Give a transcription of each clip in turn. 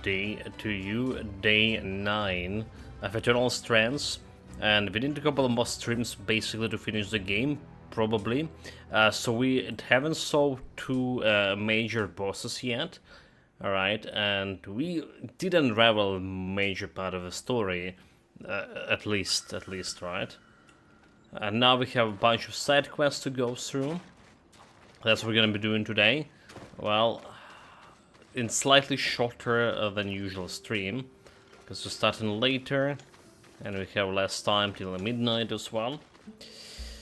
day 9 of Eternal Strands, and we need a couple of more streams basically to finish the game, probably. So we haven't solved two major bosses yet, alright, and we did unravel a major part of the story, at least, right? And now we have a bunch of side quests to go through. That's what we're gonna be doing today. Well, in slightly shorter than usual stream, because we're starting later, and we have less time till midnight as well.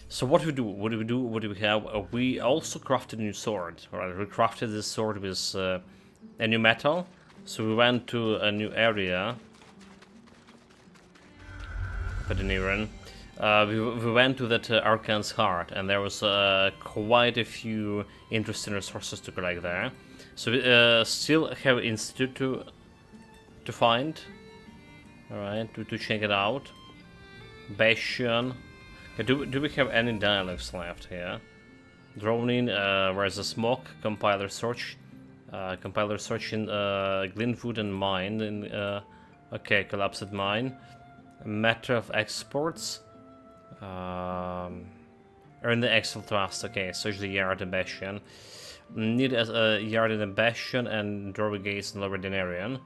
So what do we do? What do we have? We also crafted a new sword. Right, we crafted this sword with a new metal. So we went to a new area. We went to that Arcane's Heart, and there was quite a few interesting resources to collect there. So we still have Institute to find. Alright, to check it out. Bastion. Okay, do we have any dialogues left here? Droning, where's the smoke? Compiler search. Compiler search in Glenwood and mine. Okay, collapsed mine. Matter of exports. Earn the Excel Trust. Okay, search the yard and Bastion. Need a yard in the Bastion and doorway gates in Lower Denarian.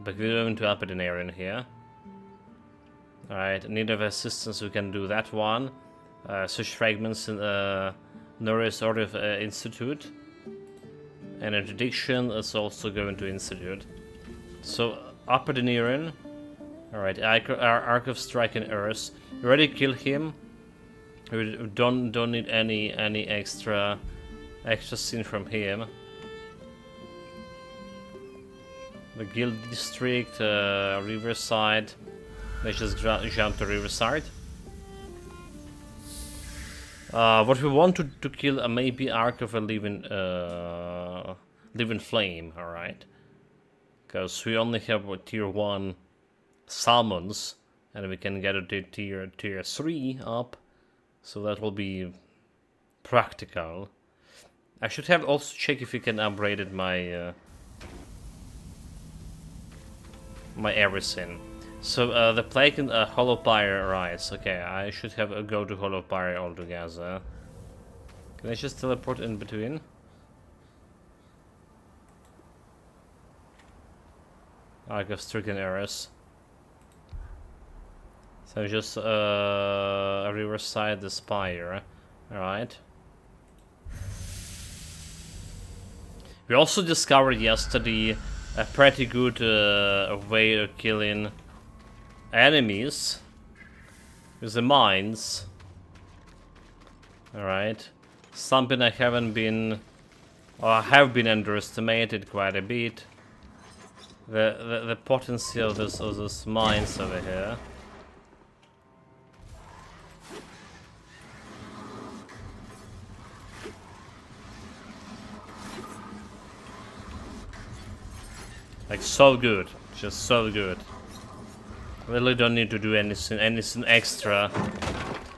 But we're going to Upper Denarian here. Alright, need of assistance, we can do that one. Search fragments in Norris Order of Institute. And interdiction is also going to Institute. So, Upper Denarian. Alright, Arc of Strike in Earth. We already killed him. We don't need any extra scene from him. The Guild District, Riverside. Let's just jump to Riverside. What we want to kill maybe Arc of a Living Flame, alright? Because we only have tier 1 summons, and we can get a tier 3 up, so that will be practical. I should have also checked if we can upgrade my my everything. So the plague and Hollow Pyre Rise. Okay, I should have a go to Hollow Pyre altogether. Can I just teleport in between? Arc of Stricken Errors. So just Riverside the Spire. Alright. We also discovered yesterday a pretty good way of killing enemies with the mines. Alright. Something I haven't been, or I have been underestimated quite a bit. The potency of this mines over here. Like so good, just so good. Really don't need to do anything extra.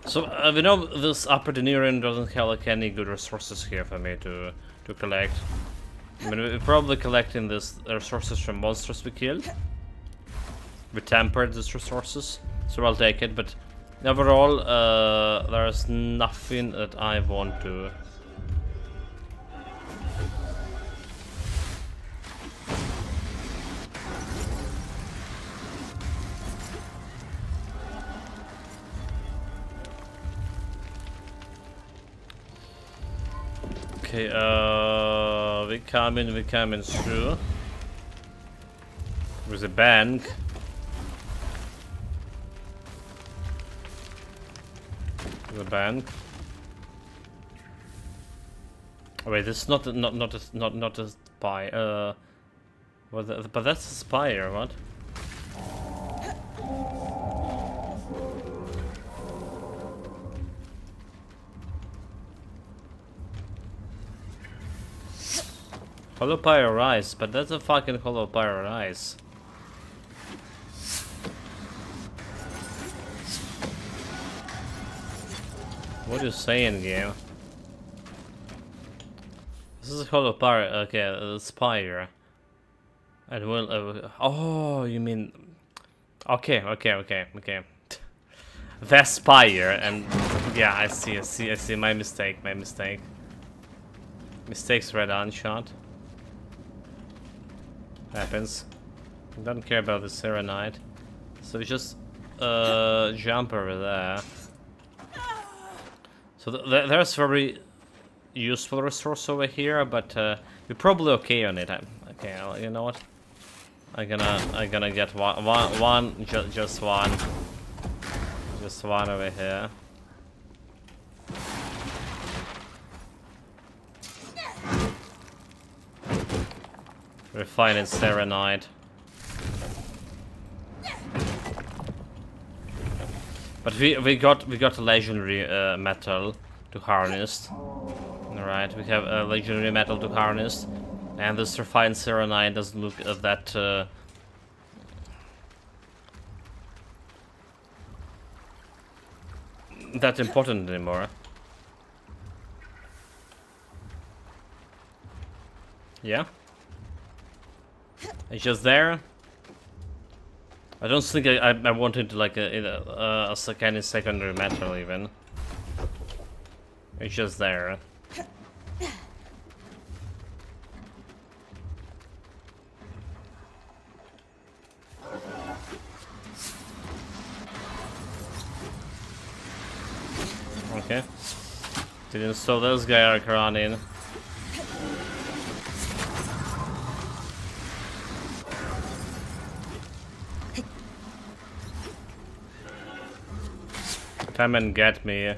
So we know this Upper Denarian doesn't have like any good resources here for me to collect. I mean, we're probably collecting these resources from monsters we killed. We tempered these resources, so I'll take it. But overall, there's nothing that I want to. Okay, we coming through with a bank. The bank. Oh, wait, this is not a spire. But that's a spire. What? Hollow Pyre Rise, but that's a fucking Hollow Pyre Rise. What are you saying, game? This is a Hollow Pyre, okay, Spire. And well, oh, you mean... Okay. Vespire, and yeah, I see. My mistake. Mistakes red on shot. Happens. Don't care about the Serenite. So we just jump over there. So there's very useful resource over here, but we're probably okay on it. Okay, you know what? I'm gonna get just one over here. Refined Serenite. But we got a legendary metal to harness. Alright, we have a legendary metal to harness, and this refined Serenite doesn't look that important anymore. Yeah, it's just there. I don't think I wanted like a secondary metal even. It's just there. Okay. Didn't stop those guys running. Come and get me.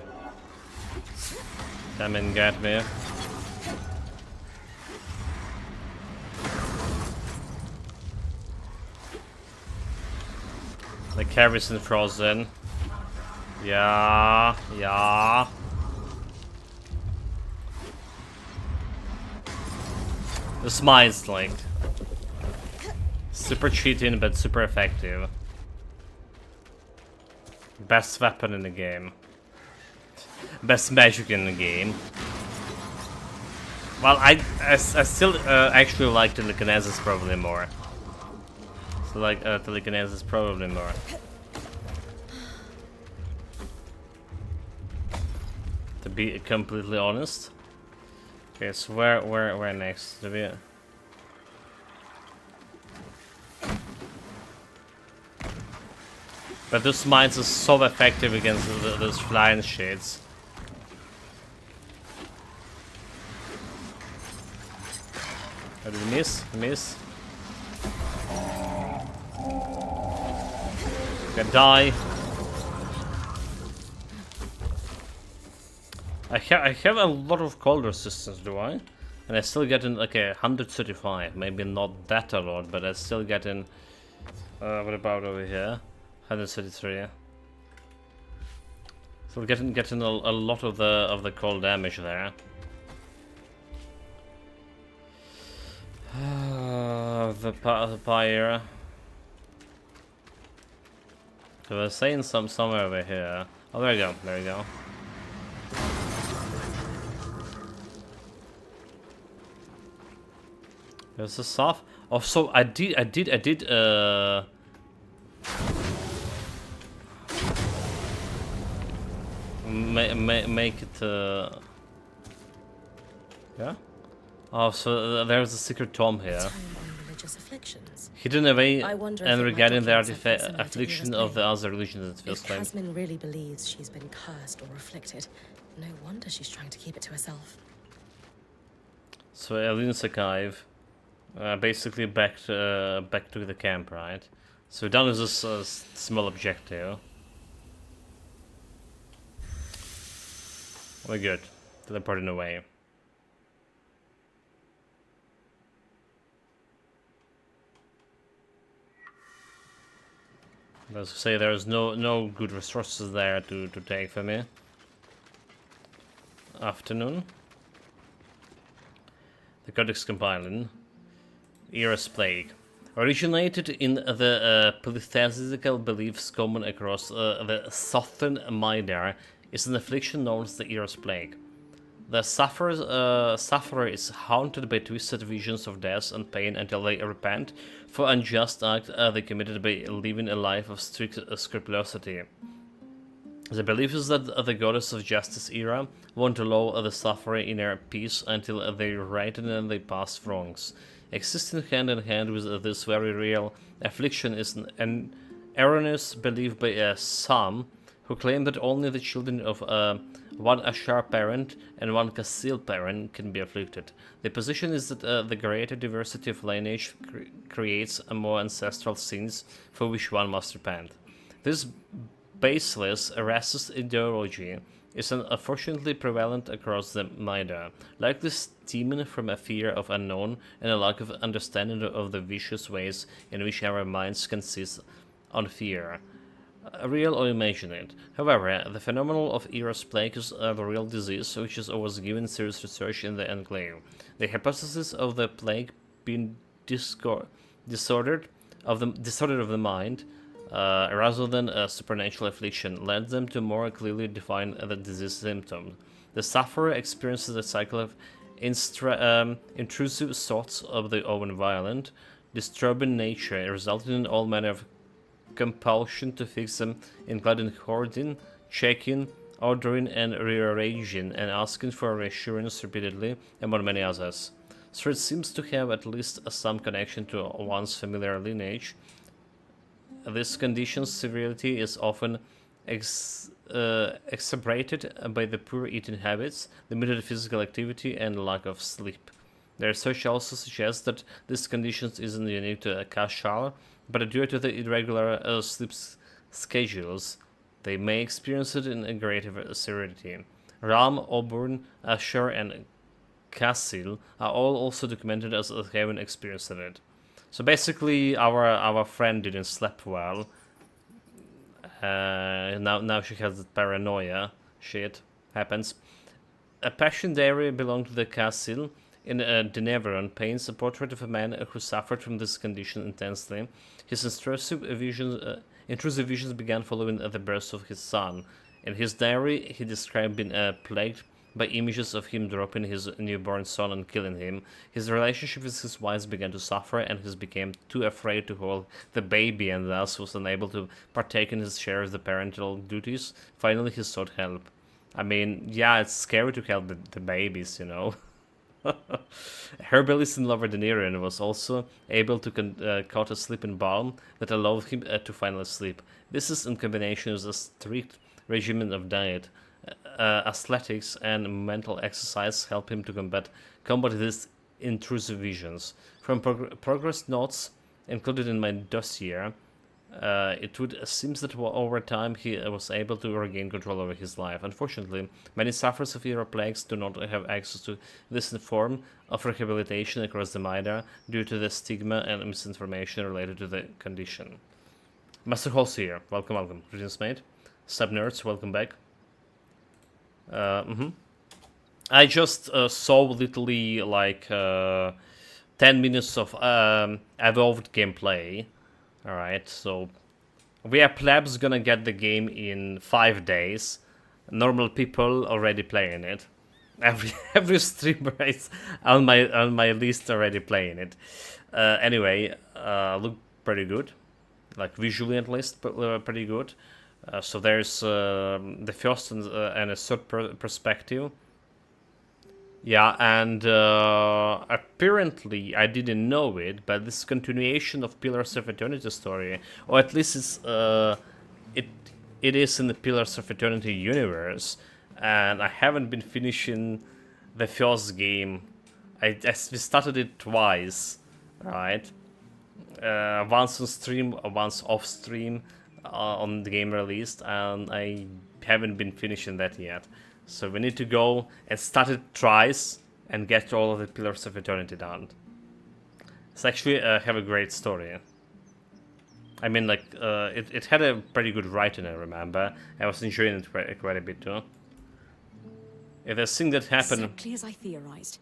Come and get me. The carry's frozen. Yeah. This mine's like super cheating but super effective. Best weapon in the game. Best magic in the game. Well, I still actually like telekinesis probably more. So like telekinesis probably more. To be completely honest. Okay, so where next? Do we? But this mines is so effective against those flying shits. Oh, did we miss? Miss. Gonna die. I have a lot of cold resistance, do I? And I still get in like 135. Maybe not that a lot, but I still get in. What about over here? 133. So getting a lot of the cold damage there. The pyre. So I was saying somewhere over here. Oh, there we go. There we go. There's a soft. Oh, so I did. Make it. Yeah. Oh, so there's a secret tome here. Hidden away and regarding the affliction of the other religions that feels like. Jasmine really believes she's been cursed or afflicted. No wonder she's trying to keep it to herself. So Elin's archive, basically back to the camp, right? So we're done with this small objective. We're good. Teleporting away. Let's say there's no good resources there to take for me. Afternoon. The Codex compiling. Era's Plague. Originated in the polytheistical beliefs common across the southern Midar, is an affliction known as the Era's Plague. The sufferer is haunted by twisted visions of death and pain until they repent for unjust act they committed by living a life of strict scrupulosity. The belief is that the goddess of justice era won't allow the sufferer inner peace until they righten and they past wrongs. Existing hand in hand with this very real affliction is an erroneous belief by some who claim that only the children of one Ashar parent and one Kassil parent can be afflicted. The position is that the greater diversity of lineage creates a more ancestral sins for which one must repent. This baseless, racist ideology is unfortunately prevalent across the Maida, likely stemming from a fear of unknown and a lack of understanding of the vicious ways in which our minds consist on fear, real or imagined. However, the phenomenon of Era's plague is a real disease which is always given serious research in the Enclave. The hypothesis of the plague being disordered of the mind rather than a supernatural affliction, led them to more clearly define the disease symptoms. The sufferer experiences a cycle of intrusive thoughts of their own violent, disturbing nature, resulting in all manner of compulsion to fix them, including hoarding, checking, ordering, and rearranging, and asking for reassurance repeatedly, among many others. So it seems to have at least some connection to one's familiar lineage. This condition's severity is often exacerbated by the poor eating habits, limited physical activity, and lack of sleep. The research also suggests that this condition isn't unique to Kashal, but due to the irregular sleep schedules, they may experience it in a greater severity. Ram, Auburn, Asher, and Kassil are all also documented as having experienced it. So basically, our friend didn't sleep well. Now she has paranoia. Shit happens. A passion diary belonged to the castle. In Deneveron paints a portrait of a man who suffered from this condition intensely. His intrusive visions began following the birth of his son. In his diary, he described being plagued by images of him dropping his newborn son and killing him. His relationship with his wife began to suffer, and he became too afraid to hold the baby and thus was unable to partake in his share of the parental duties. Finally, he sought help. I mean, yeah, it's scary to help the babies, you know. Herbalist in Lower Denerian was also able to concoct a sleeping balm that allowed him to finally sleep. This is in combination with a strict regimen of diet. Athletics and mental exercise help him to combat these intrusive visions. From progress notes included in my dossier, it would seem that over time he was able to regain control over his life. Unfortunately, many sufferers of era plagues do not have access to this form of rehabilitation across the Maida due to the stigma and misinformation related to the condition. Master Halls here. Welcome. Greetings, mate. Sub nerds, welcome back. I just saw literally like 10 minutes of evolved gameplay. Alright, so we are plebs gonna get the game in 5 days. Normal people already playing it. Every streamer is on my list already playing it. Anyway, look pretty good, like visually at least, but pretty good. So there's the first and a third perspective. Yeah, and apparently I didn't know it, but this continuation of Pillars of Eternity story, or at least it is in the Pillars of Eternity universe, and I haven't been finishing the first game. We started it twice, right? Once on stream, once off stream on the game released, and I haven't been finishing that yet. So we need to go and start it twice and get all of the Pillars of Eternity done. It's actually have a great story. I mean, like, it had a pretty good writing, I remember. I was enjoying it quite a bit too. If there's thing that happened... Exactly as I theorized.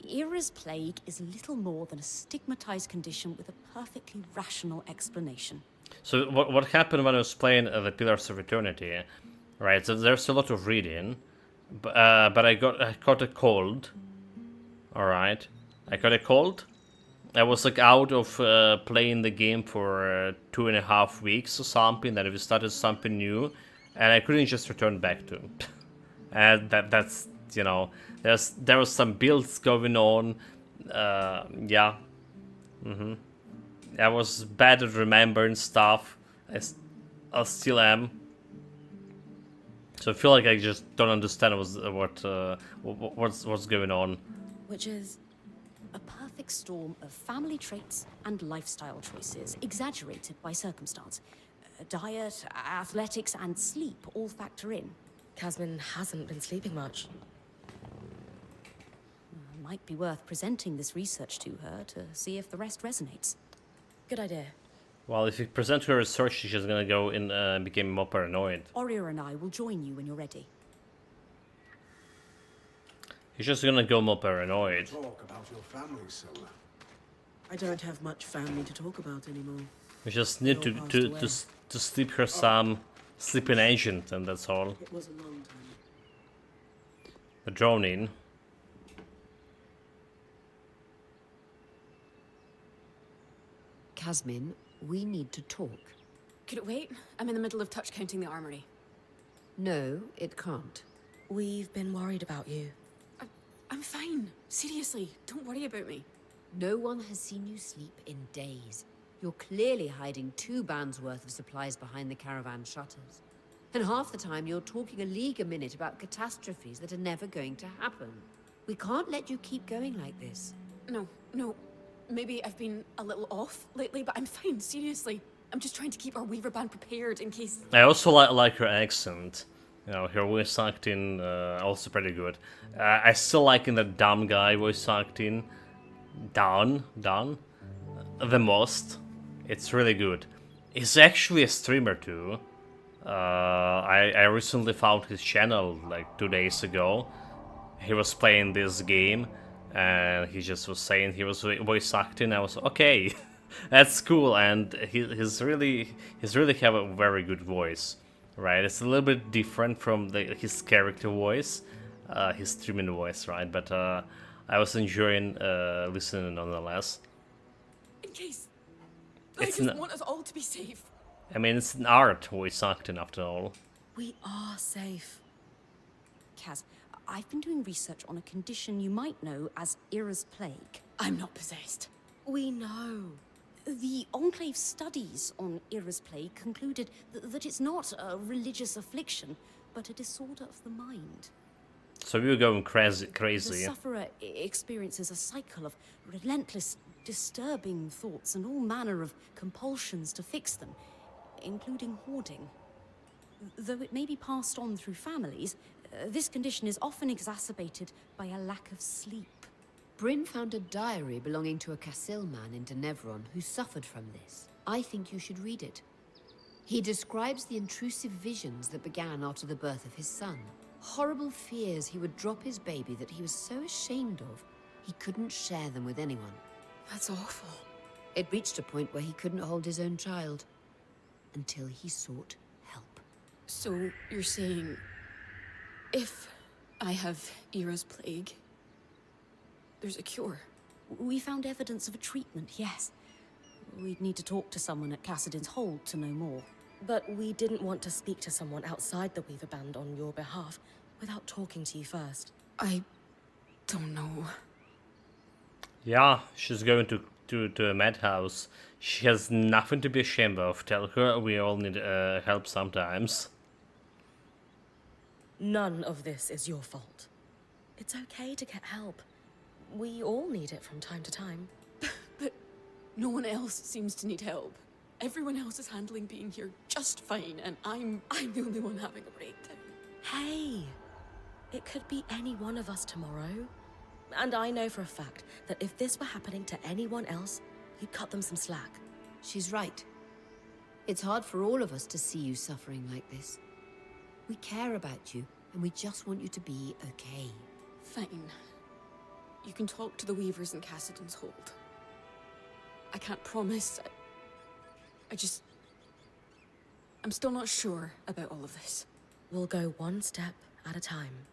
Era's plague is little more than a stigmatized condition with a perfectly rational explanation. So what happened when I was playing the Pillars of Eternity, right? So there's a lot of reading, but I caught a cold. All right, I got a cold. I was like out of playing the game for 2.5 weeks or something. Then we started something new, and I couldn't just return back to. And that's there was some builds going on. Yeah, I was bad at remembering stuff. I still am. So I feel like I just don't understand what's going on. Which is. A perfect storm of family traits and lifestyle choices, exaggerated by circumstance. Diet, athletics, and sleep all factor in. Casmin hasn't been sleeping much. Might be worth presenting this research to her to see if the rest resonates. Good idea. Well, if you present her research, she's just gonna go in and become more paranoid. Oria and I will join you when you're ready. He's just gonna go more paranoid. Talk about your family, Silver. I don't have much family to talk about anymore. We just need They all passed away. to sleep her some sleeping agent, and that's all. It was a long time. The drone in. Casmin, we need to talk. Could it wait? I'm in the middle of touch counting the armory. No, it can't. We've been worried about you. I'm fine. Seriously, don't worry about me. No one has seen you sleep in days. You're clearly hiding 2 bands worth of supplies behind the caravan shutters. And half the time you're talking a league a minute about catastrophes that are never going to happen. We can't let you keep going like this. No. Maybe I've been a little off lately, but I'm fine, seriously. I'm just trying to keep our Weaver band prepared in case... I also like her accent. You know, her voice acting also pretty good. I still like in the dumb guy voice acting. Don, the most. It's really good. He's actually a streamer too. I recently found his channel like 2 days ago. He was playing this game, and he just was saying he was voice acting. I was okay, that's cool, and he's really have a very good voice, right? It's a little bit different from his character voice, his streaming voice, right? But I was enjoying listening nonetheless. In case... It's I just want us all to be safe. I mean, it's an art voice acting after all. We are safe. Kaz, I've been doing research on a condition you might know as Ira's plague. I'm not possessed. We know. The Enclave studies on Ira's plague concluded that it's not a religious affliction, but a disorder of the mind. So we were going crazy. The sufferer experiences a cycle of relentless, disturbing thoughts and all manner of compulsions to fix them, including hoarding. Though it may be passed on through families, this condition is often exacerbated by a lack of sleep. Bryn found a diary belonging to a Cassil man in Denevron who suffered from this. I think you should read it. He describes the intrusive visions that began after the birth of his son. Horrible fears he would drop his baby that he was so ashamed of, he couldn't share them with anyone. That's awful. It reached a point where he couldn't hold his own child, until he sought help. So you're saying... if I have Ira's plague, there's a cure? We found evidence of a treatment, yes. We'd need to talk to someone at Cassidin's Hold to know more. But we didn't want to speak to someone outside the Weaver Band on your behalf without talking to you first. I don't know. Yeah, she's going to a madhouse. She has nothing to be ashamed of. Tell her we all need help sometimes. None of this is your fault. It's okay to get help. We all need it from time to time. But no one else seems to need help. Everyone else is handling being here just fine, and I'm the only one having a breakdown. Hey, it could be any one of us tomorrow. And I know for a fact that if this were happening to anyone else, you'd cut them some slack. She's right. It's hard for all of us to see you suffering like this. We care about you, and we just want you to be okay. Fine. You can talk to the Weavers in Cassidin's Hold. I can't promise. I'm still not sure about all of this. We'll go one step at a time.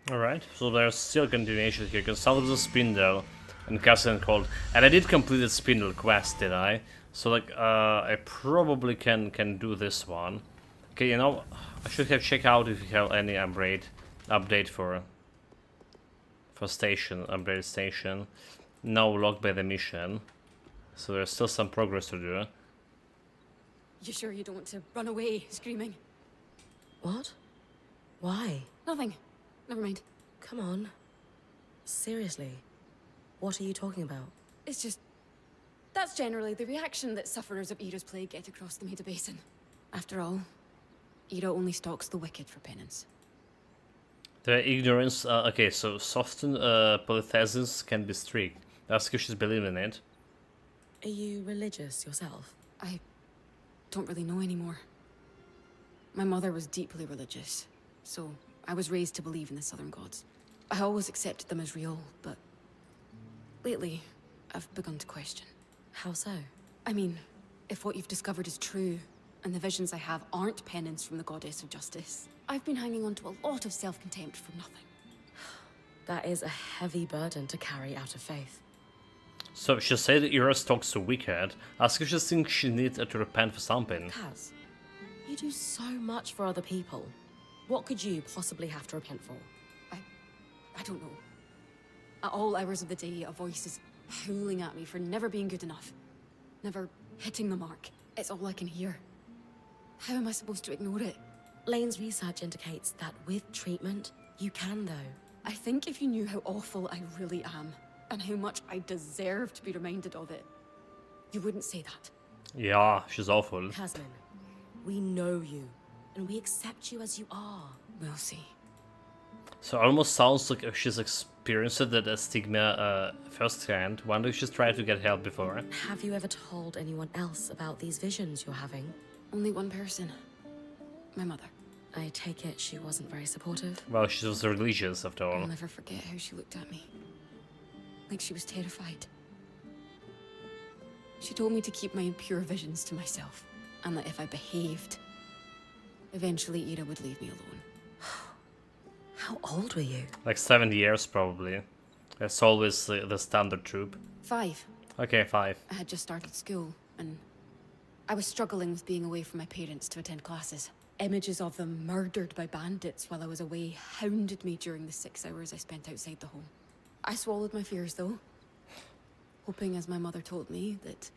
Alright, so there's still continuation here, because some of the Spindle and Cassian Cold. And I did complete the Spindle quest, did I? So like, I probably can do this one. Okay, you know, I should have checked out if you have any update for station, updated station. No locked by the mission. So there's still some progress to do. You sure you don't want to run away screaming? What? Why? Nothing. Never mind. Come on. Seriously. What are you talking about? It's just... That's generally the reaction that sufferers of Era's plague get across the Maida Basin. After all, Era only stalks the wicked for penance. The ignorance, okay, so soften polythesis can be strict. That's because she's believing in it. Are you religious yourself? I don't really know anymore. My mother was deeply religious, so I was raised to believe in the Southern gods. I always accepted them as real, but lately, I've begun to question. How so? I mean, if what you've discovered is true, and the visions I have aren't penance from the goddess of justice, I've been hanging on to a lot of self-contempt for nothing. That is a heavy burden to carry out of faith. So she said that Era talks to wicked. Ask if she thinks she needs to repent for something. Kaz, you do so much for other people. What could you possibly have to repent for? I don't know. At all hours of the day, a voice is howling at me for never being good enough. Never hitting the mark. It's all I can hear. How am I supposed to ignore it? Lane's research indicates that with treatment, you can though. I think if you knew how awful I really am, and how much I deserve to be reminded of it, you wouldn't say that. Yeah, she's awful. Kasmin, we know you, and we accept you as you are. We'll see. So it almost sounds like she's experienced that stigma firsthand. Wonder if she's tried to get help before. Have you ever told anyone else about these visions you're having? Only one person. My mother. I take it she wasn't very supportive? Well, she was religious after all. I'll never forget how she looked at me. Like she was terrified. She told me to keep my impure visions to myself, and that if I behaved, eventually Era would leave me alone. How old were you? Like 7 years probably. That's always the standard troop. 5. Okay, 5. I had just started school, and I was struggling with being away from my parents to attend classes. Images of them murdered by bandits while I was away hounded me during the 6 hours I spent outside the home. I swallowed my fears, though, hoping, as my mother told me, that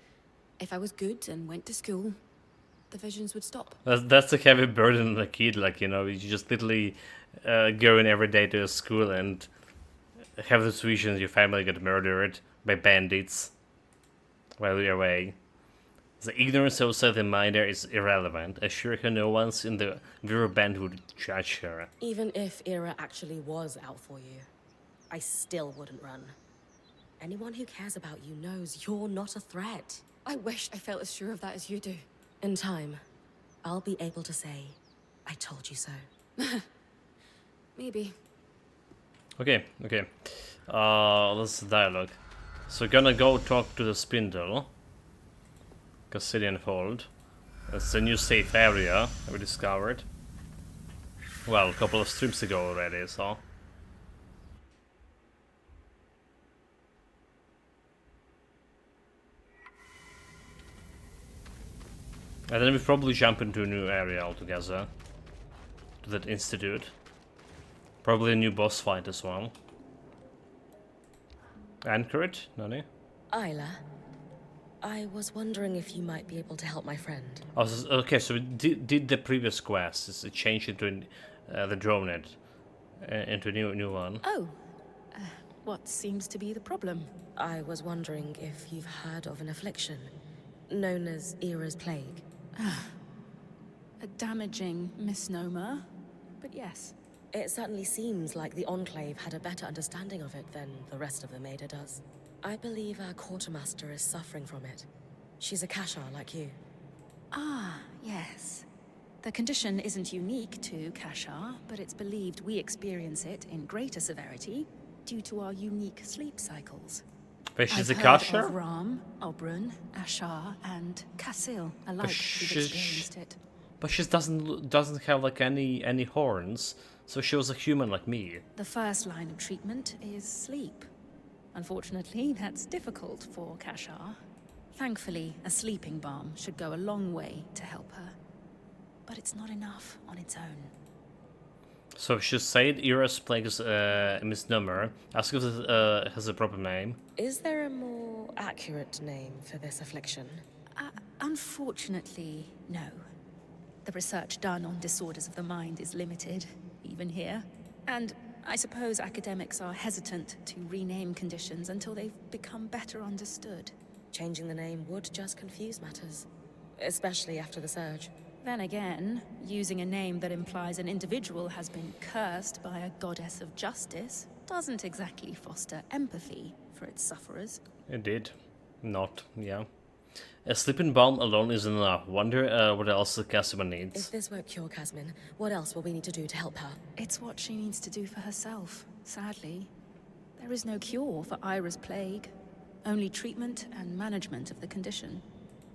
if I was good and went to school, the visions would stop. That's a heavy burden on a kid, like, you know, you just literally go in every day to school and have those visions your family get murdered by bandits while you're away. The ignorance outside the miner is irrelevant. Assure her no one's in the Vero band would judge her. Even if Era actually was out for you, I still wouldn't run. Anyone who cares about you knows you're not a threat. I wish I felt as sure of that as you do. In time, I'll be able to say, I told you so. Maybe. Okay. That's the dialogue. So gonna go talk to the Spindle. Cassidian Fold. That's the new safe area we discovered. Well, a couple of streams ago already, so. And then we probably jump into a new area altogether. To that institute. Probably a new boss fight as well. Anchor it, Nani? Isla, I was wondering if you might be able to help my friend. Oh, okay, so we did the previous quest. It's changed into the drone net. Into a new one. Oh, what seems to be the problem? I was wondering if you've heard of an affliction known as Era's plague. A damaging misnomer, but yes. It certainly seems like the Enclave had a better understanding of it than the rest of the Maida does. I believe our quartermaster is suffering from it. She's a Kashar like you. Ah, yes. The condition isn't unique to Kashar, but it's believed we experience it in greater severity due to our unique sleep cycles. But she's I've a heard Kashar? of Ram, Obrun, Ashar, and Kassil alike who've experienced it. But she doesn't have like any horns, So she was a human like me. The first line of treatment is sleep. Unfortunately, that's difficult for Kashar. Thankfully, a sleeping balm should go a long way to help her. But it's not enough on its own. So she said Era's plague is a misnomer. Ask if it has a proper name. Is there a more accurate name for this affliction? Unfortunately, no. The research done on disorders of the mind is limited, even here. And I suppose academics are hesitant to rename conditions until they've become better understood. Changing the name would just confuse matters, especially after the surge. Then again, using a name that implies an individual has been cursed by a goddess of justice doesn't exactly foster empathy for its sufferers. It did. Not, yeah. A sleeping balm alone isn't enough. Wonder what else the Casimir needs. If this won't cure Casmin, what else will we need to do to help her? It's what she needs to do for herself, sadly. There is no cure for Ira's plague, only treatment and management of the condition.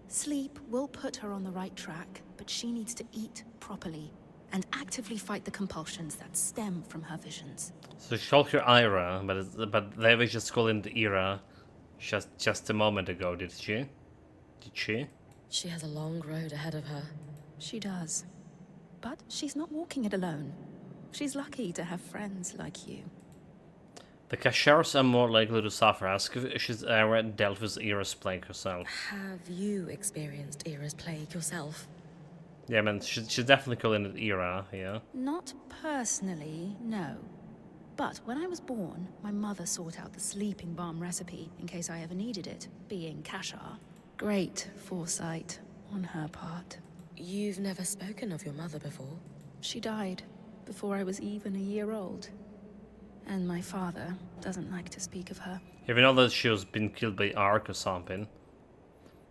Sleep will put her on the right track, but she needs to eat properly and actively fight the compulsions that stem from her visions. So she called her Ira, but they were just calling the Era just a moment ago, did she? Did she? She has a long road ahead of her. She does. But she's not walking it alone. She's lucky to have friends like you. The Kashars are more likely to suffer. Ask if she's ever dealt with Era's plague herself. Have you experienced Era's plague yourself? Yeah, I mean, she's definitely calling it Era, yeah. Not personally, no. But when I was born, my mother sought out the sleeping balm recipe in case I ever needed it, being Kashar. Great foresight on her part. You've never spoken of your mother before? She died before I was even a year old. And my father doesn't like to speak of her. Yeah, we know that she was been killed by Ark or something.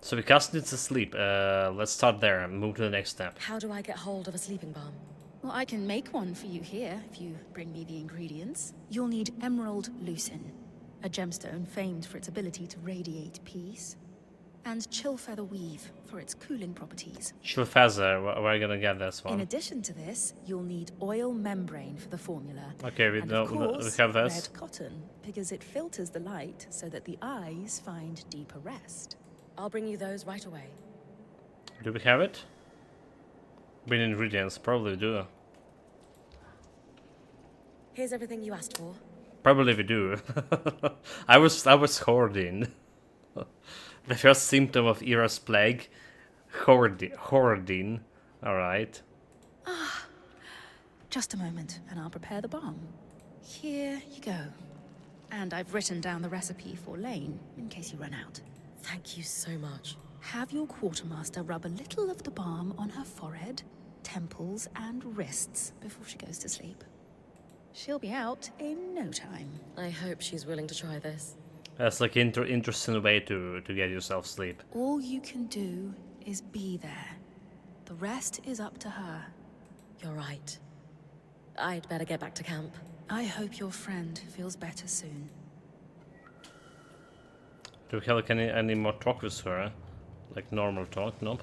So Vikas needs to sleep. Let's start there and move to the next step. How do I get hold of a sleeping balm? Well, I can make one for you here if you bring me the ingredients. You'll need emerald lucin, a gemstone famed for its ability to radiate peace, and chill feather weave for its cooling properties. Chill feather, where are you gonna get this one? In addition to this, you'll need oil membrane for the formula. Okay, we and know of course, we have this. red cotton, because it filters the light so that the eyes find deeper rest. I'll bring you those right away. Do we have it? Bring ingredients, probably do. Here's everything you asked for. Probably we do. I was hoarding. The first symptom of Era's plague, hoarding. All right. Just a moment, and I'll prepare the balm. Here you go. And I've written down the recipe for Lane, in case you run out. Thank you so much. Have your quartermaster rub a little of the balm on her forehead, temples, and wrists before she goes to sleep. She'll be out in no time. I hope she's willing to try this. That's like interesting way to get yourself sleep. All you can do is be there. The rest is up to her. You're right. I'd better get back to camp. I hope your friend feels better soon. Do we have like any more talk with her? Like normal talk? Nope.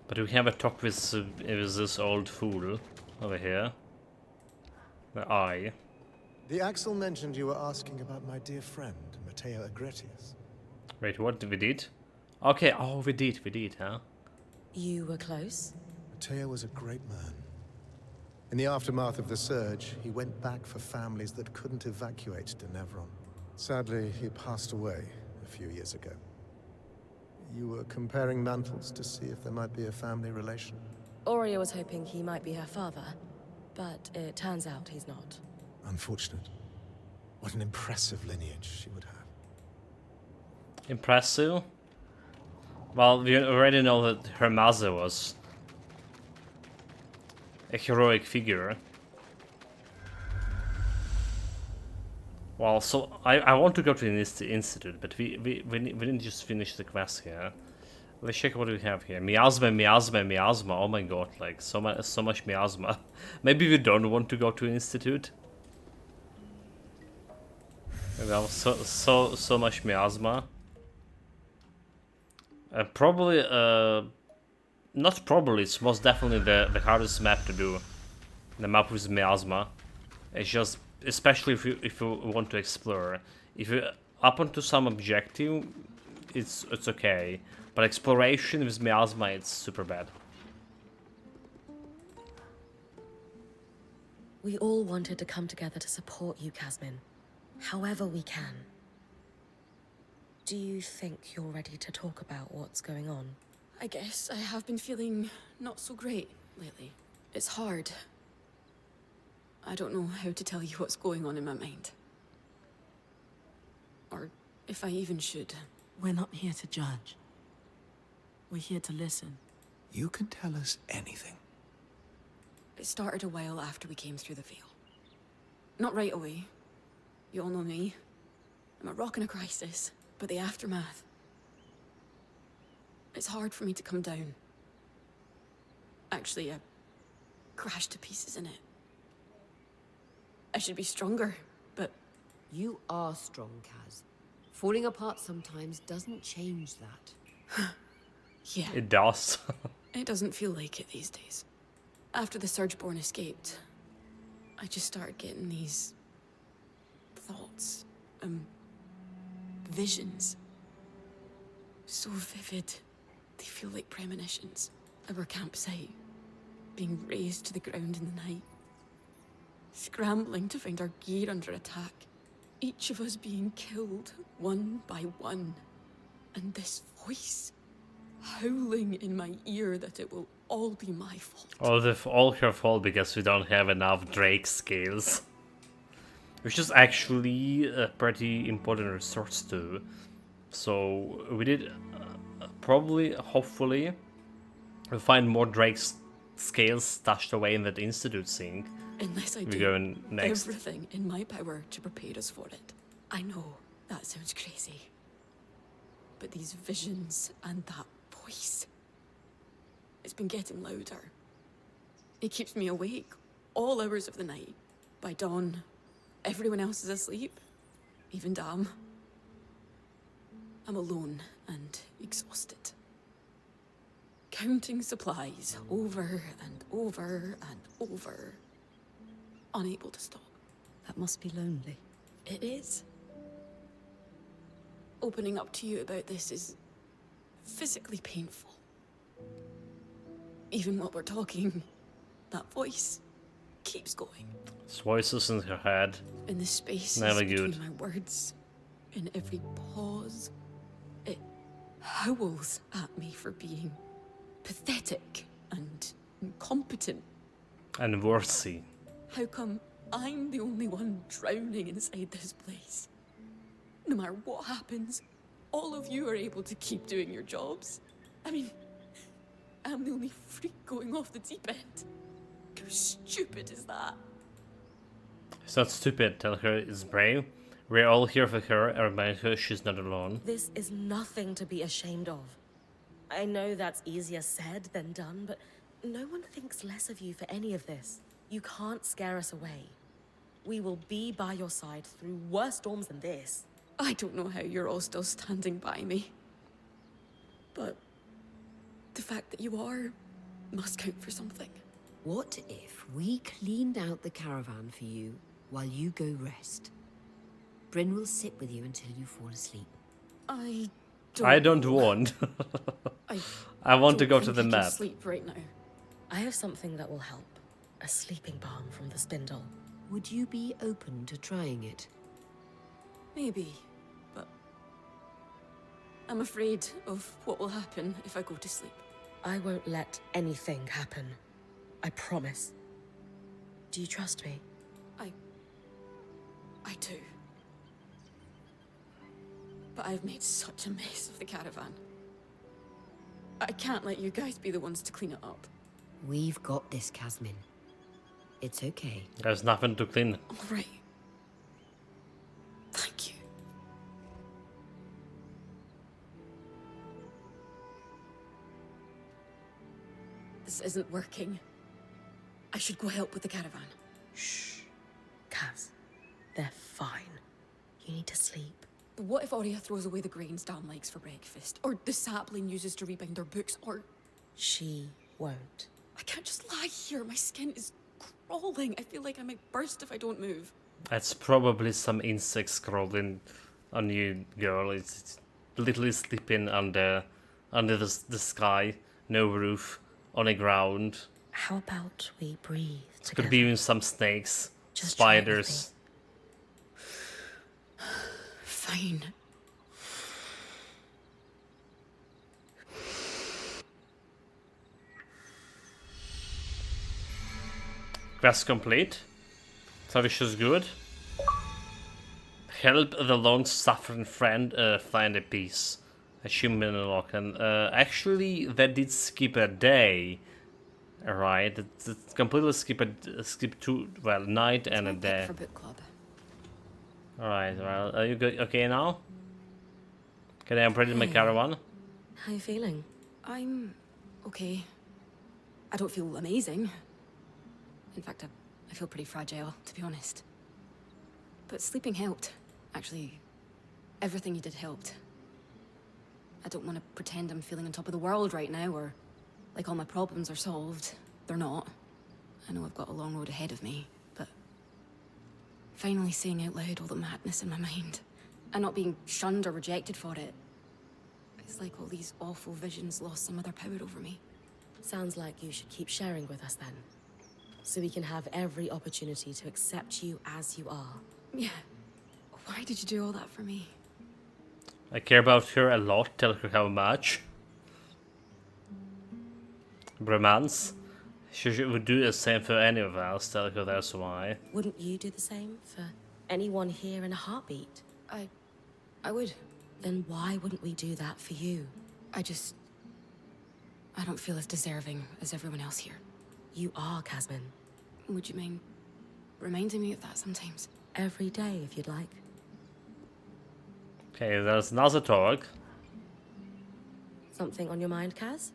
But do we have a talk with this old fool over here? The eye. The Axel mentioned you were asking about my dear friend, Matteo Agretius. Wait, what we did? Okay, oh, we did, huh? You were close? Matteo was a great man. In the aftermath of the surge, he went back for families that couldn't evacuate Denevron. Sadly, he passed away a few years ago. You were comparing mantles to see if there might be a family relation? Aurea was hoping he might be her father, but it turns out he's not. Unfortunate. What an impressive lineage she would have. Impressive? Well, we already know that her mother was a heroic figure. Well, so I want to go to the institute, but we didn't just finish the quest here. Let's check what we have here. Miasma. Oh my god, like so much miasma. Maybe we don't want to go to institute. Well, so much miasma. Probably, not probably. It's most definitely the hardest map to do. The map with miasma. It's just, especially if you want to explore. If you up onto some objective, it's okay. But exploration with miasma, it's super bad. We all wanted to come together to support you, Casmin. However we can. Do you think you're ready to talk about what's going on? I guess I have been feeling not so great lately. It's hard. I don't know how to tell you what's going on in my mind. Or if I even should. We're not here to judge. We're here to listen. You can tell us anything. It started a while after we came through the veil. Not right away. You all know me. I'm a rock in a crisis, but the aftermath... It's hard for me to come down. Actually, I crashed to pieces in it. I should be stronger, but... You are strong, Kaz. Falling apart sometimes doesn't change that. Yeah, It does. it doesn't feel like it these days. After the Surgeborn escaped, I just started getting these... thoughts. Visions. So vivid. They feel like premonitions. Our campsite. Being razed to the ground in the night. Scrambling to find our gear under attack. Each of us being killed, one by one. And this voice, howling in my ear that it will all be my fault. All her fault because we don't have enough Drake scales. Which is actually a pretty important resource too. So we did probably, hopefully, we'll find more Drake scales stashed away in that Institute thing. Unless I We do go in next. everything in my power to prepare us for it. I know that sounds crazy. But these visions and that voice, it's been getting louder. It keeps me awake all hours of the night. By dawn, everyone else is asleep, even Dam. I'm alone and exhausted. Counting supplies over and over and over. Unable to stop. That must be lonely. It is. Opening up to you about this is physically painful. Even while we're talking, that voice keeps going. It's voices in her head. In the spaces Never between good. my words, in every pause, it howls at me for being pathetic and incompetent. And worthy. How come I'm the only one drowning inside this place? No matter what happens, all of you are able to keep doing your jobs. I mean, I'm the only freak going off the deep end. How stupid is that? It's not stupid, tell her it's brave. We're all here for her and remind her she's not alone. This is nothing to be ashamed of. I know that's easier said than done, but no one thinks less of you for any of this. You can't scare us away. We will be by your side through worse storms than this. I don't know how you're all still standing by me. But the fact that you are must count for something. What if we cleaned out the caravan for you while you go rest? Bryn will sit with you until you fall asleep. I don't want. I want to don't go to think the I can map. sleep right now. I have something that will help. A sleeping balm from the spindle. Would you be open to trying it? Maybe, but I'm afraid of what will happen if I go to sleep. I won't let anything happen. I promise. Do you trust me? I do. But I've made such a mess of the caravan. I can't let you guys be the ones to clean it up. We've got this, Casmin. It's okay. There's nothing to clean. All right. Thank you. This isn't working. I should go help with the caravan. Shh. Kaz, they're fine. You need to sleep. But what if Aurea throws away the grains Dan likes for breakfast? Or the sapling uses to rebind our books? Or... She won't. I can't just lie here. My skin is crawling. I feel like I might burst if I don't move. That's probably some insects crawling on you, girl. It's literally sleeping under the sky, no roof, on the ground. How about we breathe together? Could be even some snakes, Just try it with spiders. Fine. Quest complete. So which is good. Help the long-suffering friend find a peace. Achievement unlocked. And actually, that did skip a day. Right, it's completely skip two, well, night It's and a my pick day. for book club. Alright, well, are you good? Okay now? Can I upgrade my caravan? How you feeling? I'm okay. I don't feel amazing. In fact, I feel pretty fragile, to be honest. But sleeping helped. Actually, everything you did helped. I don't want to pretend I'm feeling on top of the world right now, or like all my problems are solved. They're not. I know I've got a long road ahead of me, but finally saying out loud all the madness in my mind, and not being shunned or rejected for it. It's like all these awful visions lost some of their power over me. Sounds like you should keep sharing with us then. So we can have every opportunity to accept you as you are. Yeah. Why did you do all that for me? I care about her a lot, tell her how much. Bromance. She would do the same for any of us, tell her that's why. Wouldn't you do the same for anyone here in a heartbeat? I would. Then why wouldn't we do that for you? I don't feel as deserving as everyone else here. You are, Casmin. Would you mind reminding me of that sometimes? Every day, if you'd like. Okay, there's another talk. Something on your mind, Kaz?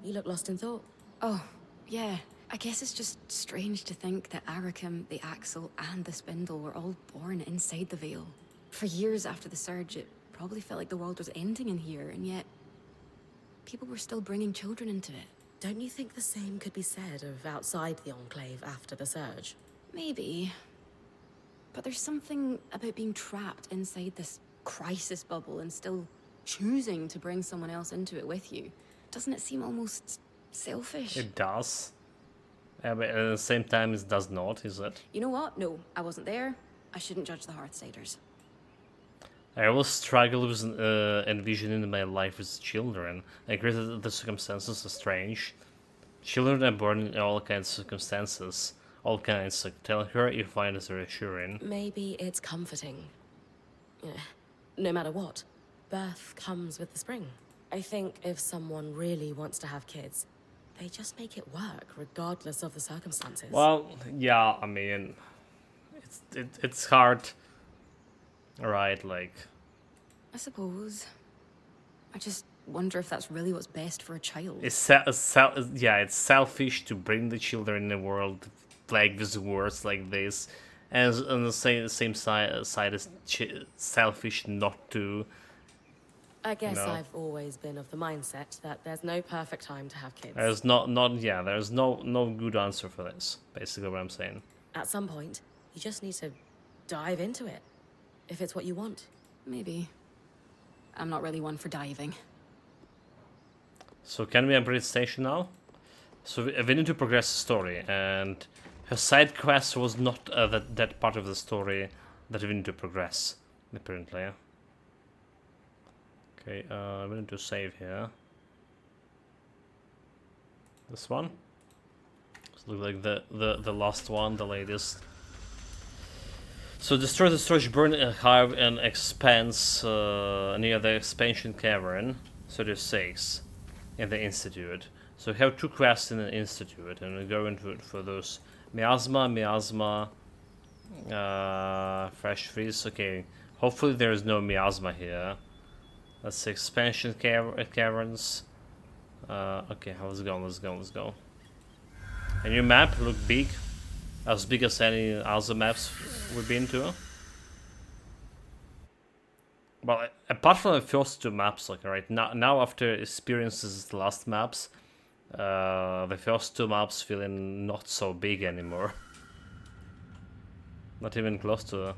You look lost in thought. Oh, yeah. I guess it's just strange to think that Arakim, the Axle, and the Spindle were all born inside the Veil. For years after the Surge, it probably felt like the world was ending in here, and yet people were still bringing children into it. Don't you think the same could be said of outside the Enclave after the Surge? Maybe. But there's something about being trapped inside this crisis bubble and still choosing to bring someone else into it with you. Doesn't it seem almost selfish? It does. But at the same time, it does not, is it? You know what? No, I wasn't there. I shouldn't judge the Hearthsiders. I always struggle with envisioning my life as children. I agree that the circumstances are strange. Children are born in all kinds of circumstances. All kinds. Like, telling her you find it reassuring. Maybe it's comforting. Yeah. No matter what, birth comes with the spring. I think if someone really wants to have kids, they just make it work, regardless of the circumstances. Well, yeah, I mean, it's hard. Right, like... I suppose. I just wonder if that's really what's best for a child. It's selfish to bring the children in the world plagued with wars like this. And on the same side is selfish not to... I guess you know. I've always been of the mindset that there's no perfect time to have kids. There's there's no good answer for this, basically what I'm saying. At some point, you just need to dive into it, if it's what you want. Maybe. I'm not really one for diving. So can we upgrade station now? So we need to progress the story, and her side quest was not that part of the story that we need to progress, apparently. Yeah? Okay, we need to save here. This one. This looks like the last one, the latest. So destroy the storage burn hive and expanse near the expansion cavern. So there's 6 in the institute. So we have 2 quests in the institute, and we go into it for those miasma, fresh freeze. Okay, hopefully there is no miasma here. That's the expansion caverns. Okay, let's go. A new map, look big. As big as any other maps we've been to. Well, apart from the first 2 maps, like right now after experiences the last maps, The first two maps feeling not so big anymore. Not even close to.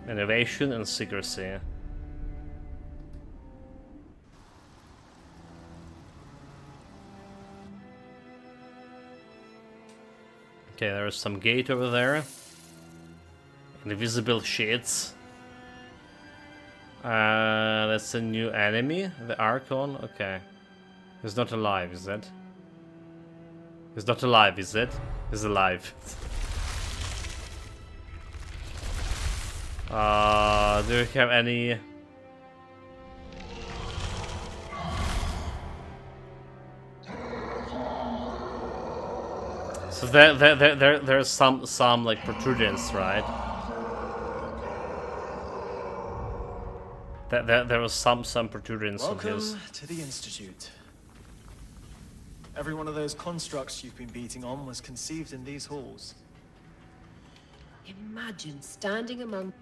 Innovation and secrecy. Okay, there's some gate over there. Invisible shades. That's a new enemy, the Archon. Okay. He's not alive, is it? He's not alive, is it? He's alive. Do you have any... So there's some like protrusions, right? There was some protrusions of his. Welcome to the Institute. Every one of those constructs you've been beating on was conceived in these halls. Imagine standing among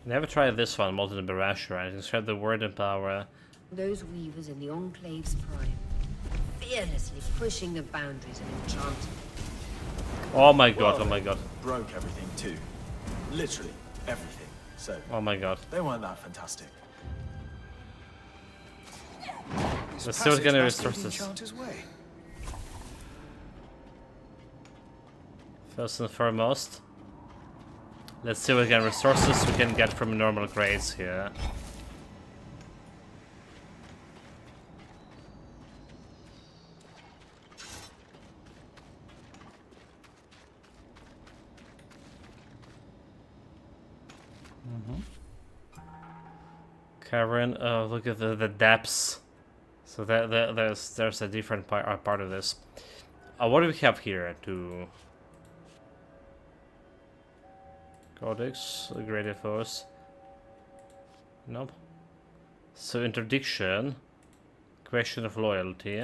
Never tried this one, Molten Barrage, right? Instead the word and power. those weavers in the Enclave's prime, fearlessly pushing the boundaries of enchantment. Oh my god, Well, oh my god. Broke everything too. Literally everything. So Oh my god. they weren't that fantastic. Let's see what's gonna restore this. Enchanter's way. First and foremost. Let's see what kind of resources we can get from normal grades here. Cavern, look at the depths. So there's a different part of this. What do we have here to... Codex, Great Force. Nope. So interdiction, question of loyalty.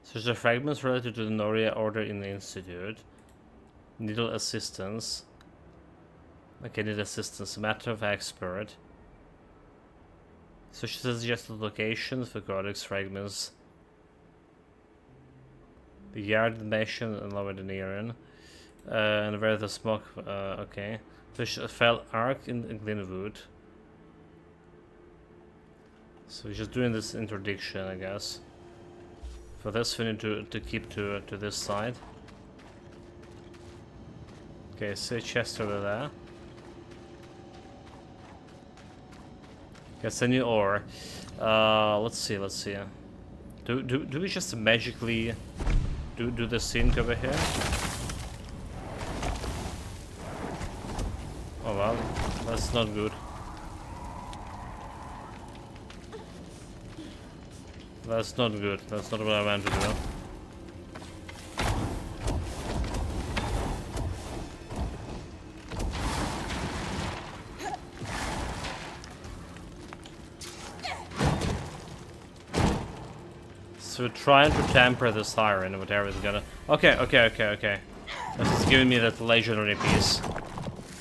Search the fragments related to the Noria Order in the Institute. Needle assistance. Okay, need assistance. Matter of expert. So she suggested location for Codex fragments. The yard dimension and lower the Nerean. And where the smoke. Okay. Fish fell arc in Glenwood. So we're just doing this interdiction, I guess. For this, we need to keep to this side. Okay, see a chest over there. Gets a new ore. Let's see. Do we just magically do the sync over here? Oh well, that's not good. That's not good. That's not what I meant to do. So we're trying to temper the siren, whatever is gonna... Okay. This is giving me that legendary piece.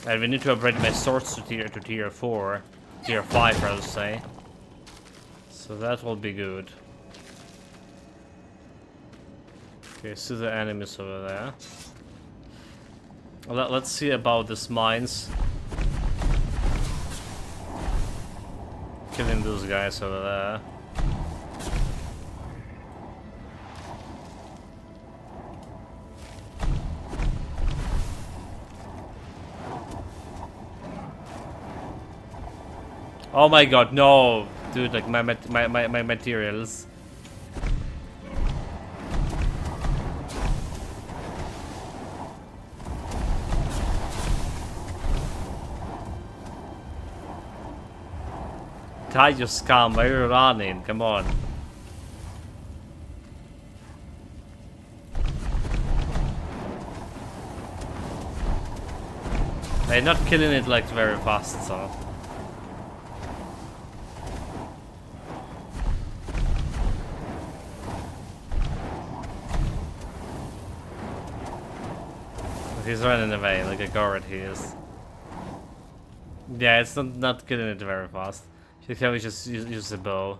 And we need to upgrade my swords to tier 4. Tier 5, rather say. So that will be good. Okay, see the enemies over there. Let's see about these mines. Killing those guys over there. Oh my god, no! Dude, like my materials. Die, you scum, why are you running? Come on. They're not killing it like very fast, so... He's running away like a guard he is. Yeah, it's not killing it very fast. You can just use the bow.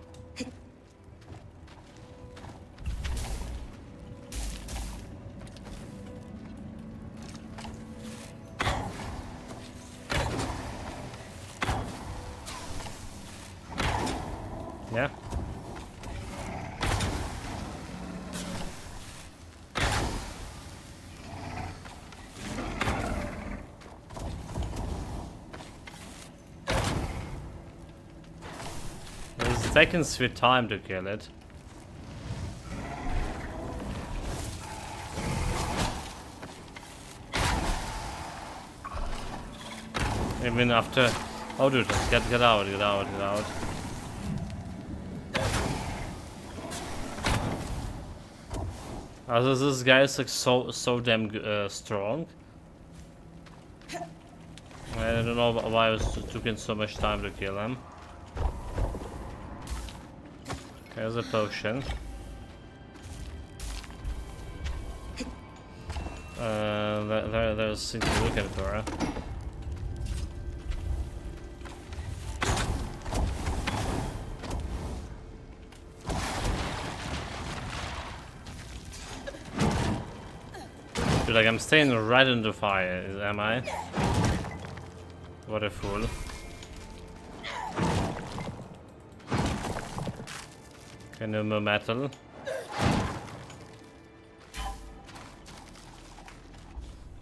Yeah. It's taking sweet time to kill it. Even after... Oh dude, get out, get out, get out. This guy is like so damn strong. I don't know why it was taking so much time to kill him. There's a potion. There's something to look at for. Dude, like I'm staying right in the fire, am I? What a fool. Okay, no more metal.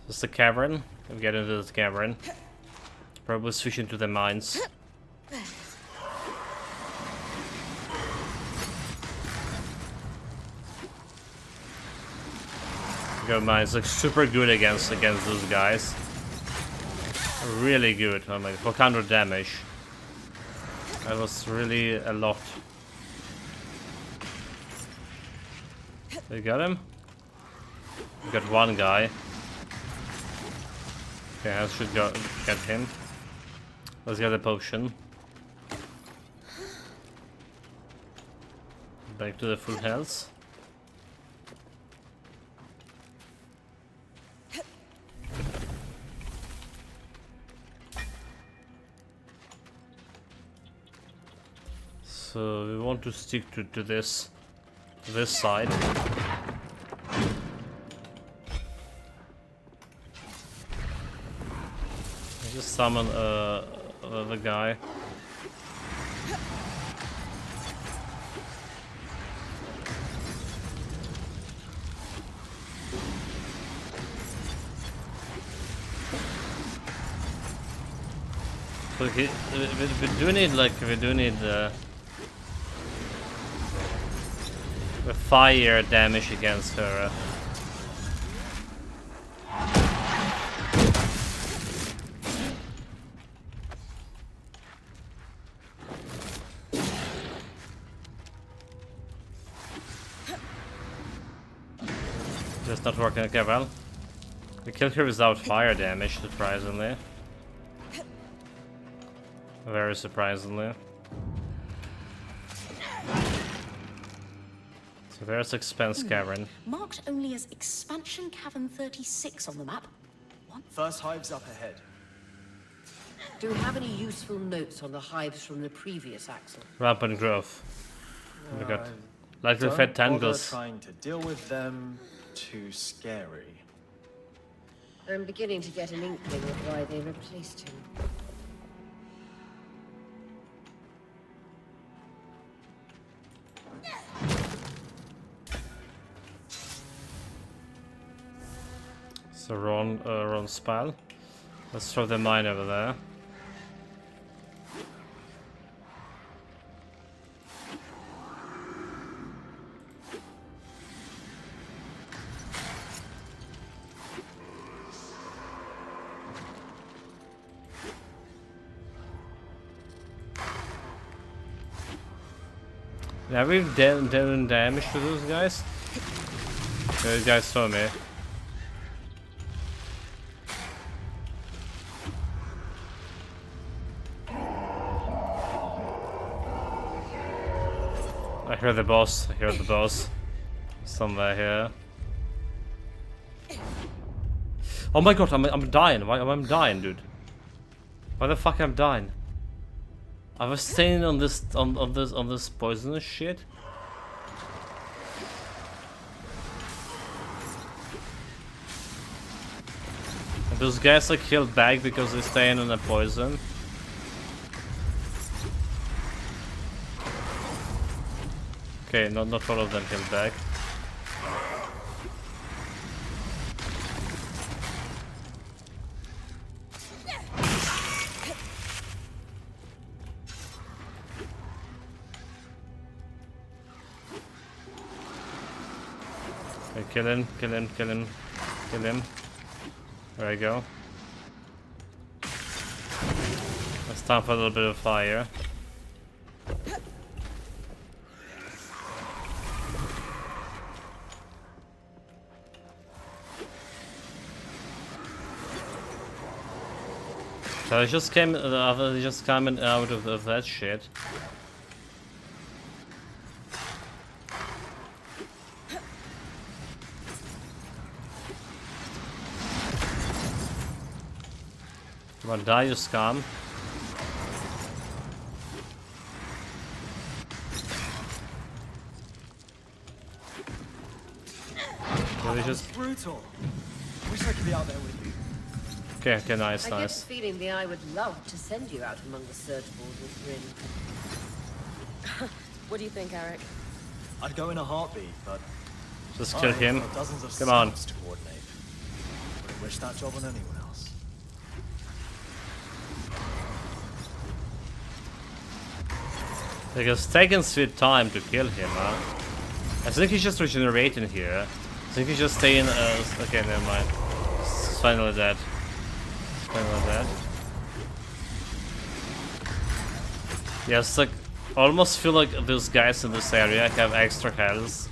This is the cavern. We'll get into this cavern. Probably switch into the mines. Go mines look super good against those guys. Really good. Oh my, 400 damage. That was really a lot. They got him? We got one guy. Okay, I should go get him. Let's get a potion. Back to the full health. So we want to stick to this side. Just summon the guy. So we do need the fire damage against her. Just not working okay well. We killed her without fire damage, surprisingly. Very surprisingly. So there's Expense Cavern. Marked only as Expansion Cavern 36 on the map. What? First hive's up ahead. Do we have any useful notes on the hives from the previous Axel? Rampant growth. Oh my god. Likely fed Don't bother tangles. trying to deal with them. Too scary. I'm beginning to get an inkling of why they replaced him. So Ron spell. Let's throw the mine over there. Yeah, we've done damage to those guys. Those guys saw me. I hear the boss. I hear the boss. Somewhere here. Oh my god, I'm dying. I'm dying, dude. Why the fuck I'm dying? I was staying on this poisonous shit. And those guys are killed back because they're staying on the poison. Okay, not all of them killed back. Okay, kill him, kill him, kill him, kill him. There we go. It's time for a little bit of fire. So I just came out of that shit. Come on, die, you scum. Really just... Brutal. Wish I could be out there with you. Okay, okay, nice, I get nice. the feeling the Eye would love to send you out among the surge balls with Rin. What do you think, Eric? I'd go in a heartbeat, but Just kill him. I've got dozens of Come on. scouts to coordinate. Wouldn't wish that job on anyone else. Like, it's taking sweet time to kill him, huh? I think he's just regenerating here. I think he's just staying, okay, never mind. It's finally dead. It's finally dead. Yeah, it's like, I almost feel like those guys in this area have extra health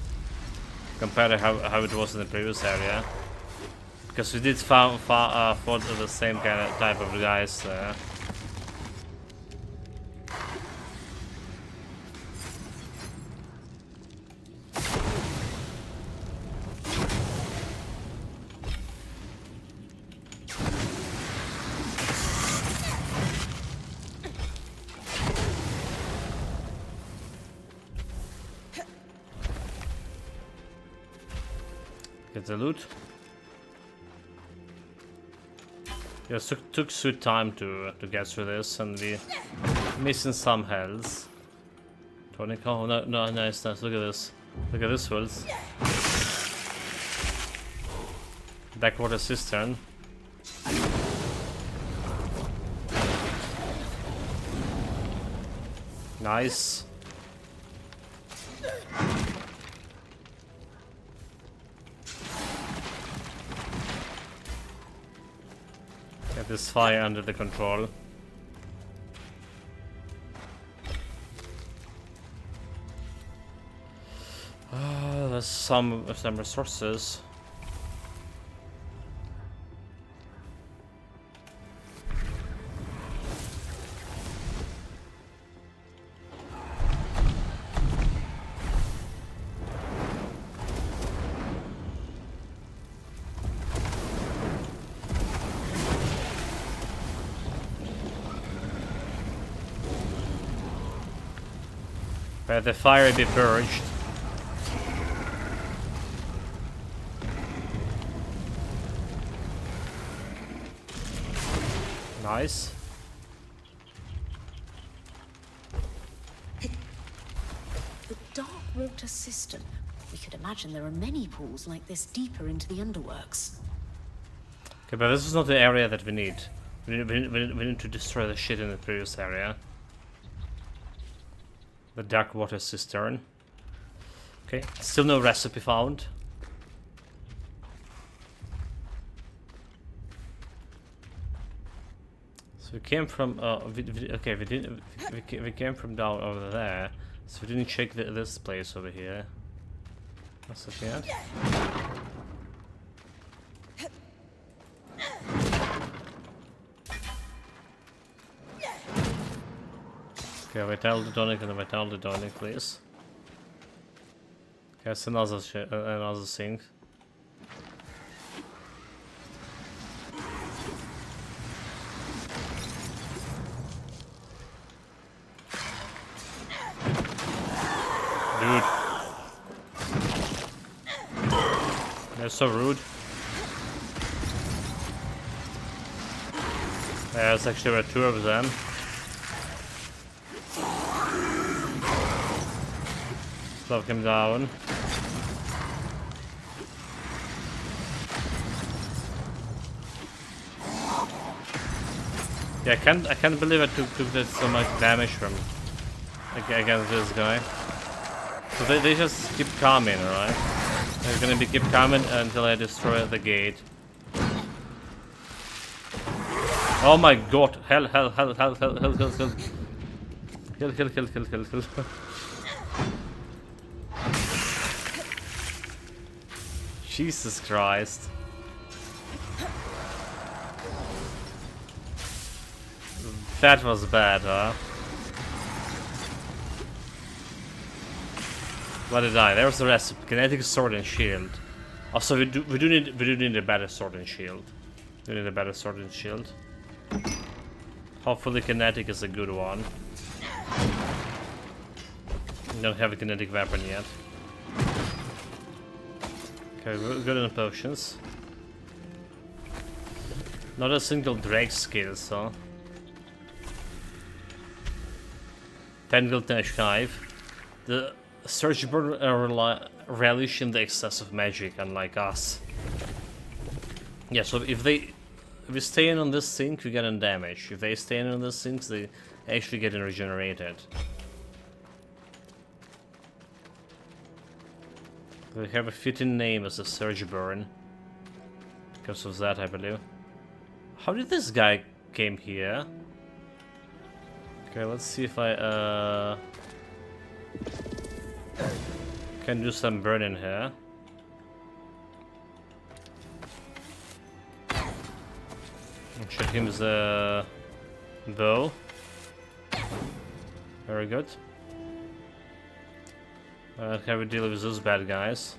compared to how it was in the previous area. Because we did fought the same kind of type of guys there. Get the loot. Yeah, took sweet time to get through this, and we missing some health. Tonic, oh no, nice. Look at this. Look at this health. Backwater cistern. Nice. Get this fire under the control. There's some resources. Where the fire be purged. Nice. The dark water cistern. We could imagine there are many pools like this deeper into the underworks. Okay, but this is not the area that we need. We need to destroy the shit in the previous area. The dark water cistern. Okay, still no recipe found. So we came from we came from down over there. So we didn't check this place over here. What's it here? Okay, vital the tonic and vital the tonic, please. Okay, that's another thing. Rude. They're so rude. There's actually two of them. Slow him down. Yeah, I can't believe I took that so much damage from against this guy. So they just keep coming, right? They're gonna be keep coming until I destroy the gate. Oh my god! Hell! Kill. Jesus Christ. That was bad, huh? Let it die. There's the rest. Kinetic sword and shield. Also, we do need a better sword and shield. We need a better sword and shield. Hopefully, kinetic is a good one. We don't have a kinetic weapon yet. Okay, we're good on potions. Not a single Drake skill, so. Tangled Dash 5. The Surge Burn relish in the excess of magic, unlike us. Yeah, so if we stay in on this sink, we get in damage. If they stay in on this sink, they actually get regenerated. They have a fitting name as a Surge Burn. Because of that, I believe. How did this guy came here? Okay, let's see if I can do some burning here. Shoot him with a bow. Very good. Can we deal with those bad guys?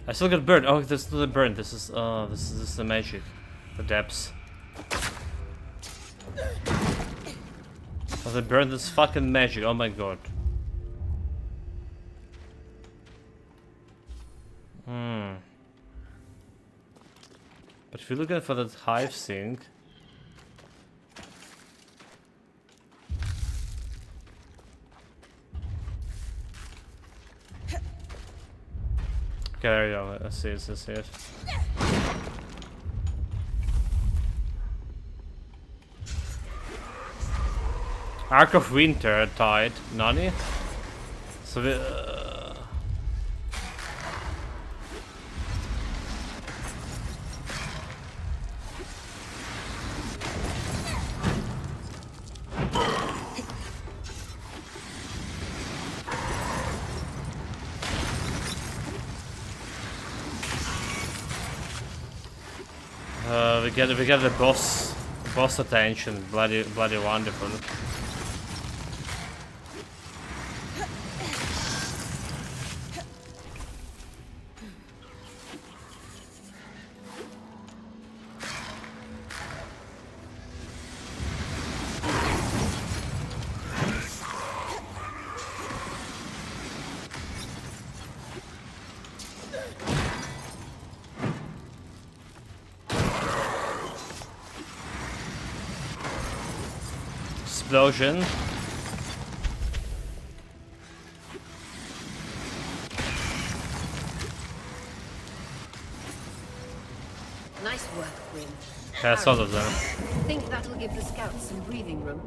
I still got burned. Oh, this is not a burn. This is the magic, the depths. Oh, they burned this fucking magic. Oh my god. But if you're looking for that hive sink. Okay, there you go. I see it. Arc of Winter died. Nani? So we, we get the boss attention. Bloody wonderful. Explosion. Nice work, Gwyn. That's all of them. Think that'll give the scouts some breathing room?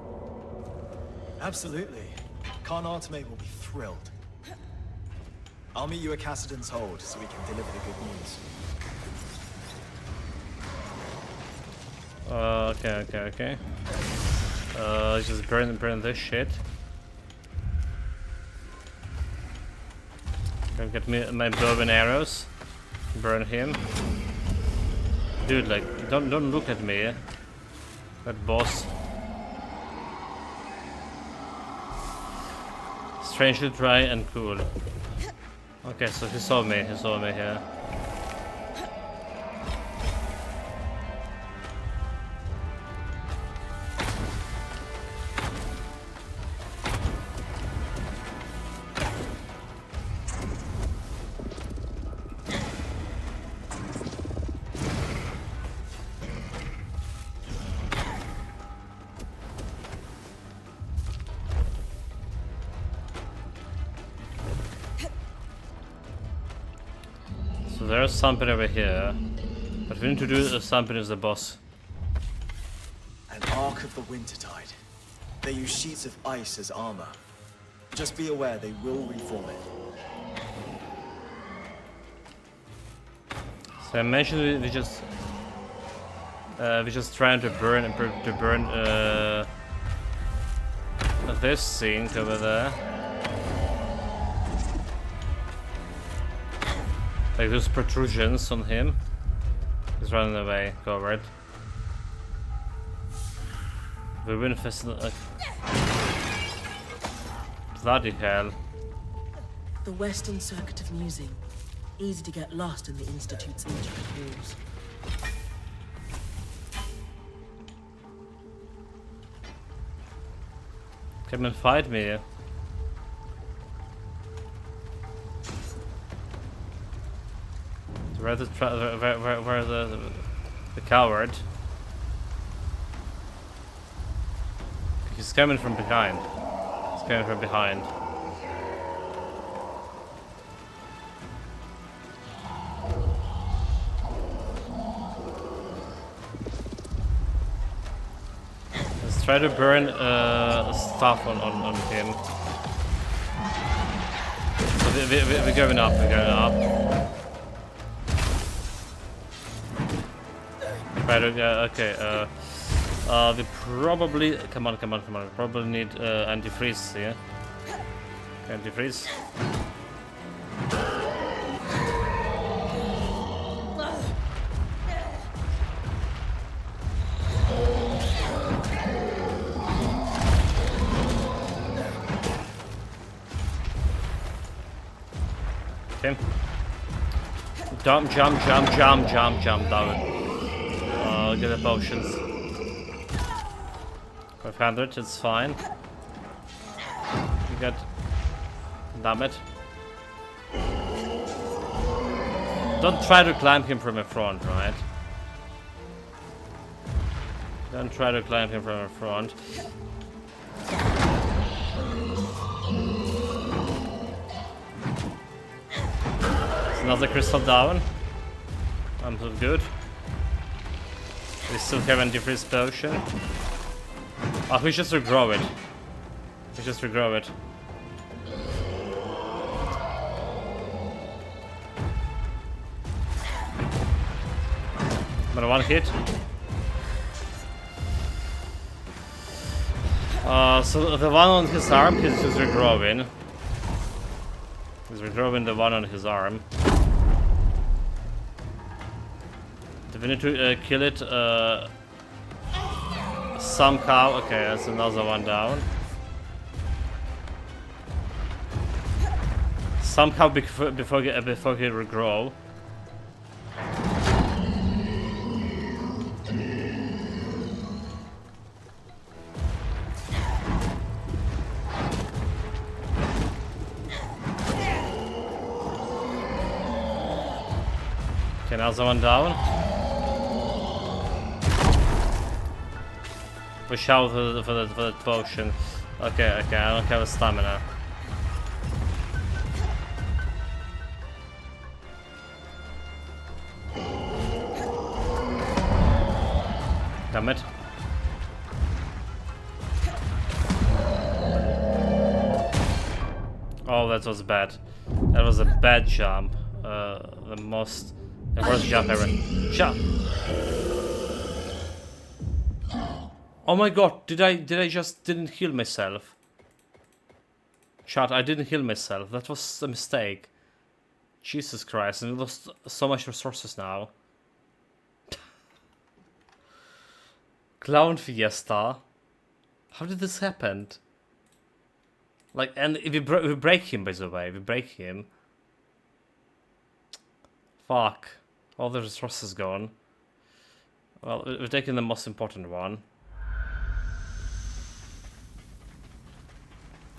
Absolutely. Khan Artemate will be thrilled. I'll meet you at Cassidon's Hold so we can deliver the good news. Okay. Just burn this shit. Go get me my bow and arrows. Burn him. Dude, like, don't look at me. That boss. Strangely dry and cool. Okay, so he saw me here. So there's something over here. But we need to do something with the boss. An Ark of the Wintertide. They use sheets of ice as armor. Just be aware they will reform it. So I mentioned we just trying to burn this sink over there. Like those protrusions on him. He's running away. Covered. We've been infested. Bloody hell. The Western Circuit of Musing. Easy to get lost in the Institute's intricate halls. Come and fight me. Where's the coward? He's coming from behind. He's coming from behind. Let's try to burn stuff on him. So we're going up, we're going up. Right, okay, we probably... Come on. We probably need antifreeze here. Antifreeze. Okay. Jump down. Get the potions. 500, it's fine. You got... Damn it. Don't try to climb him from the front, right? Don't try to climb him from the front. It's another crystal down. I'm so good. We still have antifreeze potion. Oh, we just regrow it. But one hit. So the one on his arm, he's just regrowing. He's regrowing the one on his arm. Do we need to kill it somehow? Okay, that's another one down. Somehow before he regrow. Okay, another one down. Push out for the potion. Okay, I don't have a stamina. Damn it. Oh, that was bad. That was a bad jump. The worst jump ever. Jump! Oh my god, did I just didn't heal myself? Chat, I didn't heal myself. That was a mistake. Jesus Christ, and we lost so much resources now. Clown Fiesta. How did this happen? Like, and if we break him, by the way, we break him. Fuck. All the resources gone. Well, we're taking the most important one.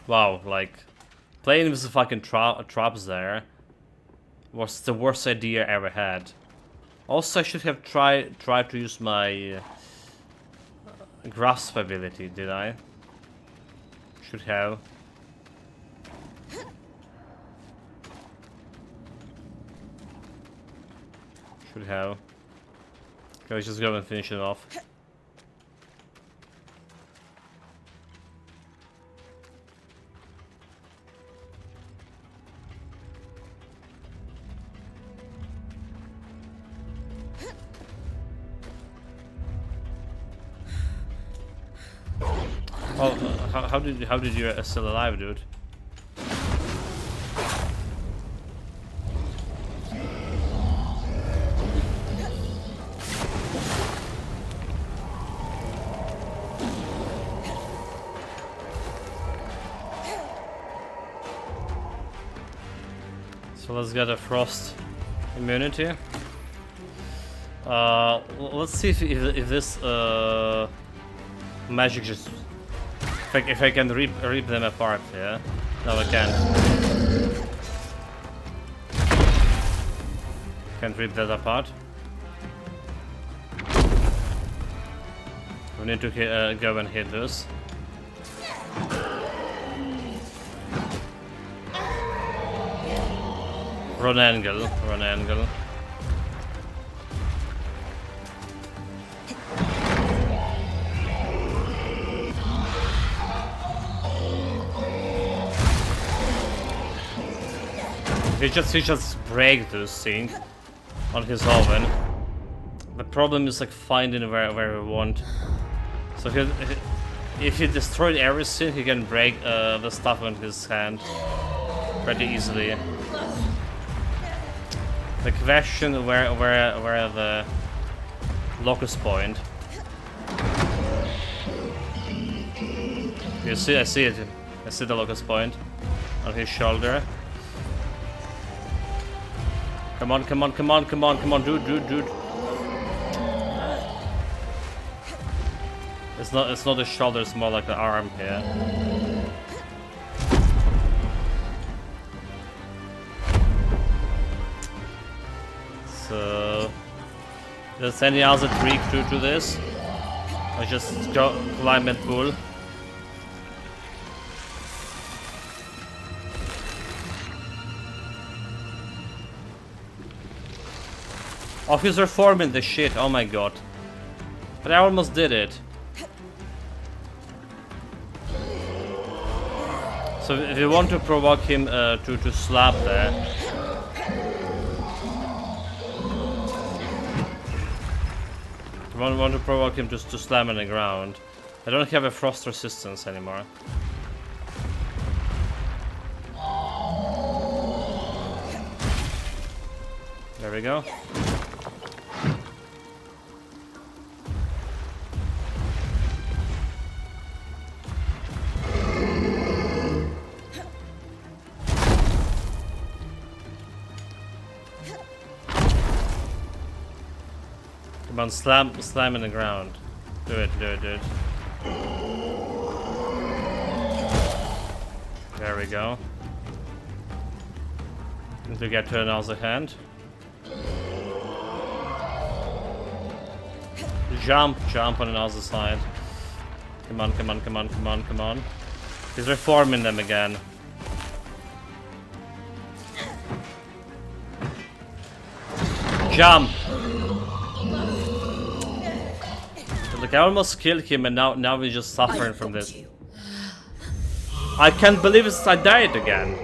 Wow, like, playing with the fucking traps there was the worst idea I ever had. Also, I should have tried to use my grasp ability, did I? Should have. Should have. Okay, let's just go and finish it off. Oh, how did you still alive, dude? So let's get a frost immunity. Let's see if this magic just if I can rip them apart. Yeah, no, I can't. Can't rip that apart. We need to go and hit this. Run angle, run angle. He just break this thing on his oven. The problem is like finding where we want. So if he destroyed everything, he can break the stuff on his hand pretty easily. The question where the locus point. You see, I see it. I see the locus point on his shoulder. Come on, come on, come on, come on, come on, dude. It's not the shoulder, it's more like the arm here. So there's any other trick to this? I just go climb and pull. Oh, he's reforming the shit, oh my god. But I almost did it. So if you want to provoke him to slap there. If you want to provoke him just to slam on the ground. I don't have a frost resistance anymore. There we go. Come on, slam in the ground. Do it. There we go. Need to get to another hand. Jump on another side. Come on. He's reforming them again. Jump! Look, I almost killed him and now we're just suffering from this. I can't believe I died again.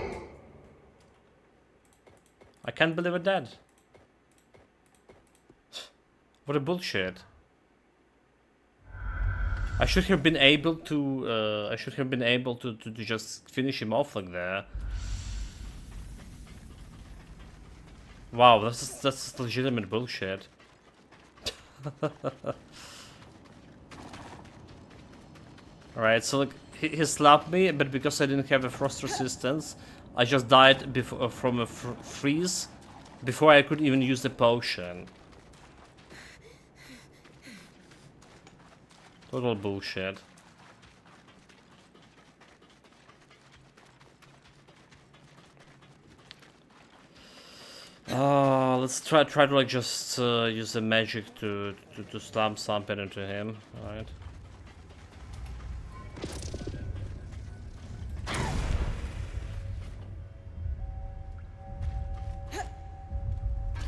I can't believe I died. What a bullshit. I should have been able to just finish him off like that. Wow, that's legitimate bullshit. Alright, so look, he slapped me, but because I didn't have a frost resistance, I just died from a freeze before I could even use the potion. Total bullshit. Let's try to like just use the magic to slam something into him. Alright.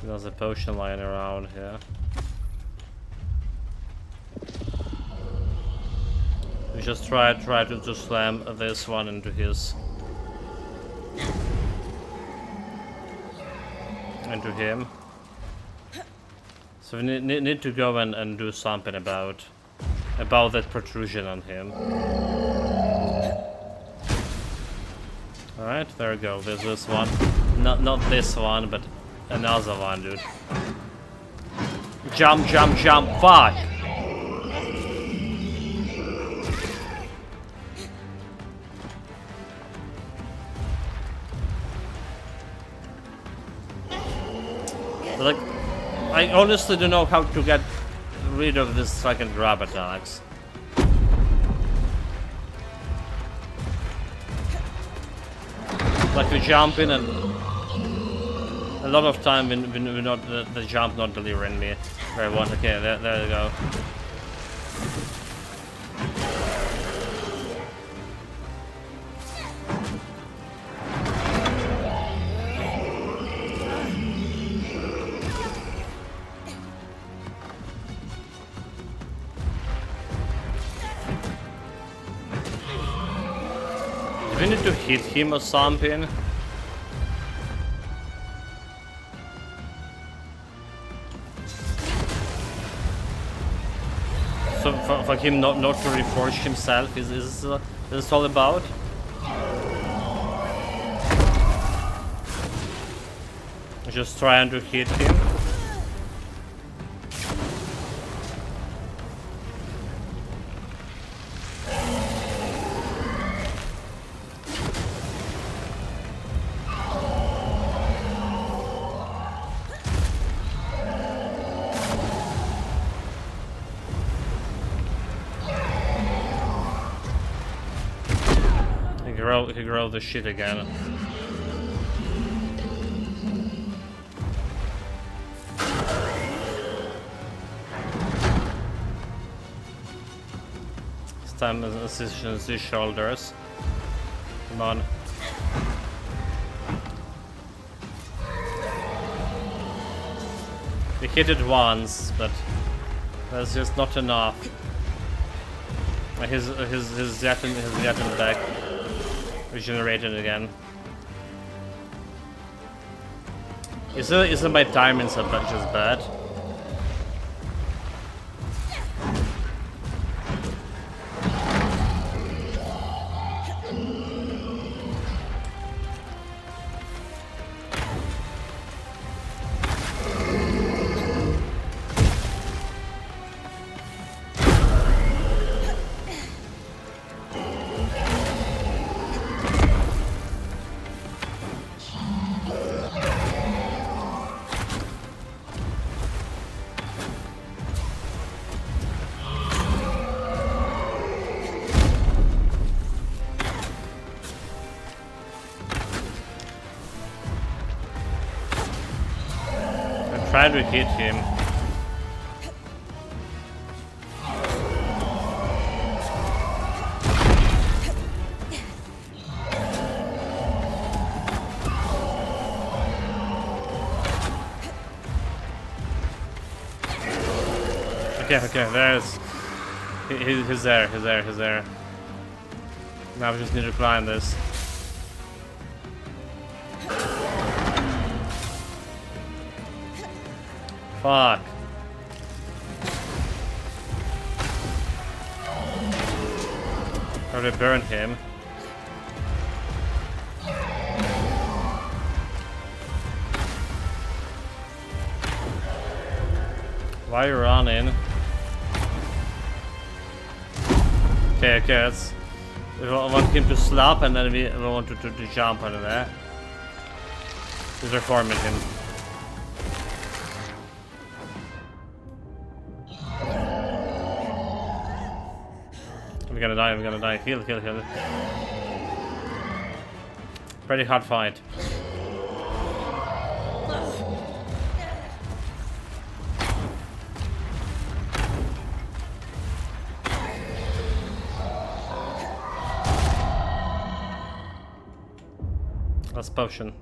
There's a potion lying around here. We just try to slam this one into his. Into him. So we need to go and do something about that protrusion on him. Alright, there we go. There's this one. Not this one, but another one, dude. Jump, jump, jump. Fuck! Like, I honestly don't know how to get rid of this fucking grab attacks. Like we jump in and a lot of time we're not the jump not delivering me where I want. Okay, there you go. Do we need to hit him or something? So for him not to reforge himself, is this all about? Just trying to hit him. He can grow the shit again. This time assist his shoulders. Come on. We hit it once, but that's just not enough. His Yatin back. Regenerated again. Isn't my timing so just bad? Try to hit him. Okay, there's... He's there. Now we just need to climb this. Fuck. How to burn him. Why are you running? Okay, that's... We want him to slap and then we want to jump out of there. He's reforming him. I'm gonna die. Heal. Pretty hard fight. Last potion.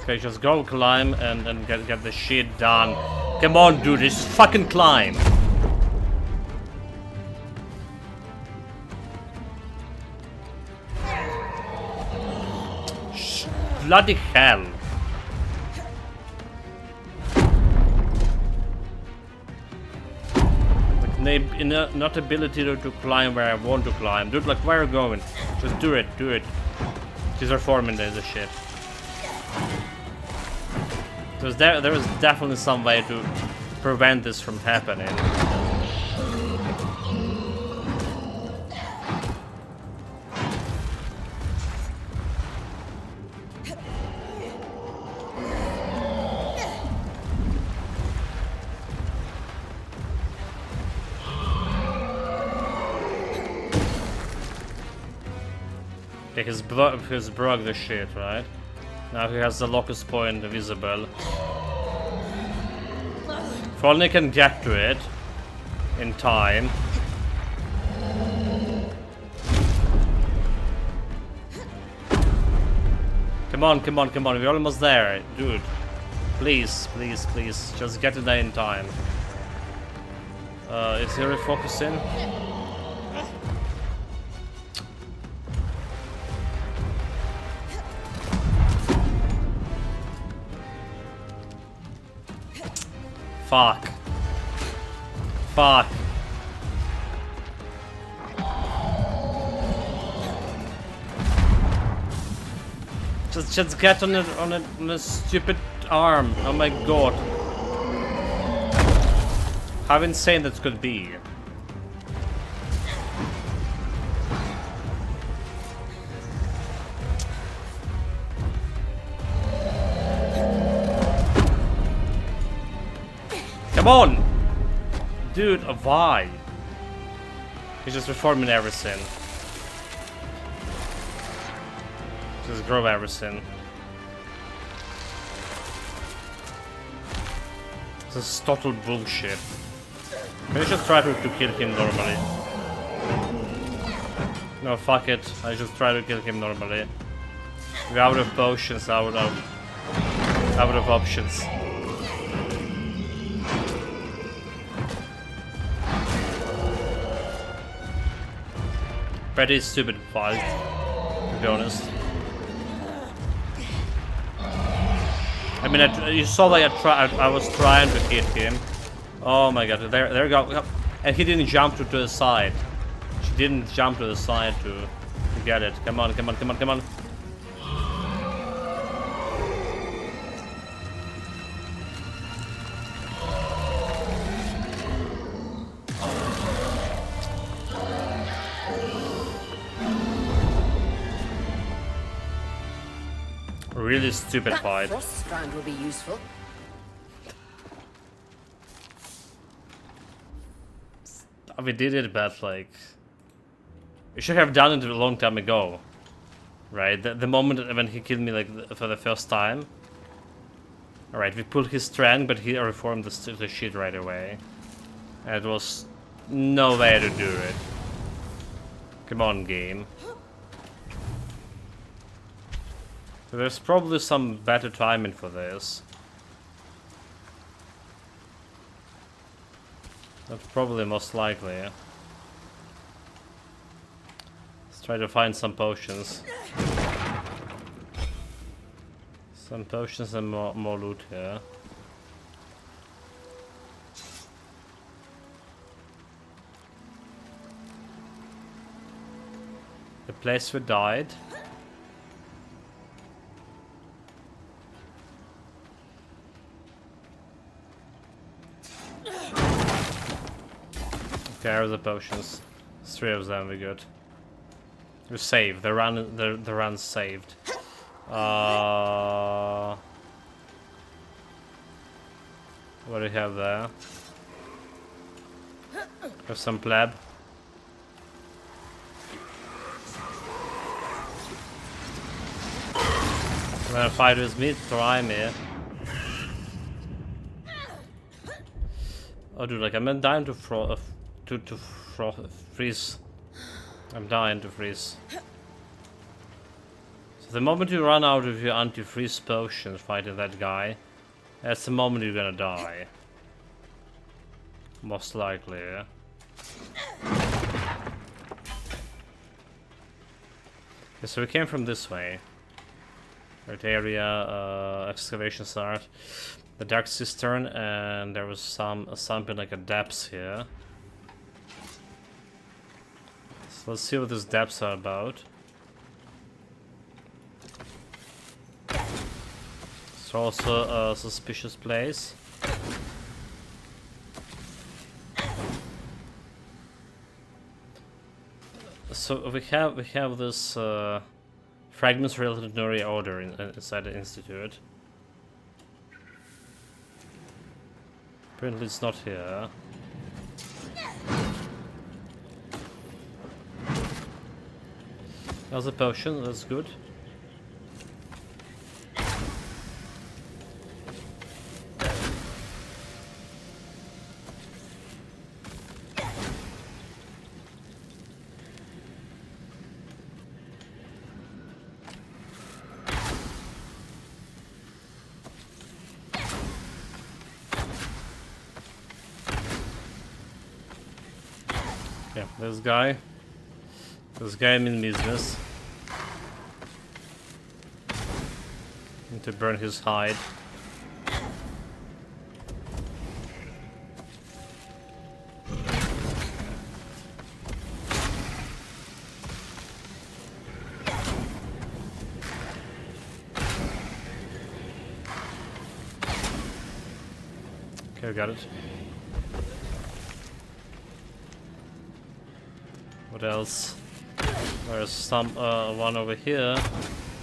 Okay, just go climb and get the shit done. Come on, dude, just fucking climb. Bloody hell. Like, not ability to climb where I want to climb. Dude, like, where are you going? Just do it, do it. She's reforming the shit. So there is definitely some way to prevent this from happening. Okay, he's broke the shit, right? Now he has the locus point visible. If only I can get to it in time. Come on, come on, come on, we're almost there, dude. Please, please, please, just get it there in time. Is he refocusing? Fuck. Fuck. Just get on a stupid arm. Oh my god. How insane that could be. Come on! Dude, why? He's just reforming everything. Just grow everything. This is total bullshit. Maybe I should try to kill him normally. No, fuck it. I just try to kill him normally. We're out of potions, out of options. Pretty stupid fight, to be honest. I mean, you saw that I was trying to hit him. Oh my god, there you go. And he didn't jump to the side. She didn't jump to the side to get it. Come on, come on, come on, come on. Really stupid fight. Frost strand will be useful. We did it, but like, we should have done it a long time ago, right? The moment when he killed me, like for the first time. All right, we pulled his strand, but he reformed the shit right away. And it was no way to do it. Come on, game. There's probably some better timing for this. That's probably most likely. Let's try to find some potions. Some potions and more loot here. The place we died. Okay, here are the potions. 3 of them, we good. We're saved. The run's saved. What do we have there? Have some pleb. You wanna fight with me? Try me. Oh dude, like I'm dying to freeze. I'm dying to freeze. The moment you run out of your anti-freeze potions fighting that guy, that's the moment you're gonna die. Most likely, yeah. Okay, so we came from this way. Right area, excavation start. The Dark Cistern, and there was something like a depths here. So let's see what these depths are about. It's also a suspicious place. So we have this fragments related to Nori order inside the institute. Apparently it's not here. There's a potion, that's good. Yeah, this guy mean business. Need to burn his hide. Okay, we got it. What else? There's some one over here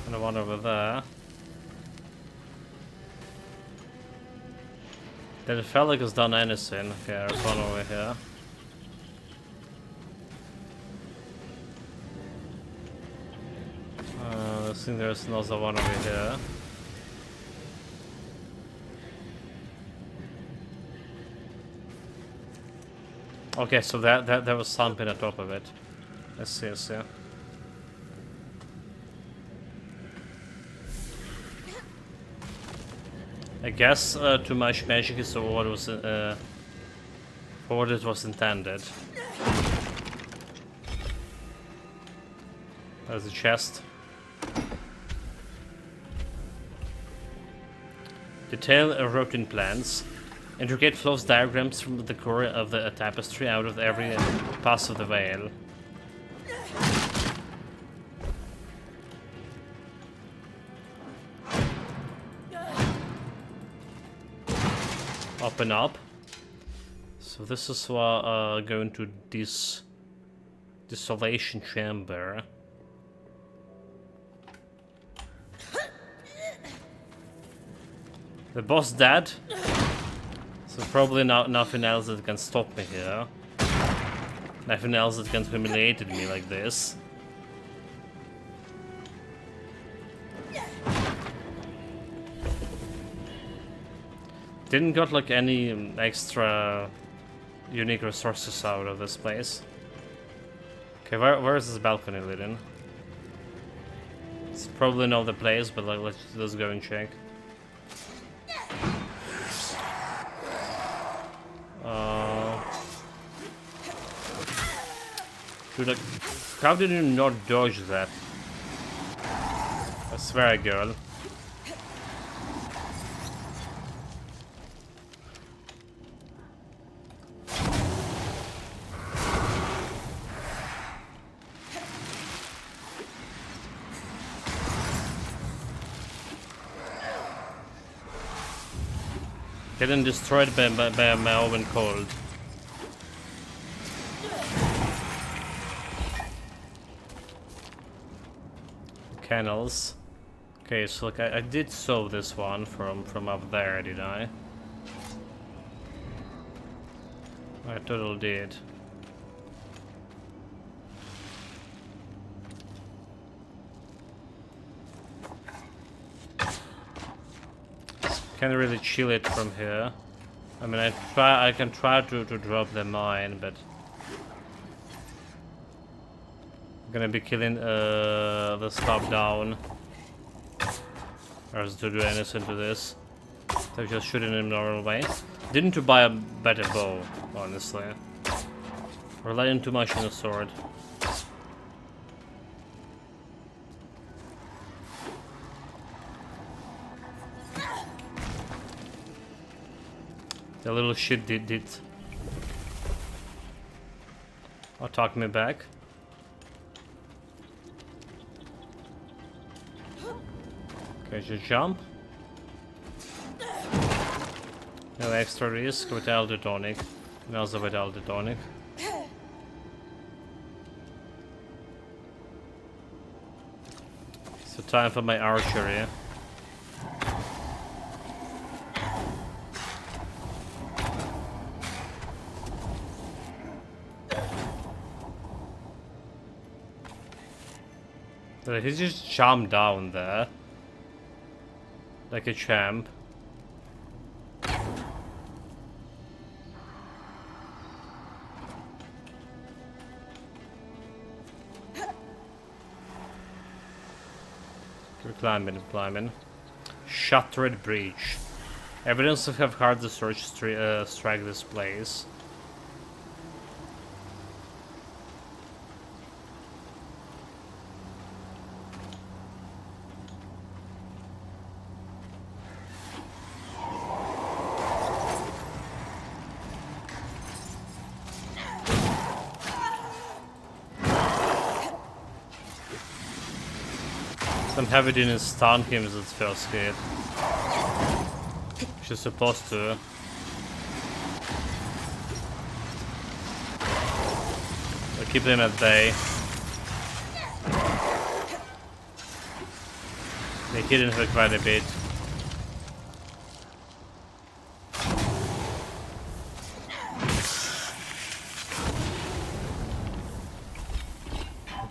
and one over there. Didn't feel like it's done anything. Okay, there's one over here. I think there's another one over here. Okay, so there was something on top of it. Let's see, let's see. I guess too much magic is for what was for what it was intended. There's a chest. Detail routing plans. Intricate flows diagrams from the core of the tapestry out of every pass of the veil. Open up. So this is going to this desolation chamber. The boss dead. So probably nothing else that can stop me here. Nothing else that can humiliate me like this. Didn't got like any extra unique resources out of this place. Okay, where is this balcony leading? It's probably not the place, but like let's go and check. Dude, like, how did you not dodge that? I swear, girl. Getting destroyed by my own cold. Kennels. Okay, so like I did solve this one from up there, did I? I totally did. Can't really chill it from here. I mean, I can try to drop the mine, but I'm gonna be killing the stuff down Or else to do anything to this. They're just shooting in a normal way. Didn't to buy a better bow, honestly. Relying too much on the sword. The little shit did attack me back. Okay, just jump. No extra risk without the tonic. And also without the tonic. So time for my archery. But he just jumped down there. Like a champ. Keep climbing, climbing. Shattered breach. Evidence of have hard to search strike this place. Some heavy didn't stun him as its first hit. She's supposed to. But keep them at bay. They hit her quite a bit.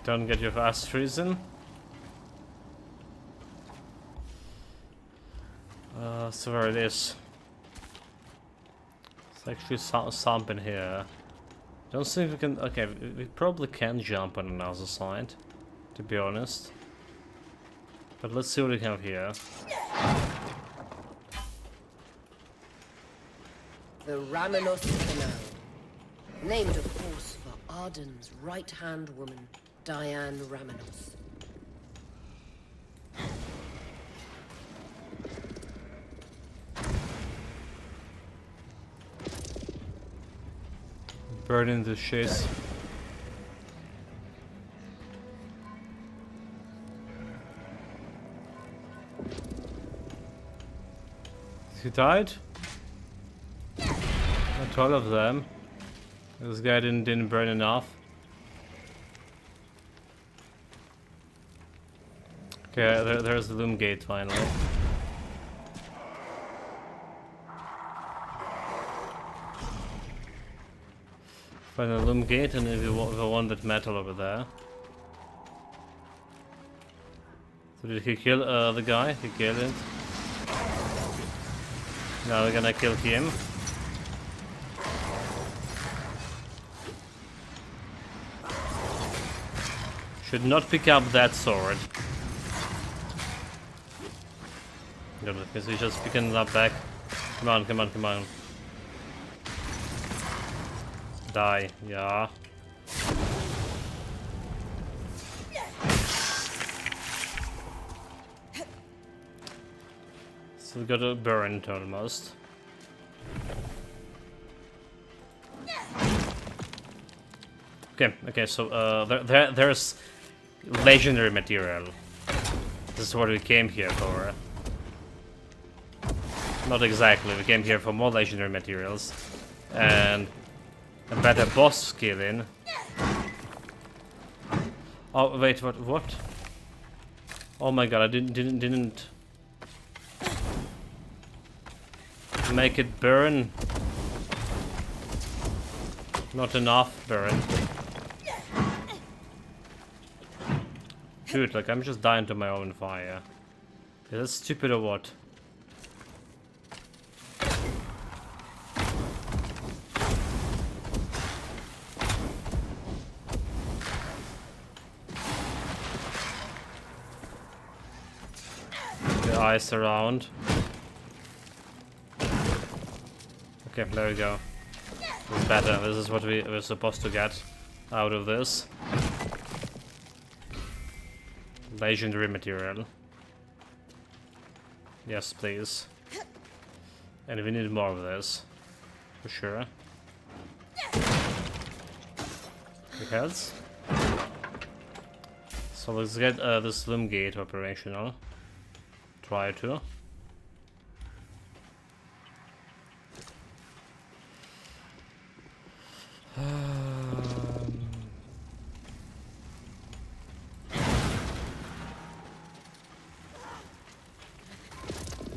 Don't get your ass freezing. So where it is. It's actually something here. Don't think we can. Okay, we probably can jump on another side, to be honest. But let's see what we have here. The Ramenos Canal. Named, of course, for Arden's right-hand woman, Diane Ramenos. Burning the chase. He died? Not all of them. This guy didn't burn enough. Okay, there's the loom gate finally. Find the loom gate, and if you want that metal over there. So did he kill the guy? He killed it. Now we're gonna kill him. Should not pick up that sword. Good, because he's just picking it up back. Come on, come on, come on. Die, yeah. So we got a burn almost. Okay, so there's legendary material. This is what we came here for. Not exactly, we came here for more legendary materials. And a better boss skill in. Oh wait, what? Oh my god, I didn't make it burn. Not enough burn. Dude, like I'm just dying to my own fire. Is that stupid or what? the ice around. Okay, there we go. This is better. This is what we were supposed to get out of this. Legendary material. Yes, please. And we need more of this. For sure. Because. So let's get this Limb Gate operational. Try to.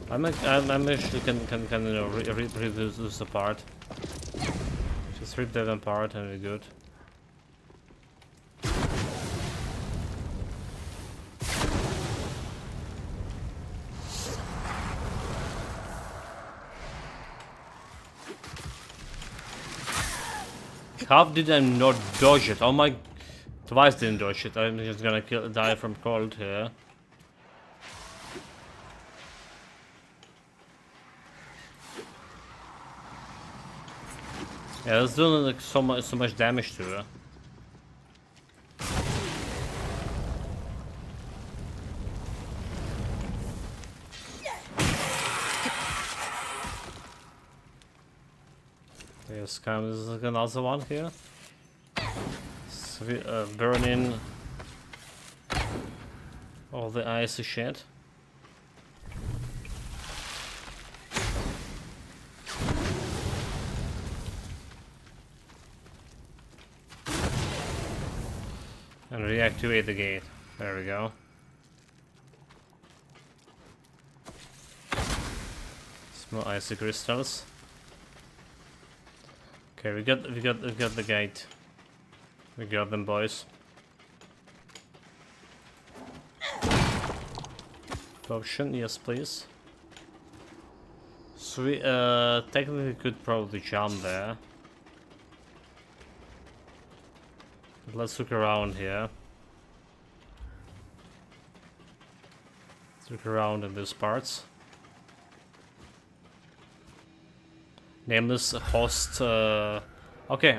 I'm actually can you know rip this apart. Just rip them apart and we're good. How did I not dodge it? Oh my... Twice didn't dodge it. I'm just gonna die from cold here. Yeah, that's doing like so much damage to her. There's kind of like another one here. So we, burn in all the icy shit. And reactivate the gate. There we go. Small icy crystals. Okay, we got the gate. We got them, boys. Potion, yes, please. So we technically could probably jump there. But let's look around here. Let's look around in these parts. Nameless host. Okay. Well,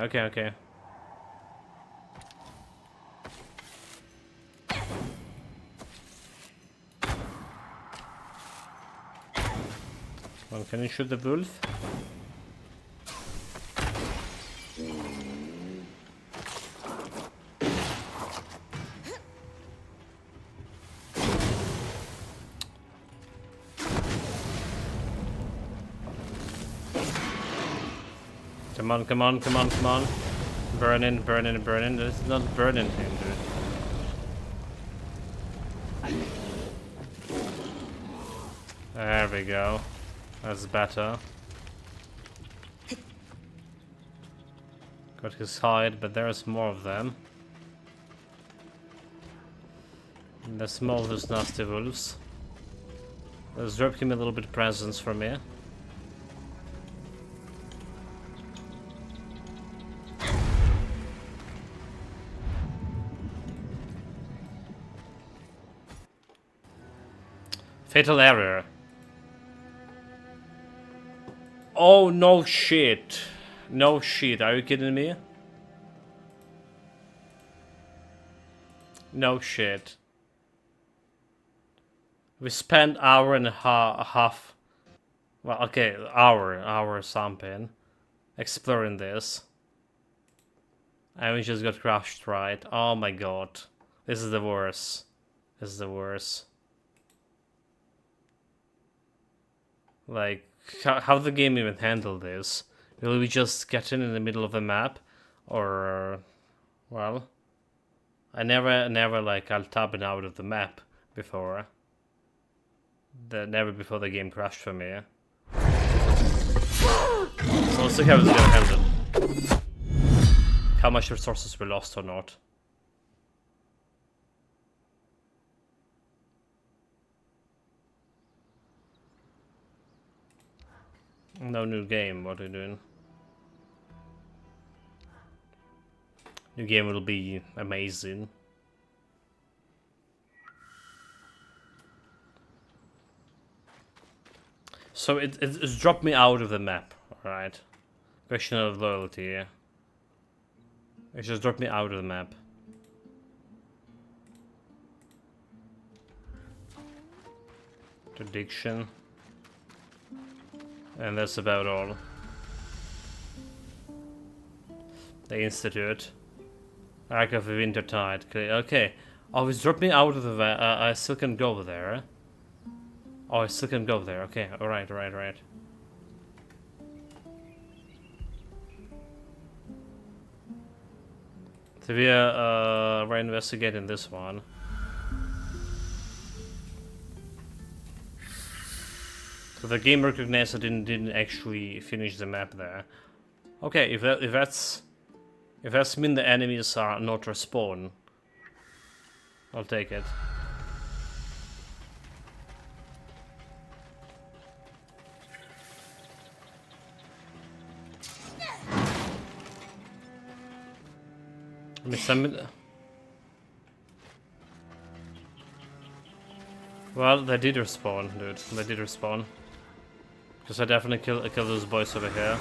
can you shoot the wolf? Come on. Burn in. It's not burning him, dude. There we go. That's better. Got his hide, but there's more of them. And there's more of those nasty wolves. Let's drop him a little bit of presents from here. Fatal error. Oh, no shit. No shit, are you kidding me? No shit. We spent hour and a half. Well, okay, hour something. Exploring this. And we just got crushed, right? Oh my god. This is the worst. Like, how the game even handle this? Will we just get in the middle of the map? Or, well, I never like alt-tabbing out of the map before. Never before the game crashed for me. So let's see how it's gonna handle. How much resources we lost or not. No new game, what are you doing? New game will be amazing. So it's dropped me out of the map, alright. Question of loyalty, yeah. It just dropped me out of the map. Addiction. And that's about all. The Institute. Ark of the Wintertide. Okay. Oh, it's dropped me out of the I still can go there. Oh, I still can go there. Okay, alright. So we're investigating this one. So the game recognized I didn't actually finish the map there. Okay, if that's mean the enemies are not respawn, I'll take it. I mean, well, they did respawn, dude. They did respawn. Because I definitely kill those boys over here.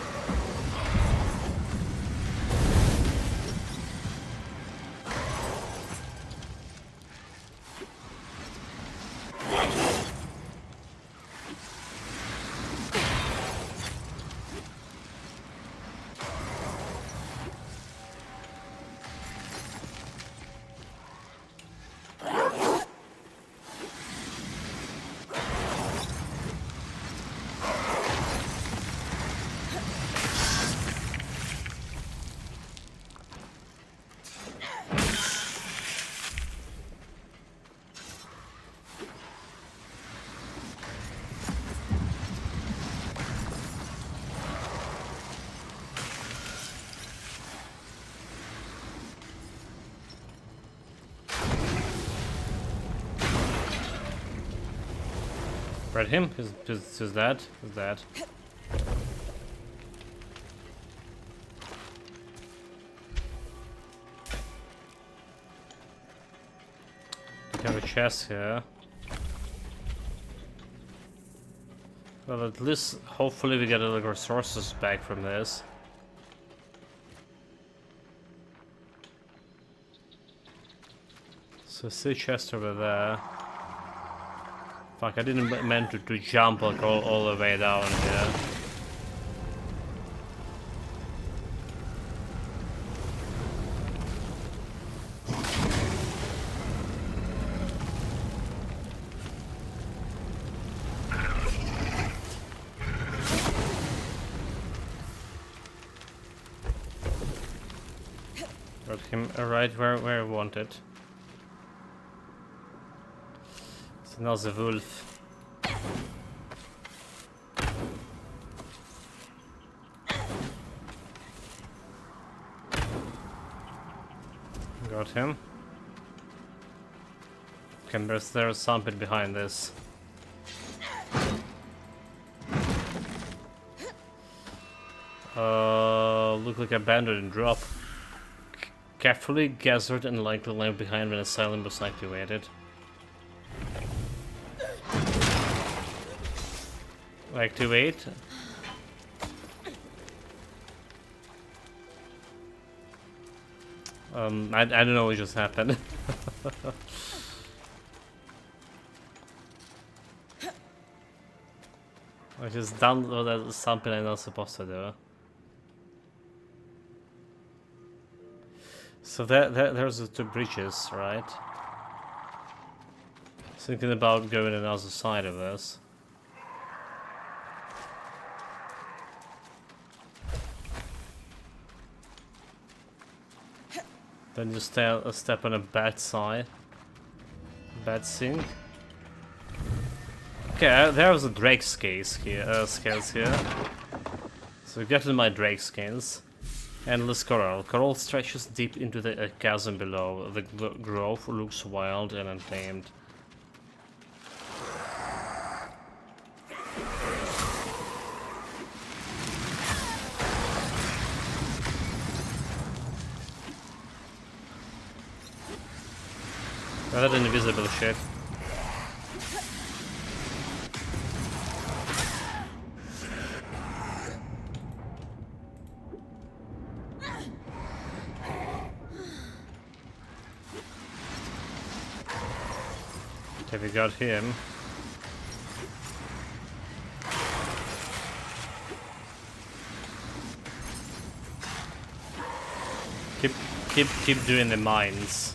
Right, him? Who's that? Who's that? We have a chest here. Well, at least, hopefully we get a little resources back from this. So see chest over there. Fuck, I didn't meant to jump like all the way down here. Got him right where I wanted. Now the wolf. Got him. Okay, there's something behind this. Look like abandoned drop. Carefully gathered and likely left behind when asylum was activated. Activate. I don't know what just happened. I just downloaded something I'm not supposed to do. So there's the two bridges, right? Thinking about going on the other side of this. Then you step on a bad side. Bad sink. Okay, there's a Drake scales here. So getting my Drake skins. Endless coral. Coral stretches deep into the chasm below. The grove looks wild and untamed. Oh, that invisible shit. Okay, we got him. Keep doing the mines.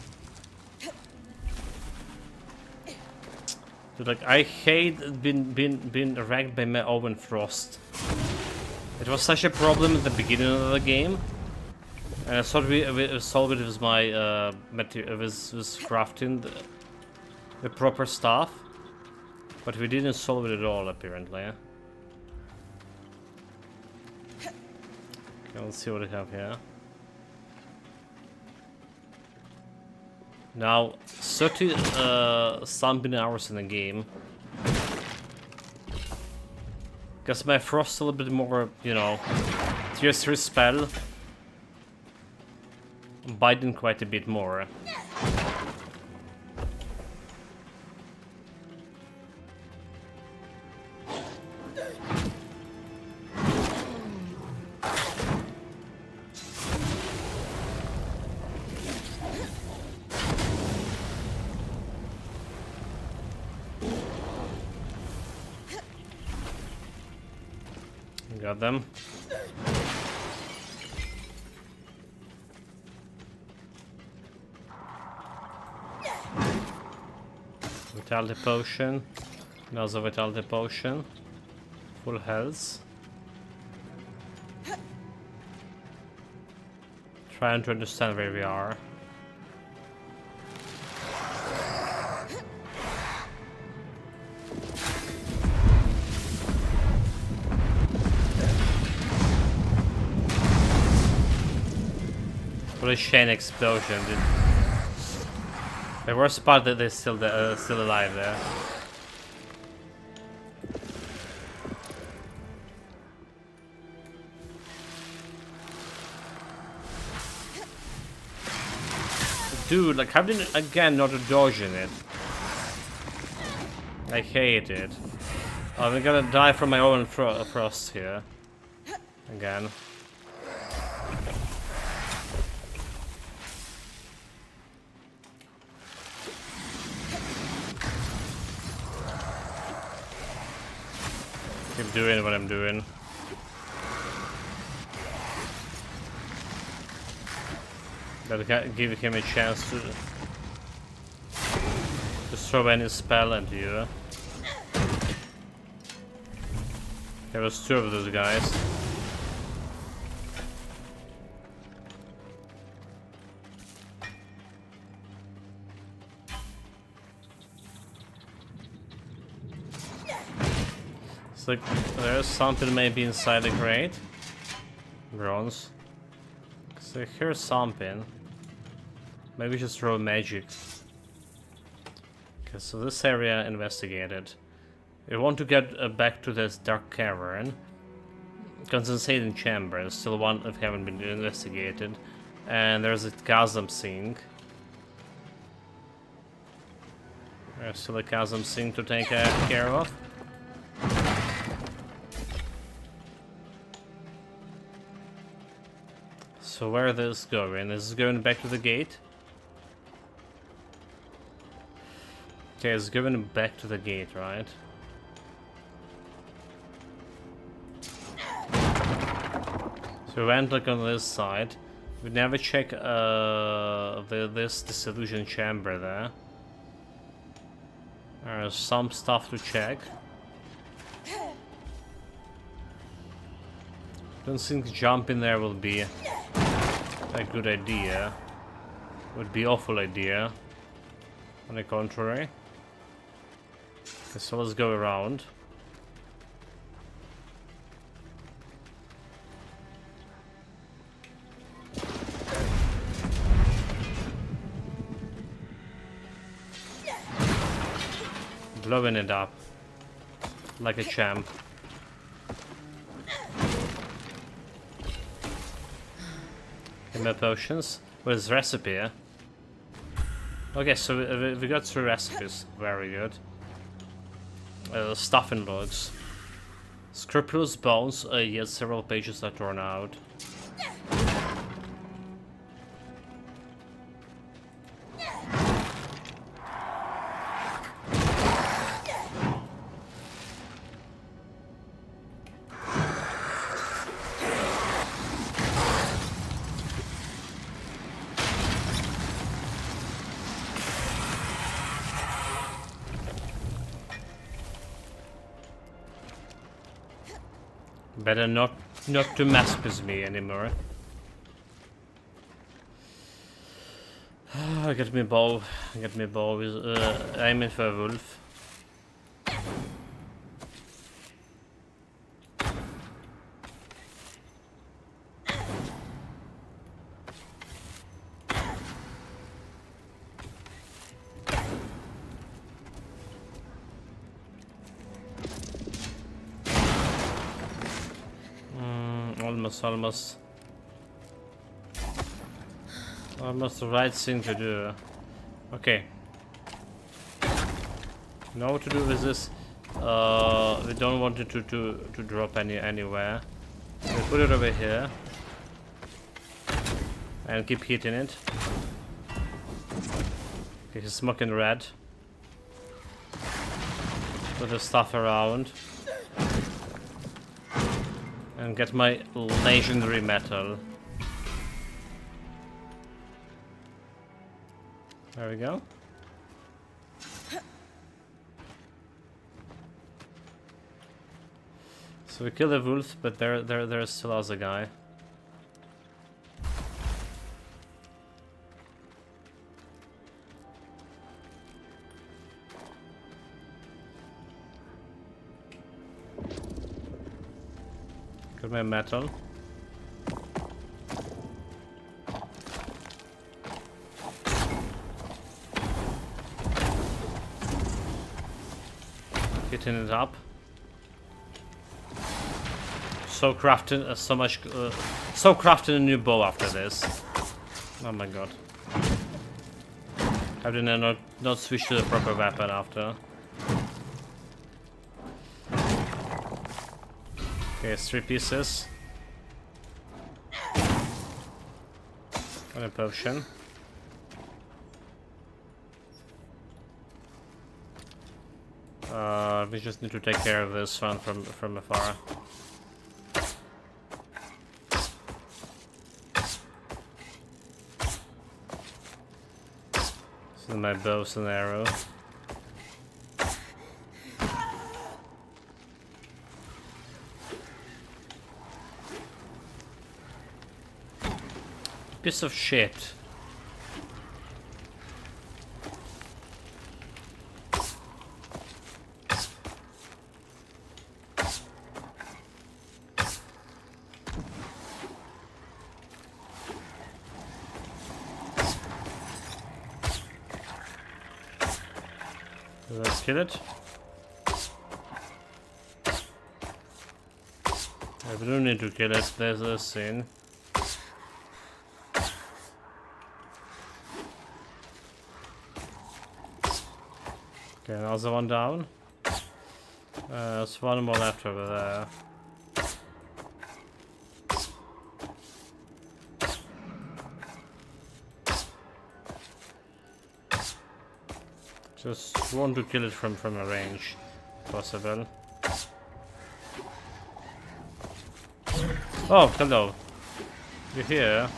Dude, like, I hate being ranked by my own Frost. It was such a problem at the beginning of the game, and I thought we solved it with my with crafting the proper stuff, but we didn't solve it at all apparently. Okay, let's see what we have here. Now, 30 something hours in the game. Guess my Frost a little bit more, you know, tier 3 spell. Biting quite a bit more. Got them. Vitality potion. Another vitality potion. Full health. Trying to understand where we are. What a chain explosion, dude. The worst part that they're still alive there. Dude, like, how did again not a dodge in it? I hate it. Oh, I'm gonna die from my own frost here. Again. Keep doing what I'm doing. Gotta give him a chance to throw any spell at you. There was 2 of those guys. It's like there's something maybe inside the crate. Bronze. So here's something. Maybe just throw magic. Okay, so this area investigated. We want to get back to this dark cavern. Condensating chamber, still one that haven't been investigated. And there's a chasm sink. There's still a chasm sink to take care of. So where is this going? Is this going back to the gate? Okay, it's going back to the gate, right? So we went like on this side. We never check this disillusion chamber there. There's some stuff to check. Don't think jumping there will be a good idea. Would be awful idea. On the contrary. Okay, so let's go around. Blowing it up like a champ. More potions. What is recipe? Eh? Okay, so we got 3 recipes. Very good. Stuffing logs. Scrupulous bones. Yes, several pages are torn out. Better not to mess with me anymore. Get me bow. Get me bow. Aiming for a wolf. Almost the right thing to do. Okay. Know what to do with this. We don't want it to drop anywhere. We put it over here. And keep hitting it. Okay, he's smoking red. Put the stuff around. And get my legendary metal. There we go. So we kill the wolf, but there still other guy. Got my metal. Hitting it up. So crafting so crafting a new bow after this. Oh my god. How did I not switch to the proper weapon after? Okay, it's 3 pieces. And a potion. We just need to take care of this one from afar. This is my bow and arrow. Piece of shit. Let's kill it. We don't need to kill it, there's a scene. Okay, another one down. There's one more left over there. Just want to kill it from a range, possible. Oh, hello. You're here.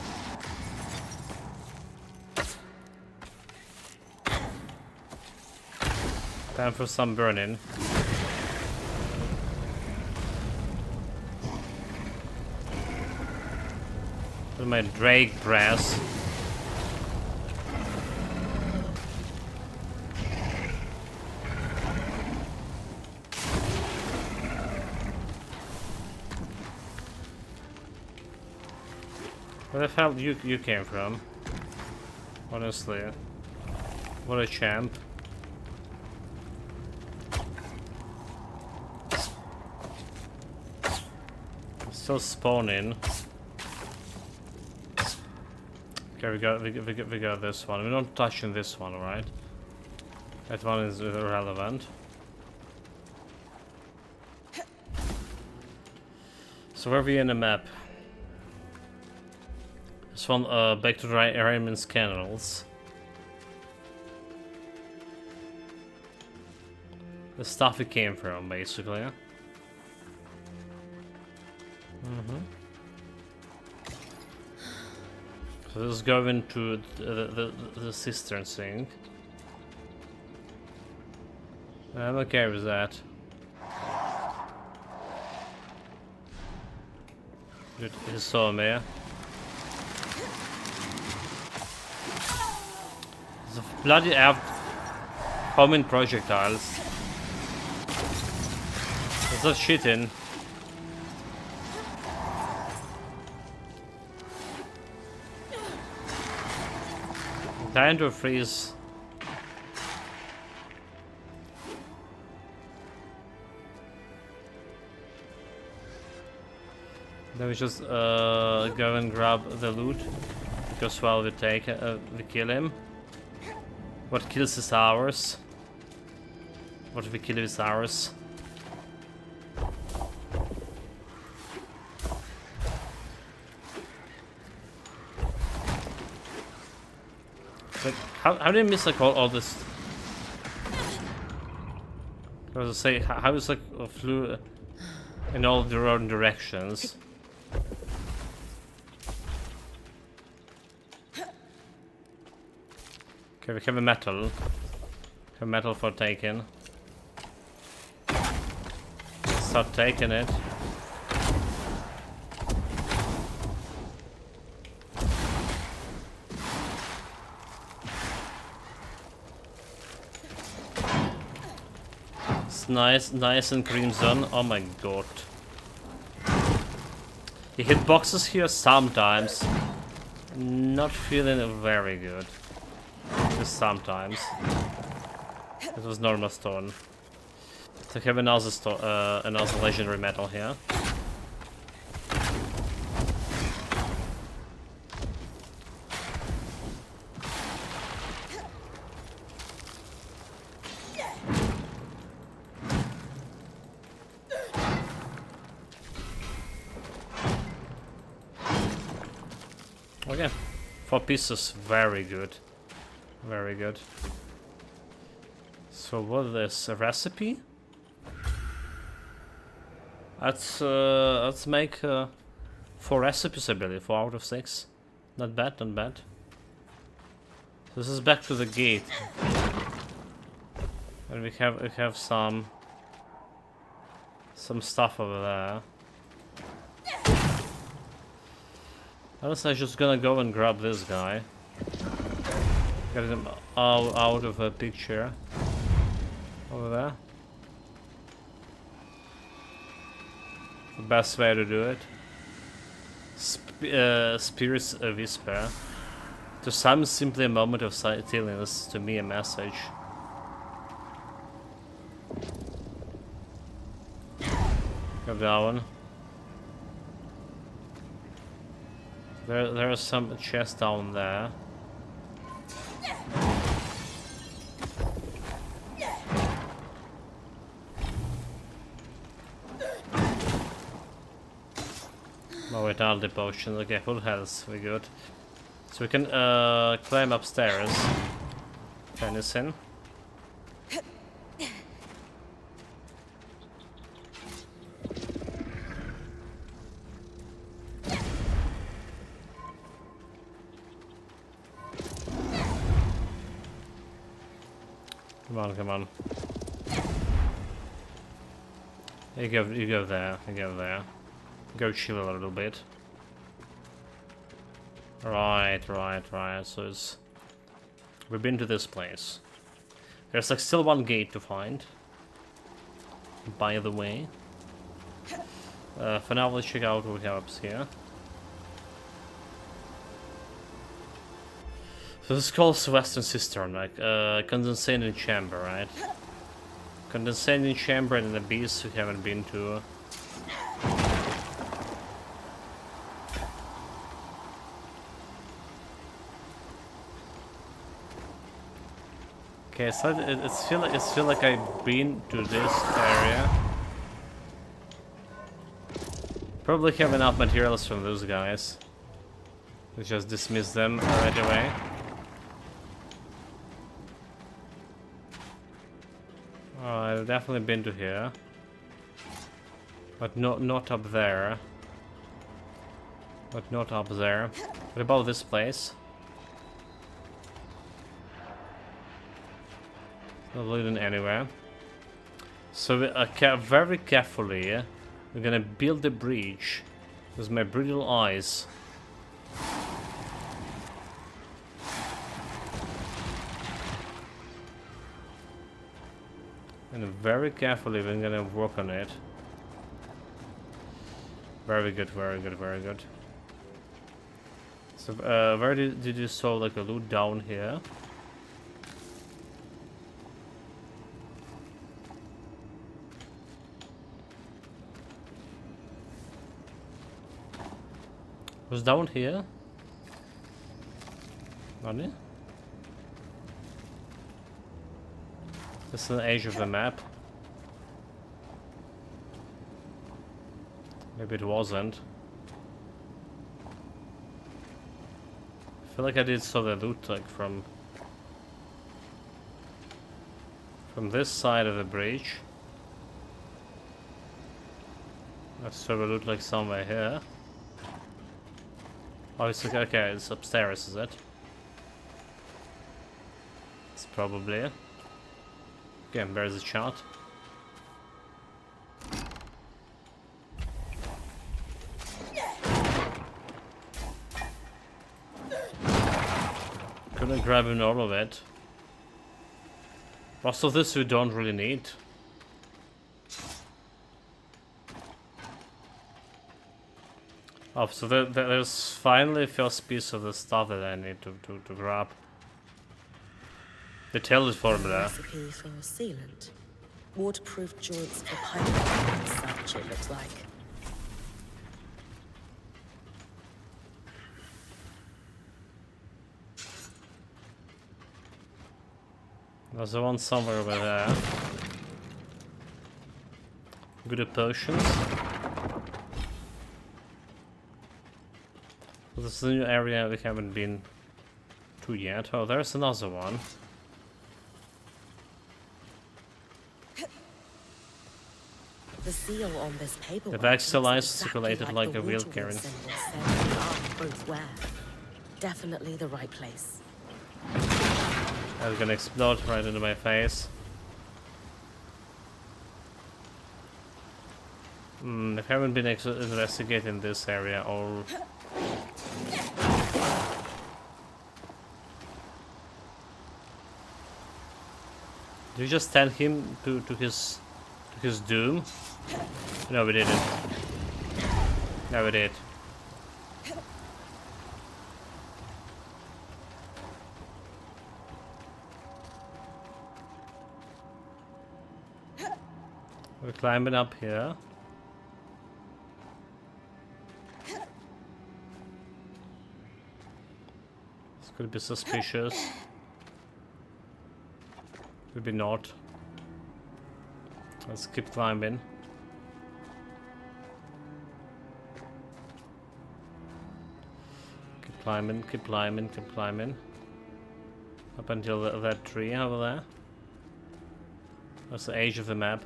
Time for some burning. With my Drake brass. Where the hell you came from? Honestly. What a champ. Still spawning. Okay, we got this one. We're not touching this one, right? That one is irrelevant. So where are we in the map? This one, back to Raymond's Kennels. The stuff it came from, basically. So this is going to the cistern thing. I'm okay with that. Dude, he saw me. The bloody app homing projectiles. It's not cheating. Dying to freeze. Then we just go and grab the loot, because while we kill him. What kills is ours. What we kill is ours. Like, how did I miss like all this? I was to say, how is like flew in all the wrong directions? Okay, we have a metal. We have metal for taking. Start taking it. It's nice and crimson. Oh my god. You hit boxes here sometimes. Not feeling very good. Just sometimes. It was normal stone. So I have another legendary metal here. Okay, 4 pieces, very good. Very good. So what is this? A recipe? Let's make 4 recipes, I believe. 4 out of 6. Not bad, not bad. This is back to the gate. And we have some stuff over there. Honestly, I'm just gonna go and grab this guy. Get him out of the picture. Over there. The best way to do it. Spirit's Whisper. To some, simply a moment of silence, to me a message. Grab that one. There are some chests down there. Oh, without the potion. Okay, full health, we're good. So we can climb upstairs. Tennyson. Come on, come on. You go there, you go there. Go chill a little bit. Right. So it's... We've been to this place. There's like still one gate to find. By the way. For now, let's check out what we have up here. So this is called Western Cistern, like condensating chamber, right? Condensating chamber and an abyss we haven't been to. Okay, so it's feel like I've been to this area. Probably have enough materials from those guys. We just dismiss them right away. Oh, I've definitely been to here, but not up there. But not up there. What about this place? Not leading anywhere. So we, very carefully, we're gonna build a bridge With my brutal eyes. And very carefully we're gonna work on it. Very good, very good, very good. So, where did you saw like a loot down here? Was down here? Money? This is the edge of the map. Maybe it wasn't. I feel like I did saw the loot like from this side of the bridge. I saw the loot like somewhere here. Oh, it's like, okay, it's upstairs, is it? It's probably it. Okay, there's a shot. Couldn't grab in all of it. Most of this we don't really need. Oh, so there's finally first piece of the stuff that I need to grab. The tail formula. Recipe for a sealant. Waterproof joints for piping and such, it looks like. There's one somewhere over there. Good at potions. This is a new area we haven't been to yet. Oh, there's another one. The seal on this paper. The bag still circulated like a wheel carrying. Both where. Definitely the right place. That's gonna explode right into my face. I haven't been investigating this area or. Did we just send him to his doom? No, we didn't. No, we did. We're climbing up here. This could be suspicious. Maybe not. Let's keep climbing. Keep climbing, keep climbing, keep climbing. Up until that tree over there. That's the edge of the map.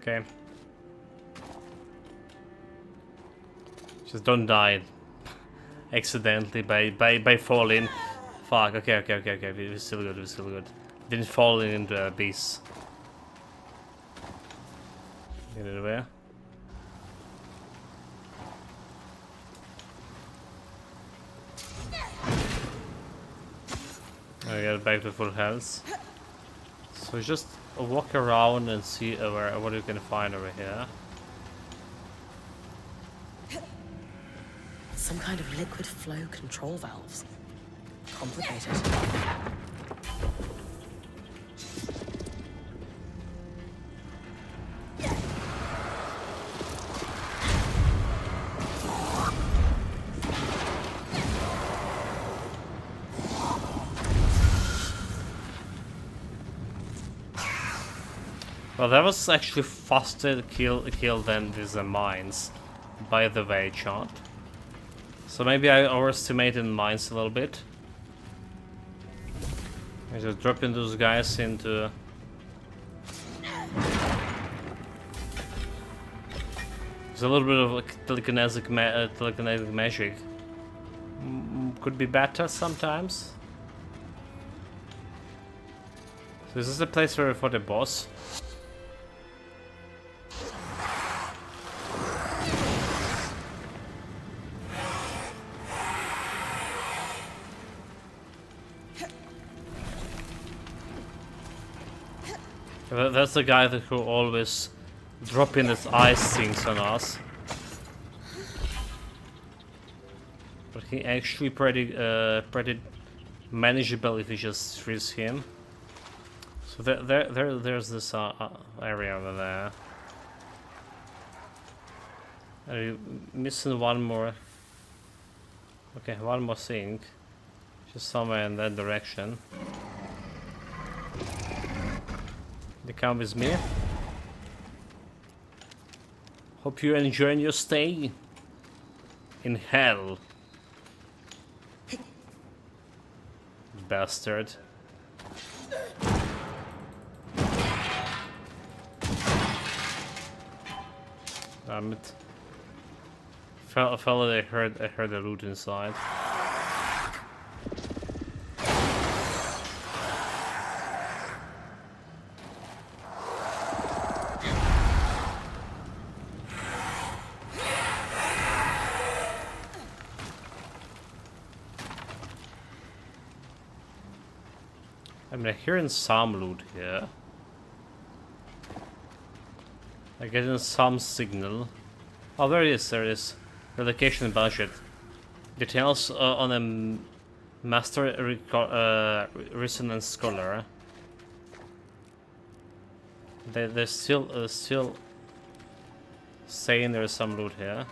Okay. Just don't die accidentally by falling. Fuck, okay. We're still good, we're still good. Didn't fall into the abyss. Get it away. I get back to full health. So just walk around and see what you can find over here. Some kind of liquid flow control valves. Complicated. Well, that was actually faster kill than these mines, by the way, chat. So maybe I overestimated mines a little bit. I just dropping those guys into. There's a little bit of like telekinetic magic. Could be better sometimes. So this is the place for the boss. That's the guy that who always drop in his ice things on us. But he actually pretty manageable if we just freeze him. So there's this area over there. Are you missing one more? Okay, one more thing. Just somewhere in that direction. You come with me. Hope you're enjoying your stay in hell. Bastard. Damn it. Fella, I heard a loot inside. I'm hearing some loot here. I'm getting some signal. Oh, there it is, there it is. Relocation budget. Details on a master resonance scholar. They're still saying there's some loot here.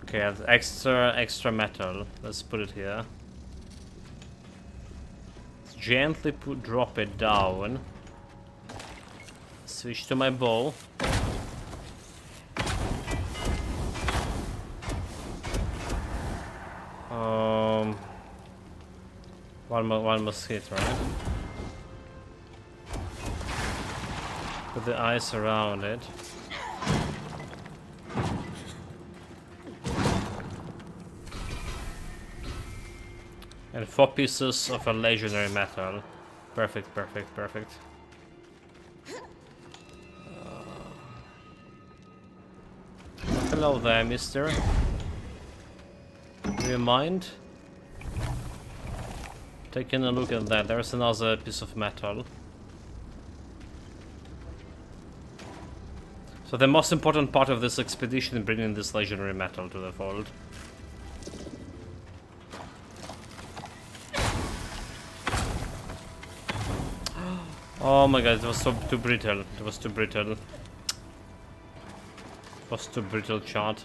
Okay, extra metal. Let's put it here. Gently drop it down. Switch to my bow. One must hit, right? Put the ice around it. And 4 pieces of a legendary metal. Perfect, perfect, perfect. Hello there, mister. Do you mind taking a look at that? There's another piece of metal. So the most important part of this expedition is bringing this legendary metal to the fold. Oh my god, it was too brittle. It was too brittle. It was too brittle, chat.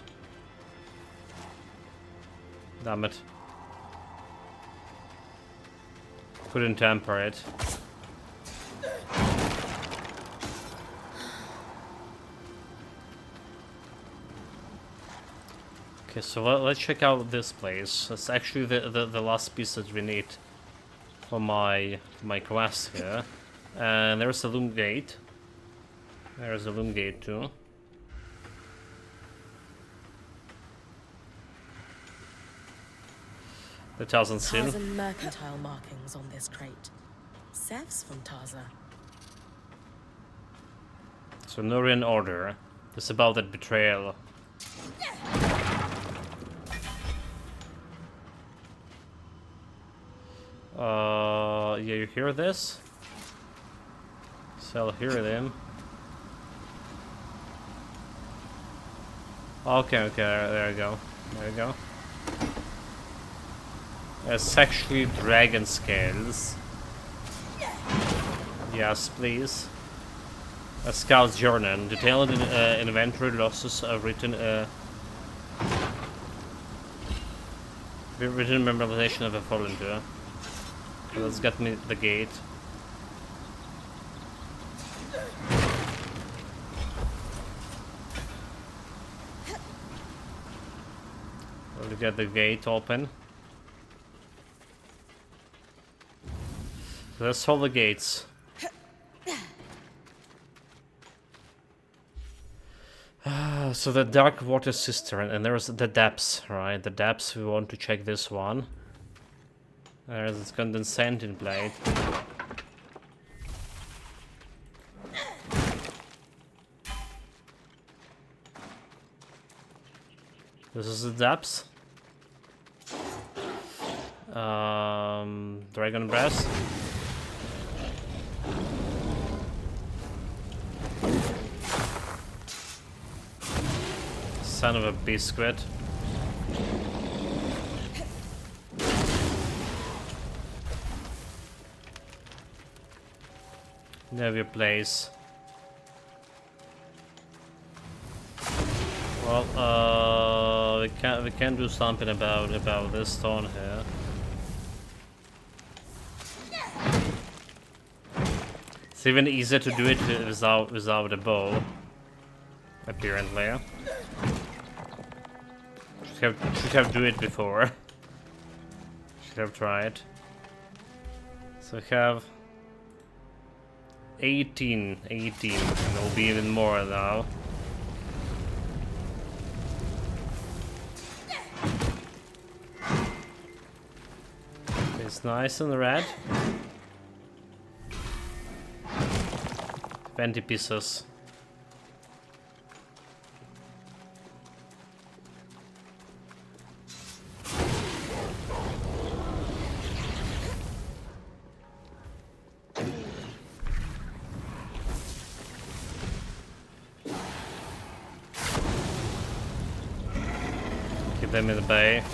Damn it. Couldn't tamper it. Okay, so let's check out this place. It's actually the last piece that we need for my quest here. And there's a loom gate. There's a loom gate too. The Tarzan seal. Tarzan mercantile markings on this crate. Sev's from Tarza. So Nurian order. It's about that betrayal. Yeah, you hear this? So I'll hear them. Okay, there you go. There you go. It's actually dragon scales. Yes, please. A scout's journal. Detailed inventory losses are written. Written memorization of a fallen to. Okay, let's get me the gate. We'll get the gate open. Let's hold the gates. So the dark water cistern, and there's the depths, right? The depths, we want to check this one. There's this condensate blade. This is the depths. Dragon breath. sign of a biscuit. Know your place. Well, we can do something about this stone here. It's even easier to do it without a bow, apparently. Should have do it before. Should have tried. So we have 18, and there'll be even more now. It's nice and red. 20 pieces. Keep them in the bay.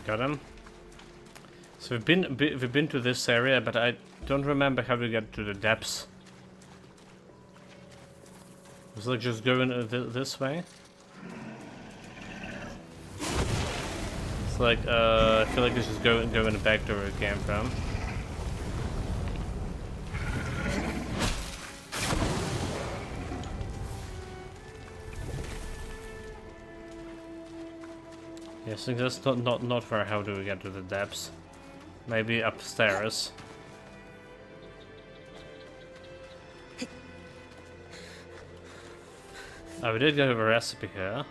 Got him. So we've been to this area, but I don't remember how we got to the depths. Was it like just going this way? It's like I feel like it's just going back to where it came from. Yes, I think that's not fair. How do we get to the depths? Maybe upstairs. Oh, we did get a recipe here.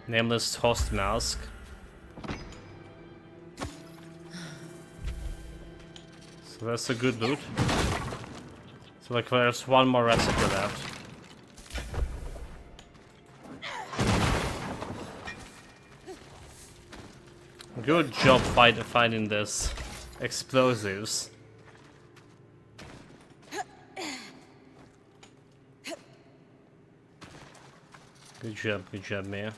Nameless host mask. So that's a good loot. So like there's one more recipe left. Good job finding this explosives. Good job, Mia.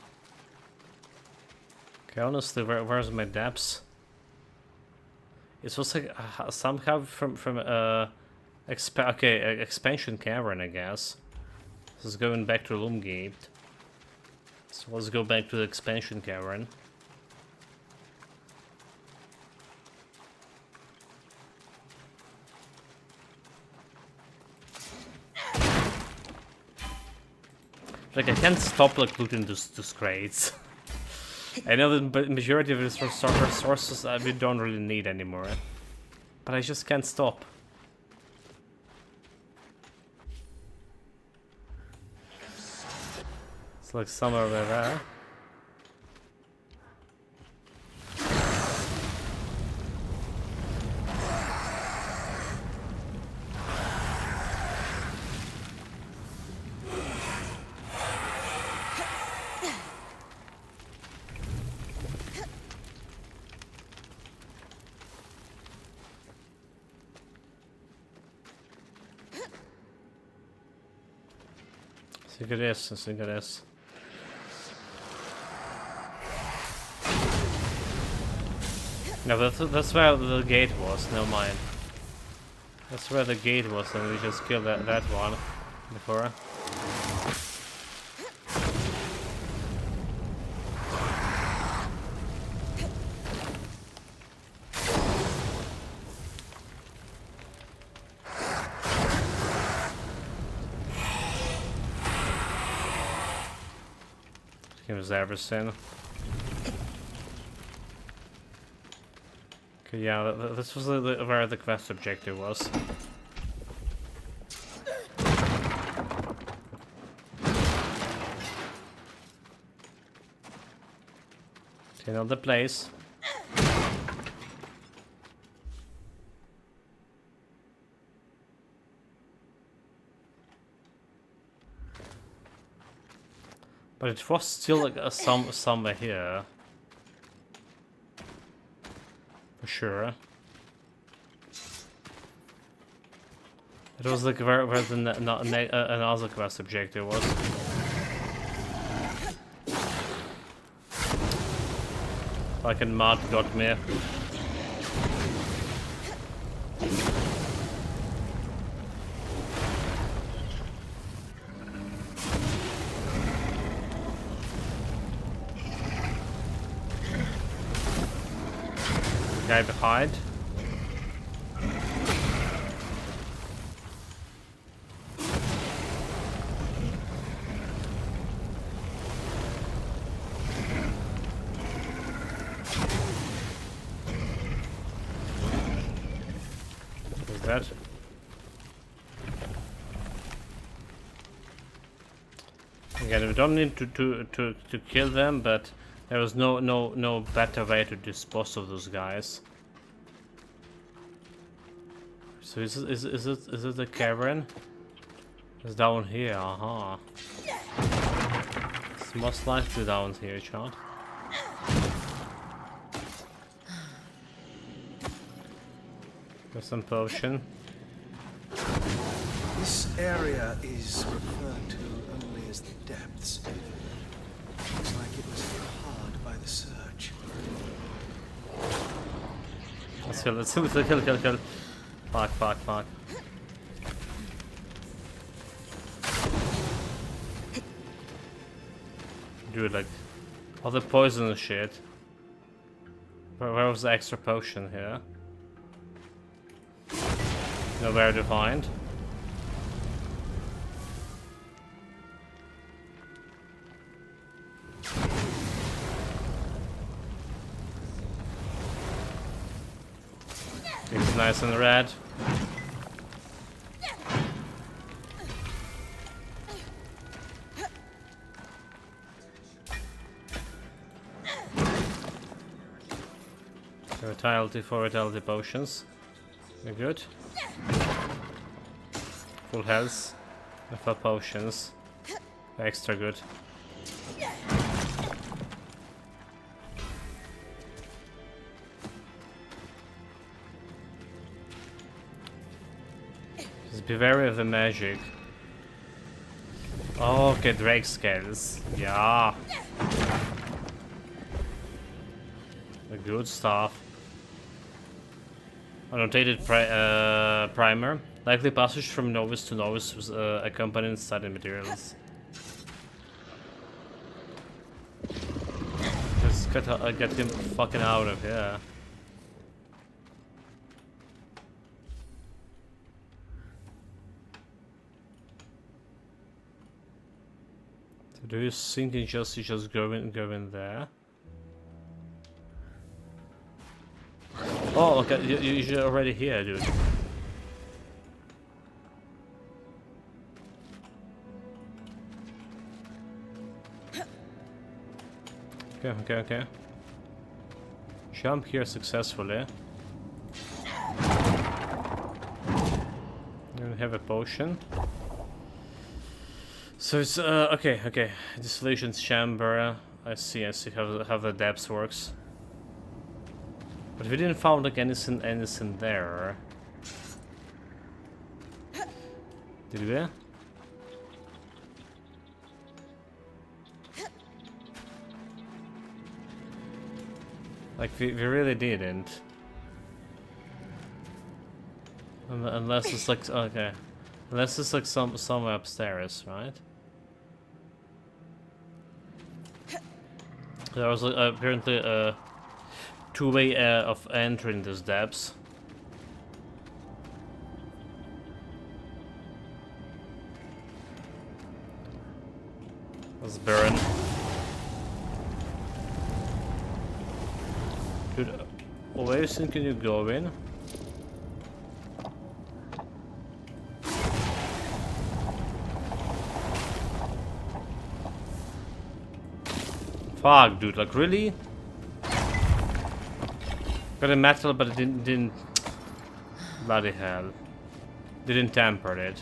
Okay, honestly, where's my depths? It was like somehow from expansion cavern, I guess. This is going back to Loomgate. So let's go back to the expansion cavern. Like, I can't stop like looting these crates. I know that the majority of these resources we don't really need anymore. But I just can't stop. It's like somewhere over there. I think it is. No, that's where the gate was, never mind. That's where the gate was, and we just killed that one before. Here's everything. Okay, yeah, this was where the quest objective was. Okay, another place. But it was still like somewhere here. For sure. It was like where the another quest objective was. Fucking mud got me. Guy behind. Who's that? Again, we don't need to kill them, but there was no better way to dispose of those guys. So is it the cavern? It's down here, It's most likely down here, child. There's some potion. This area is referred to only as the depths. Looks like it was hit hard by the surge. Let's kill. Fuck. Dude, like, all the poisonous shit. Where was the extra potion here? Nowhere to find. It's nice and red. Vitality for vitality potions. We're good. Full health. And for potions. Extra good. Just be wary of the magic. Oh, okay, Drake scales. Yeah. The good stuff. Annotated primer. Likely passage from novice to novice was accompanying study materials. Just get him fucking out of here. So do you think you just go in there? Oh, okay, you're already here, dude. Okay. Jump here successfully. We have a potion. So it's okay. Dissolution's chamber. I see how the depths works. But we didn't find like anything there. Did we? Like we really didn't. Unless it's like okay. Unless it's like somewhere upstairs, right? There was apparently a two-way of entering these depths. Let's burn. Dude, where do you think you go in? Fuck, dude, like really? Got a metal, but it didn't. Bloody hell! Didn't tamper it.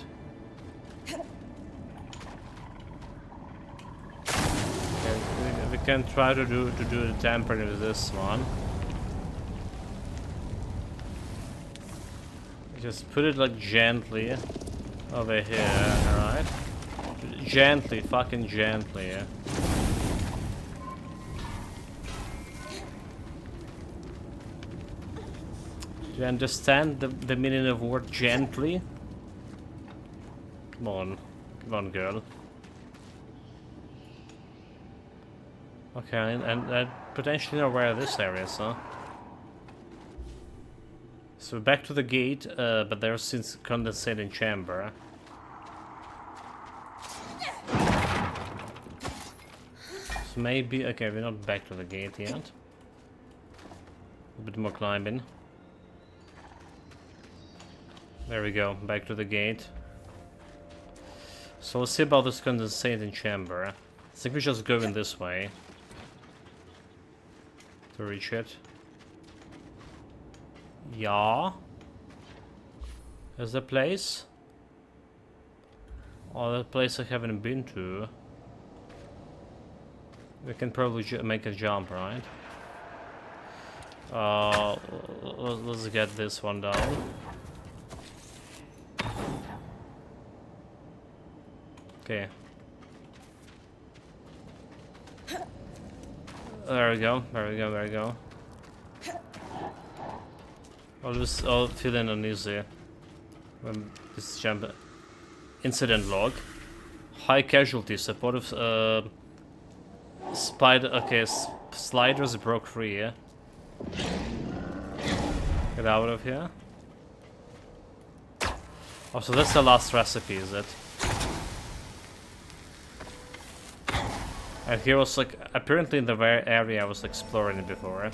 can try to do the tampering with this one. Just put it like gently over here, alright? Gently, fucking gently. Do you understand the meaning of word gently? Come on, girl. Okay, and I potentially know where this area is, huh? So back to the gate, but there's since condensating chamber. So maybe, okay, we're not back to the gate yet. A bit more climbing. There we go, back to the gate. So let's see about this condensating chamber. I think we just go in this way to reach it. Yeah. Is the place? Oh, that place I haven't been to. We can probably make a jump, right? Let's get this one down. Okay. There we go, there we go, there we go. I'll fill in uneasy when this jump. Incident log. High casualties. Supportive spider. Okay, sliders broke free. Yeah? Get out of here. Oh, so that's the last recipe, is it? And here was like apparently in the very area I was exploring it before,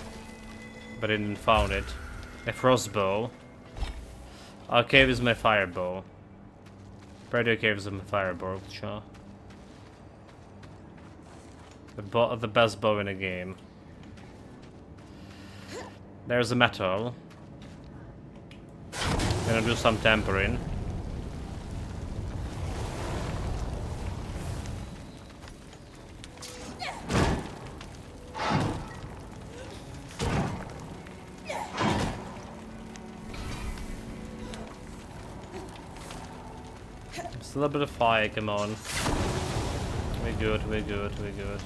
but I didn't found it. A frostbow. Cave is my firebow. Radio cave is my firebow, sure. The best bow in the game. There's a metal. Gonna do some tampering. Just a little bit of fire, come on. We're good, we're good, we're good.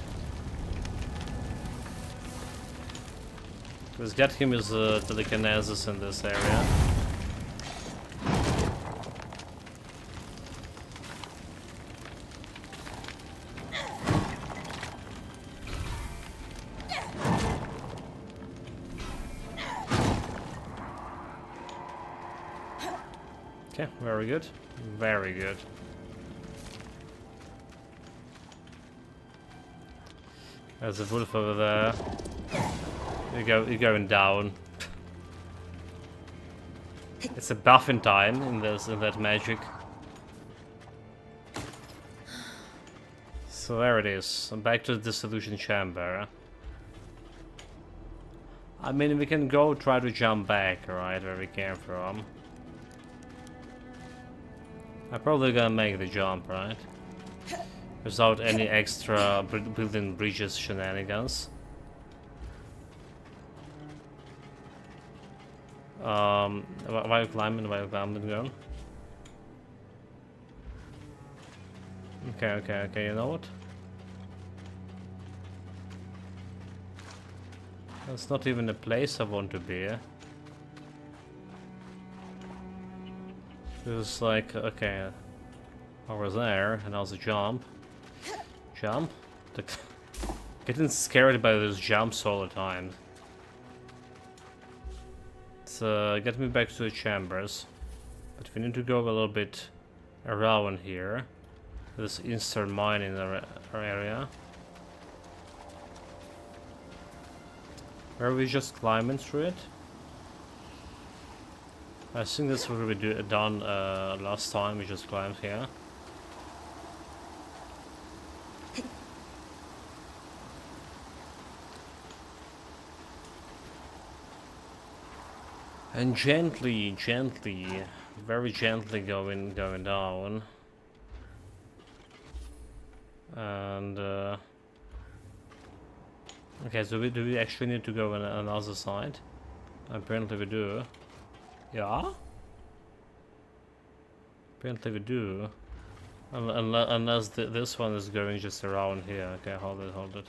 Let's get him his telekinesis in this area. Okay, very good. Very good. There's a wolf over there. You're going down. It's a buffing time in that magic. So there it is. I'm back to the dissolution chamber. I mean, we can go try to jump back, right, where we came from. I'm probably gonna make the jump, right? Without any extra building bridges shenanigans. Why are you climbing? Why are you climbing, girl? Okay, you know what? That's not even the place I want to be. It was like, okay, I was there, and I was a jump. Jump? Getting scared by those jumps all the time. So, get me back to the chambers. But we need to go a little bit around here. This insert mine in our area. Were we just climbing through it? I think that's what we done last time, we just climbed here. And gently, very gently going down. And Okay, so do we actually need to go on another side? Apparently we do. Yeah? Apparently we do. Unless this one is going just around here. Okay, hold it, hold it.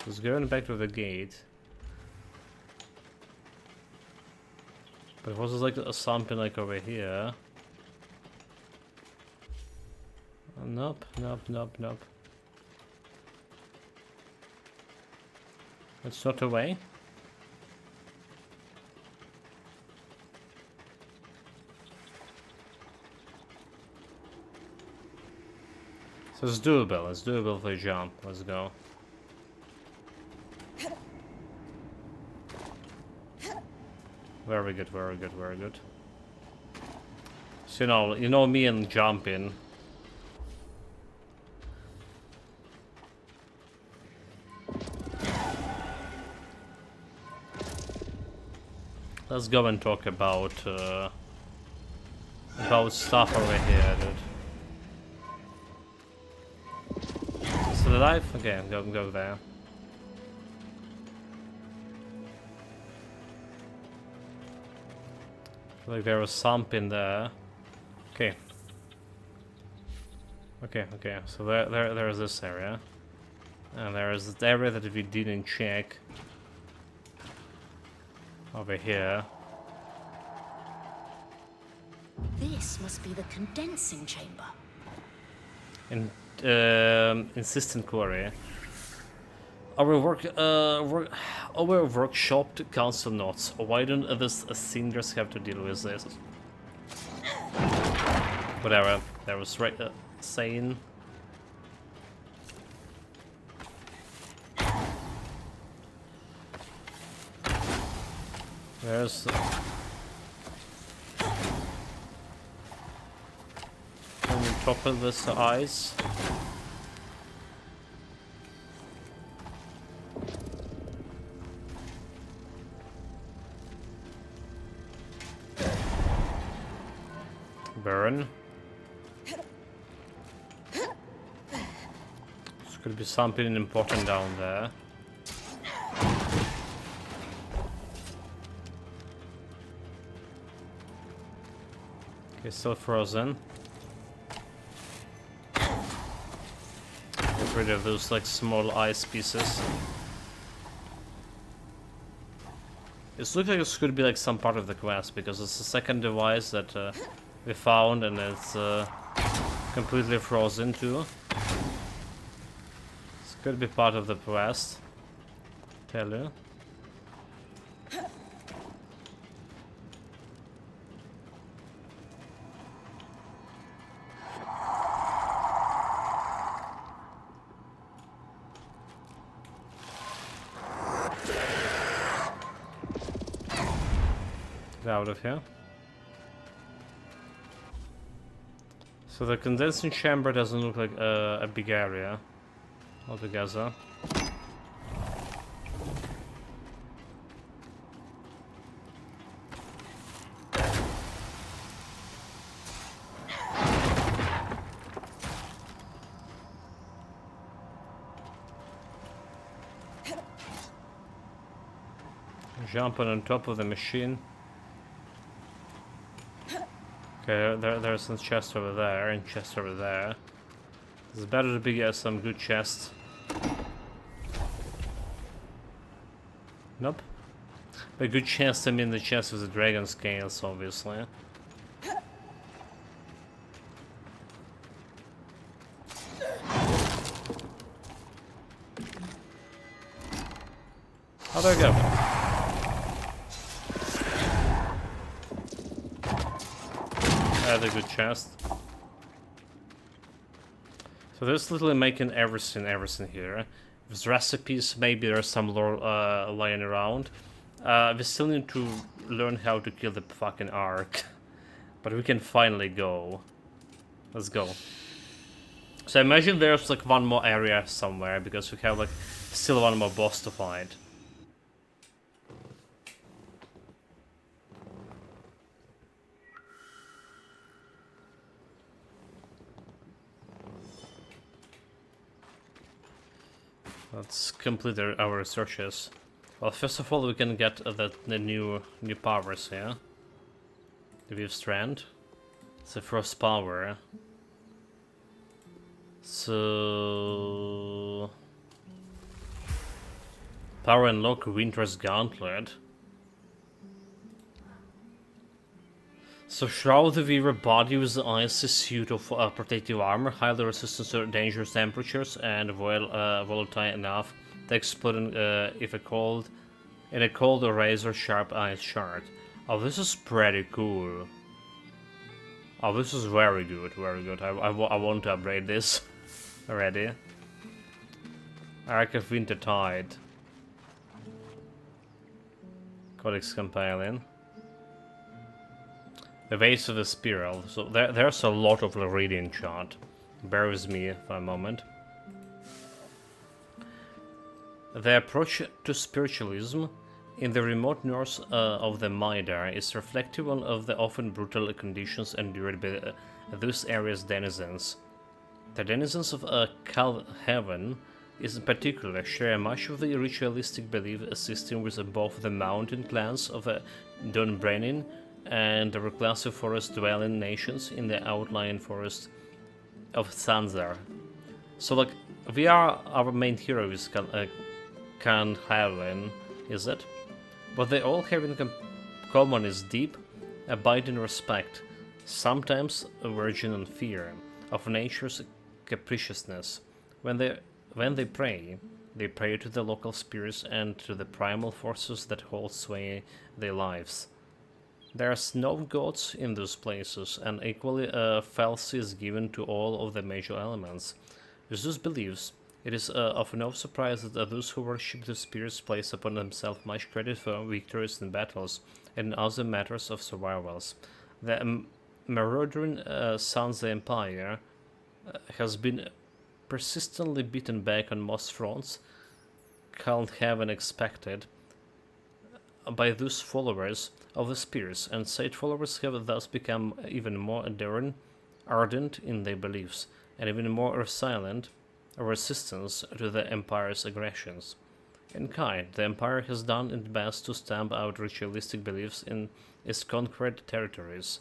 So it's going back to the gate. But it was like something like over here. Nope, nope, nope, nope. It's not a way. So it's doable for a jump. Let's go. Very good, very good, very good. So you know me and jumping. Let's go and talk about stuff over here, dude. Still alive? Okay, go there. Feel like there was something there. Okay. Okay. So there's this area, and there is this area that we didn't check. Over here. This must be the condensing chamber. Insistent query. Our workshop council notes. Why don't other seniors have to deal with this? Whatever. That was right. Saying. There's. On top of this ice. Burn. There's could be something important down there. Okay, still frozen. Get rid of those like small ice pieces. It looks like this could be like some part of the quest because it's the second device that we found and it's completely frozen too. This could be part of the quest. Tell you. Get out of here. So the condensing chamber doesn't look like a big area altogether. Jumping on top of the machine. Okay, there's some chest over there and chest over there. It's better to be some good chests. Nope. By good chest I mean the chest with the dragon scales, obviously. Oh, there we go. A good chest. So there's literally making everything here. There's recipes, maybe there's some lore lying around. We still need to learn how to kill the fucking Ark. But we can finally go. Let's go. So I imagine there's like one more area somewhere because we have like still one more boss to fight. Let's complete our researches. Well, first of all, we can get the new powers here. We have Strand. It's the first power. So power unlock Winter's Gauntlet. So Shroud the Weaver body with the icy suit of protective armor, highly resistant to dangerous temperatures, and volatile enough to explode if in a cold or razor sharp ice shard. Oh, this is pretty cool. Oh, this is very good, very good. I want to upgrade this already. Arc of Winter Tide. Codex compiling. The Waves of the Spiral. So there's a lot of the reading chart. Bear with me for a moment. The approach to spiritualism in the remote north of the Midar is reflective of the often brutal conditions endured by those areas' denizens. The denizens of Calheaven, in particular, share much of the ritualistic belief system with both the mountain clans of Dunbrennin and the reclusive forest-dwelling nations in the outlying forest of Sanzar. So, like, our main hero is Calheaven, is it? What they all have in common is deep, abiding respect, sometimes a virgin fear, of nature's capriciousness. When they pray to the local spirits and to the primal forces that hold sway their lives. There are no gods in those places, and equally falsity is given to all of the major elements. With those beliefs, it is of no surprise that those who worship the spirits place upon themselves much credit for victories in battles and in other matters of survivals. The marauding Sansa Empire has been persistently beaten back on most fronts, Calheaven expected, by those followers of the spirits, and said followers have thus become even more ardent in their beliefs, and even more resilient resistance to the Empire's aggressions. In kind, the Empire has done its best to stamp out ritualistic beliefs in its conquered territories.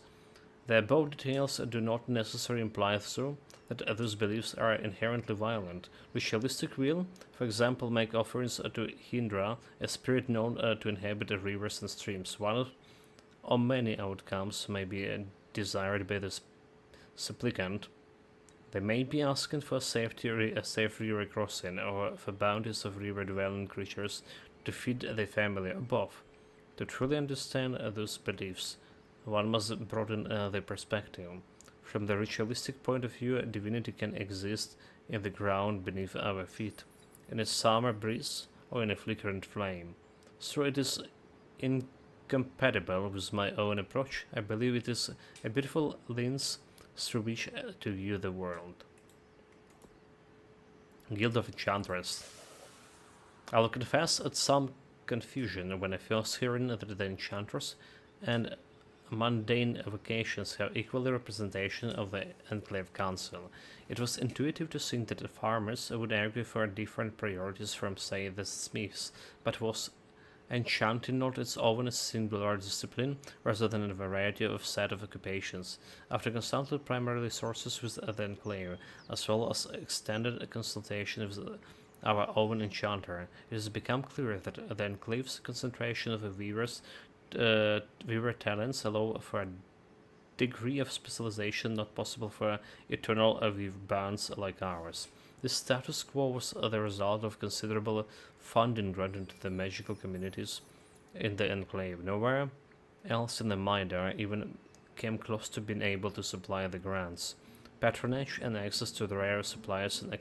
The above details do not necessarily imply, though, that those beliefs are inherently violent. Ritualistic will, for example, make offerings to Hindra, a spirit known to inhabit rivers and streams. One or many outcomes may be desired by the supplicant. They may be asking for a safe river crossing, or for bounties of river-dwelling creatures to feed their family above. To truly understand those beliefs, one must broaden their perspective. From the ritualistic point of view, divinity can exist in the ground beneath our feet, in a summer breeze or in a flickering flame. So it is incompatible with my own approach. I believe it is a beautiful lens through which to view the world. Guild of Enchantress. I will confess at some confusion when I first hearing that the Enchantress and mundane vocations have equally representation of the Enclave Council. It was intuitive to think that the farmers would argue for different priorities from, say, the smiths, but was enchanting not its own singular discipline, rather than a variety of set of occupations. After consulting primarily sources with the Enclave, as well as extended consultation with our own enchanter, it has become clear that the Enclave's concentration of weaver talents allow for a degree of specialization not possible for eternal weaver bands like ours. This status quo was the result of considerable funding granted to the magical communities in the Enclave. Nowhere else in the Midar even came close to being able to supply the grants. Patronage and access to the rare supplies and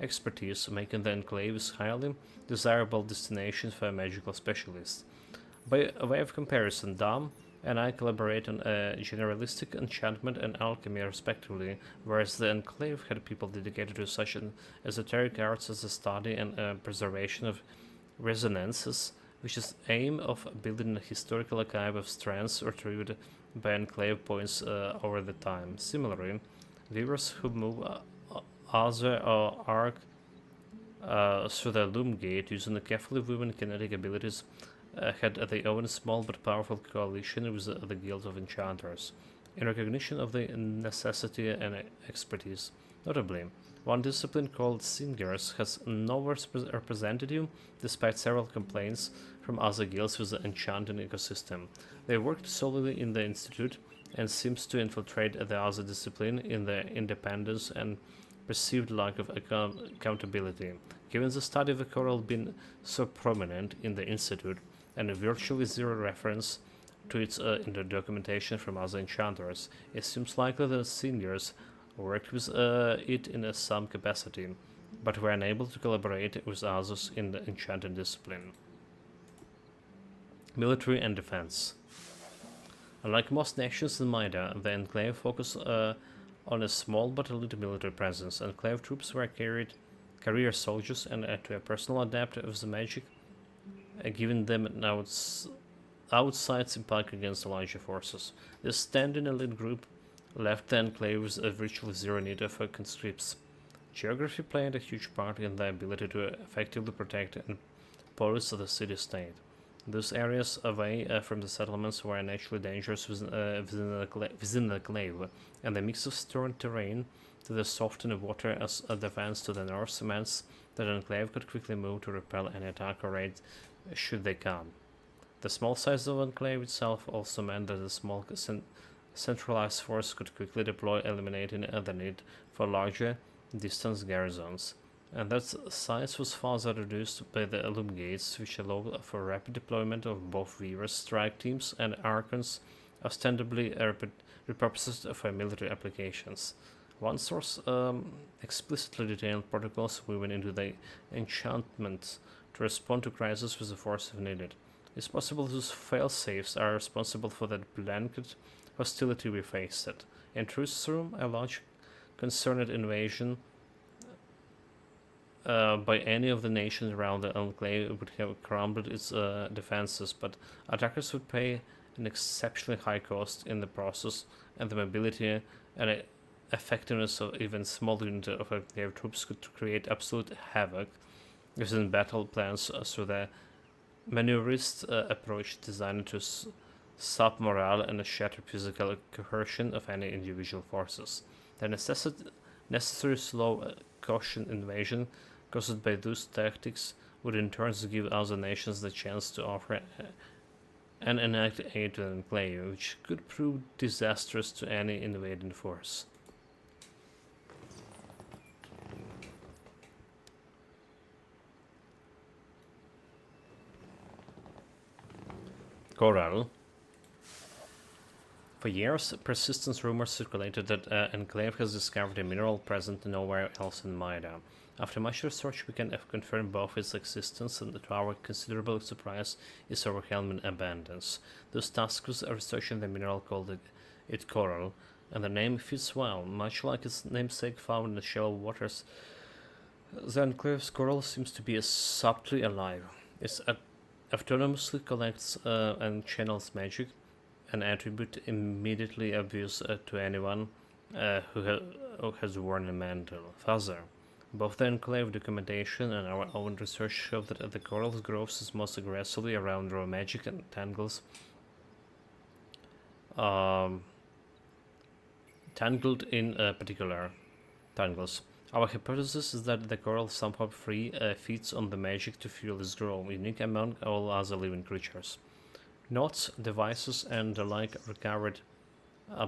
expertise making the Enclave a highly desirable destination for magical specialists. By way of comparison, Dom and I collaborate on generalistic enchantment and alchemy respectively, whereas the Enclave had people dedicated to such an esoteric arts as the study and preservation of resonances, which is the aim of building a historical archive of strands retrieved by Enclave points over the time. Similarly, viewers who move other or arc through the Loom Gate, using the carefully woven kinetic abilities, had their own small but powerful coalition with the Guild of Enchanters, in recognition of the necessity and expertise. Notably, one discipline called Singers has no representative, despite several complaints from other guilds with the enchanting ecosystem. They worked solely in the Institute and seems to infiltrate the other discipline in their independence and perceived lack of accountability. Given the study of the coral being so prominent in the Institute and virtually zero reference to its in the documentation from other enchanters, it seems likely that seniors worked with it in some capacity, but were unable to collaborate with others in the enchanting discipline. Military and defense. Unlike most nations in Maida, the Enclave focused on a small but elite military presence. Enclave troops were career soldiers and to a personal adept of the magic, giving them an outside impact against the larger forces. This standing elite group left the Enclave with virtually zero need of conscripts. Geography played a huge part in the ability to effectively protect and police the city-state. Those areas away from the settlements were naturally dangerous within the Enclave, and the mix of stern terrain to the softened water as a defense to the north meant that the Enclave could quickly move to repel any attack or raid should they come. The small size of the Enclave itself also meant that a small centralized force could quickly deploy, eliminating the need for larger distance garrisons. And that size was further reduced by the Loom Gates, which allowed for rapid deployment of both Weavers strike teams and Archons, ostensibly repurposed for military applications. One source explicitly detailed protocols woven into the enchantments to respond to crises with the force if needed. It's possible those fail-safes are responsible for that blanket hostility we faced. In truth, through a large concerned invasion by any of the nations around the Enclave, would have crumbled its defenses, but attackers would pay an exceptionally high cost in the process, and the mobility and effectiveness of even small units of Enclave troops could create absolute havoc within battle plans through the maneuverist approach designed to sap morale and shatter physical cohesion of any individual forces. The necessary slow caution invasion caused by those tactics would in turn give other nations the chance to offer and enact aid to the Enclave, which could prove disastrous to any invading force. Coral. For years, persistent rumors circulated that Enclave has discovered a mineral present nowhere else in Maida. After much research, we can confirm both its existence and, to our considerable surprise, its overwhelming abundance. Those tasked with researching the mineral called it coral, and the name fits well, much like its namesake found in the shallow waters. The Enclave's coral seems to be subtly alive. It autonomously collects and channels magic, an attribute immediately obvious to anyone who has worn a mantle. Further, both the Enclave documentation and our own research show that the coral grows most aggressively around raw magic and tangles, tangled in particular tangles. Our hypothesis is that the coral somehow feeds on the magic to fuel its growth, unique among all other living creatures. Knots, devices, and the like recovered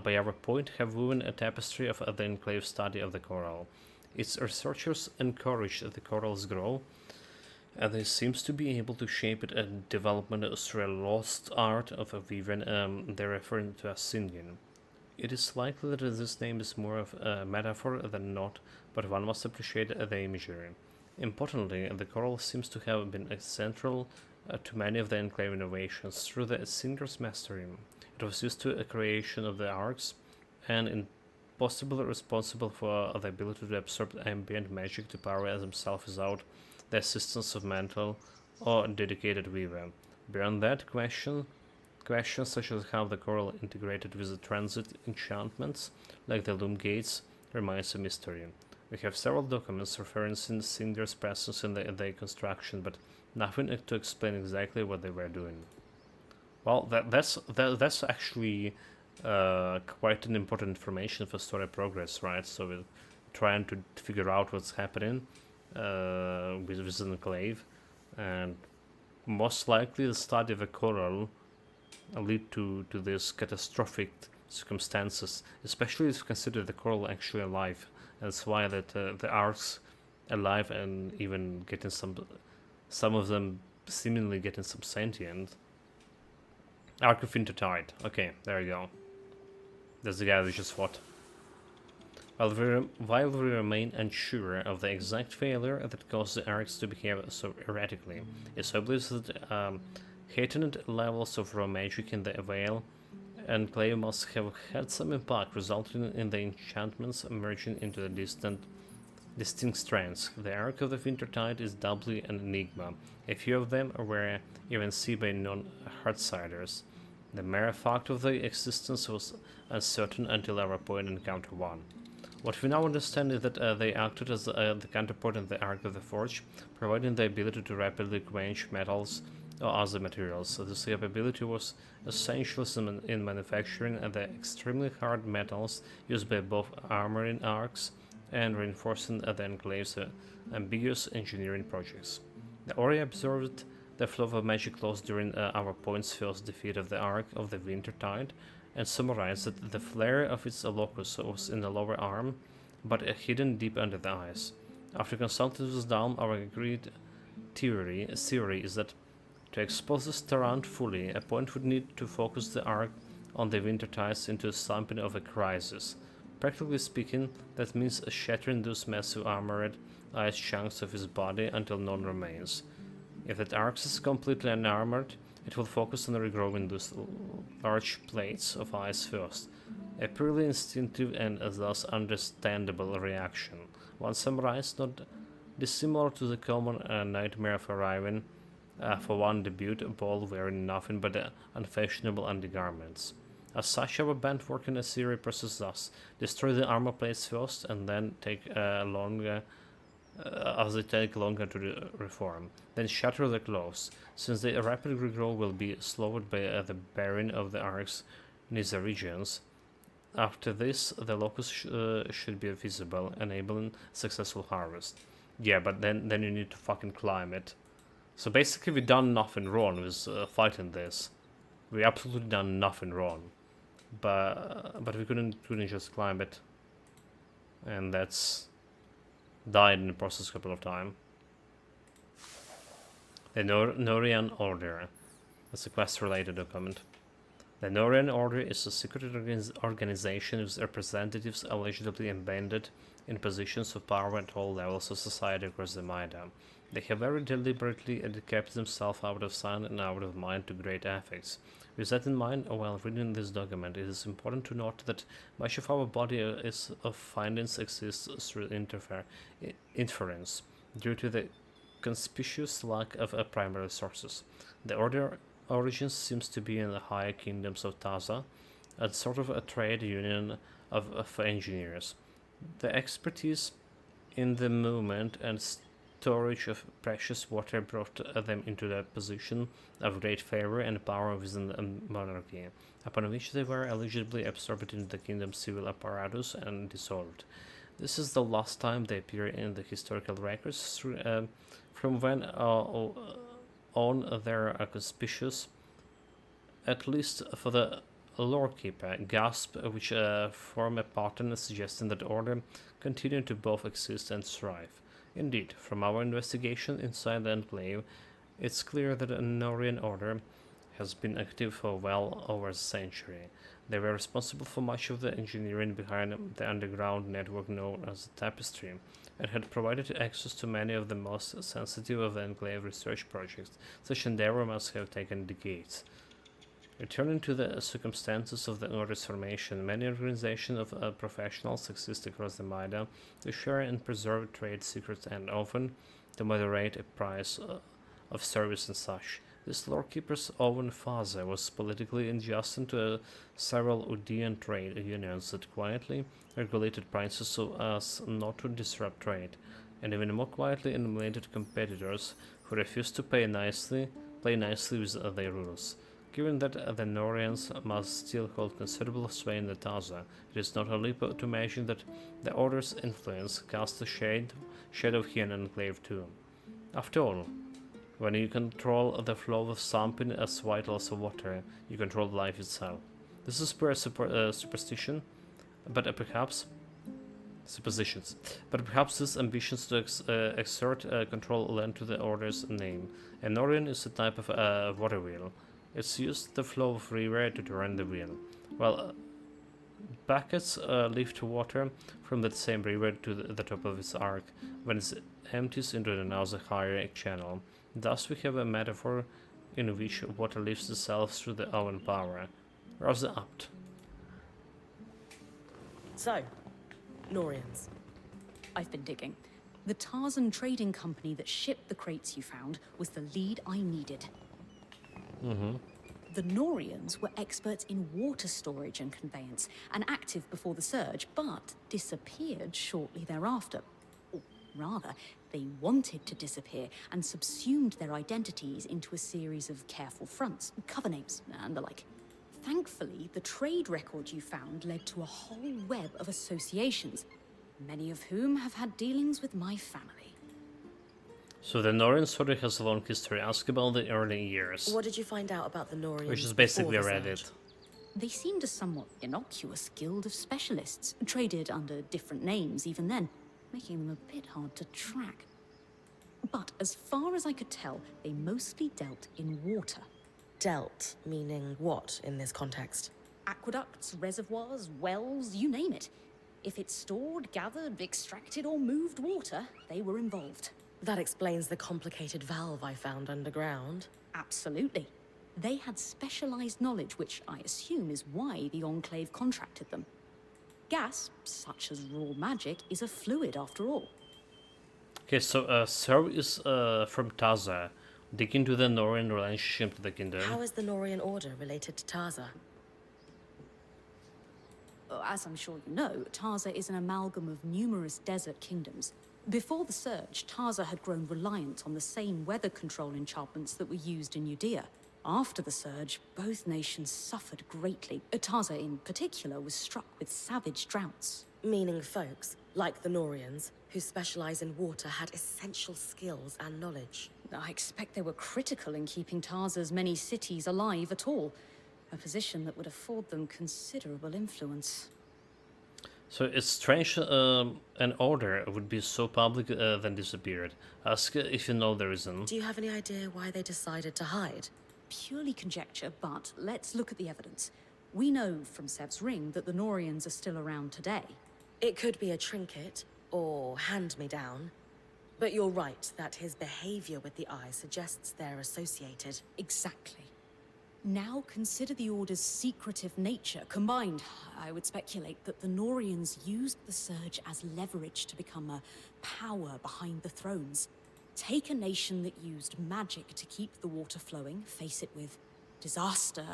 by our point have woven a tapestry of the Enclave study of the coral. Its researchers encourage the coral's growth, and they seems to be able to shape it and development through a lost art of weaving they're referring to as singing. It is likely that this name is more of a metaphor than not, but one must appreciate the imagery. Importantly, the coral seems to have been central to many of the Enclave innovations through the singer's mastery. It was used to a creation of the arcs, and possibly responsible for the ability to absorb ambient magic to power themselves without the assistance of mental or dedicated weaver. Beyond that, questions such as how the coral integrated with the transit enchantments, like the Loom Gates, remains a mystery. We have several documents referencing Cinder's presence in the construction, but nothing to explain exactly what they were doing. Well, that's actually quite an important information for story progress, right? So we're trying to figure out what's happening with the enclave, and most likely the study of a coral lead to these catastrophic circumstances, especially if you consider the coral actually alive. That's why that the arcs alive and even getting some of them seemingly getting some sentient. Arc of Intertide. Okay, there you go. That's the guy we just fought. While we remain unsure of the exact failure that caused the arcs to behave so erratically, it's obvious that heightened levels of raw magic in the Vale Enclave must have had some impact, resulting in the enchantments emerging into the distinct strands. The Arc of the Wintertide is doubly an enigma. A few of them were even seen by non-Heartsiders. The mere fact of their existence was uncertain until our point encounter one. What we now understand is that they acted as the counterpart in the Arc of the Forge, providing the ability to rapidly quench metals or other materials. So this capability was essential in manufacturing the extremely hard metals used by both armoring arcs and reinforcing the Enclave's ambiguous engineering projects. The Ori observed the flow of magic laws during our point's first defeat of the Arc of the Wintertide, and summarized that the flare of its locus was in the lower arm, but hidden deep under the eyes. After consulting with Dalm, our agreed theory is that to expose the Starant fully, a point would need to focus the arc on the Wintertides into something of a crisis. Practically speaking, that means shattering those massive armored ice chunks of his body until none remains. If that arc is completely unarmored, it will focus on regrowing those large plates of ice first. A purely instinctive and thus understandable reaction. One summarized, not dissimilar to the common nightmare of arriving for one debut ball wearing nothing but unfashionable undergarments. As such, our band work in a series process thus: destroy the armor plates first, and then take longer as they take longer to reform. Then shatter the clothes, since the rapid regrow will be slowed by the bearing of the arc's nether regions. After this, the locus should be visible, enabling successful harvest. Yeah, but then you need to fucking climb it. So basically, we done nothing wrong with fighting this. We absolutely done nothing wrong, but we couldn't just climb it, and that's died in the process a couple of times. The Norian Order. That's a quest-related document. The Norian Order is a secret organization with representatives allegedly embedded in positions of power at all levels of society across the Maida. They have very deliberately kept themselves out of sight and out of mind to great effects. With that in mind, while reading this document, it is important to note that much of our body of findings exists through inference, due to the conspicuous lack of primary sources. The order origins seems to be in the higher kingdoms of Taza, a sort of a trade union of engineers. The expertise in the movement and storage of precious water brought them into the position of great favor and power within the monarchy, upon which they were allegedly absorbed into the kingdom's civil apparatus and dissolved. This is the last time they appear in the historical records. From when on they are conspicuous, at least for the lorekeeper, gasp, which form a pattern suggesting that order continued to both exist and thrive. Indeed, from our investigation inside the Enclave, it's clear that the Norian Order has been active for well over a century. They were responsible for much of the engineering behind the underground network known as the Tapestry, and had provided access to many of the most sensitive of the Enclave research projects. Such endeavor must have taken decades. Returning to the circumstances of the Order's formation, many organizations of professionals exist across the Maida to share and preserve trade secrets and often to moderate a price of service and such. This Lordkeeper's own father was politically adjacent to several Udian trade unions that quietly regulated prices so as not to disrupt trade, and even more quietly eliminated competitors who refused to play nicely with their rules. Given that the Norians must still hold considerable sway in the Taza, it is not a leap to imagine that the Order's influence cast a shadow here in Enclave too. After all, when you control the flow of something as vital as water, you control life itself. This is pure superstition, but perhaps suppositions. But perhaps these ambitions to exert control lend to the Order's name. An Orion is a type of water wheel. It's used the flow of river to turn the wheel, while buckets lift water from that same river to the top of its arc when it empties into another higher channel. Thus we have a metaphor in which water lifts itself through the own power. Rather apt. So, Norians. I've been digging. The Tarzan trading company that shipped the crates you found was the lead I needed. The Norians were experts in water storage and conveyance, and active before the surge, but disappeared shortly thereafter. Or rather, they wanted to disappear and subsumed their identities into a series of careful fronts, cover names, and the like. Thankfully, the trade record you found led to a whole web of associations, many of whom have had dealings with my family. So the Norian story has a long history. Ask about the early years. What did you find out about the Norians? Which is basically before the Reddit. surge? They seemed a somewhat innocuous guild of specialists, traded under different names even then, making them a bit hard to track. But as far as I could tell, they mostly dealt in water. Dealt, meaning what in this context? Aqueducts, reservoirs, wells, you name it. If it stored, gathered, extracted, or moved water, they were involved. That explains the complicated valve I found underground. Absolutely. They had specialized knowledge, which I assume is why the Enclave contracted them. Gas, such as raw magic, is a fluid after all. Okay, so Serv is from Taza. Dig into the Norian relationship to the kingdom. How is the Norian Order related to Taza? As I'm sure you know, Taza is an amalgam of numerous desert kingdoms. Before the surge, Taza had grown reliant on the same weather control enchantments that were used in Judea. After the surge, both nations suffered greatly. Taza in particular was struck with savage droughts. Meaning folks, like the Norians, who specialize in water, had essential skills and knowledge. I expect they were critical in keeping Taza's many cities alive at all, a position that would afford them considerable influence. So it's strange an order would be so public then disappeared. Ask if you know the reason. Do you have any idea why they decided to hide? Purely conjecture, but let's look at the evidence. We know from Sev's ring that the Norians are still around today. It could be a trinket, or hand-me-down. But you're right that his behavior with the eye suggests they're associated. Exactly. Now consider the Order's secretive nature. Combined, I would speculate that the Norians used the surge as leverage to become a power behind the thrones. Take a nation that used magic to keep the water flowing, face it with disaster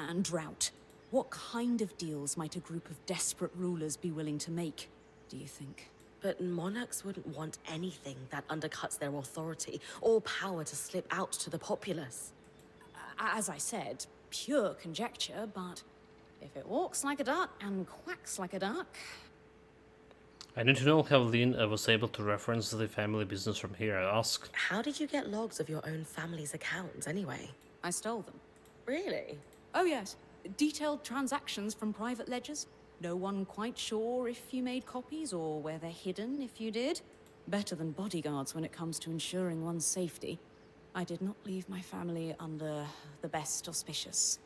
and drought. What kind of deals might a group of desperate rulers be willing to make, do you think? But monarchs wouldn't want anything that undercuts their authority or power to slip out to the populace. As I said, pure conjecture, but if it walks like a duck and quacks like a duck... I need to know how Lynn was able to reference the family business from here. I ask. How did you get logs of your own family's accounts, anyway? I stole them. Really? Oh yes, detailed transactions from private ledgers. No one quite sure if you made copies or where they're hidden if you did. Better than bodyguards when it comes to ensuring one's safety. I did not leave my family under the best auspicious.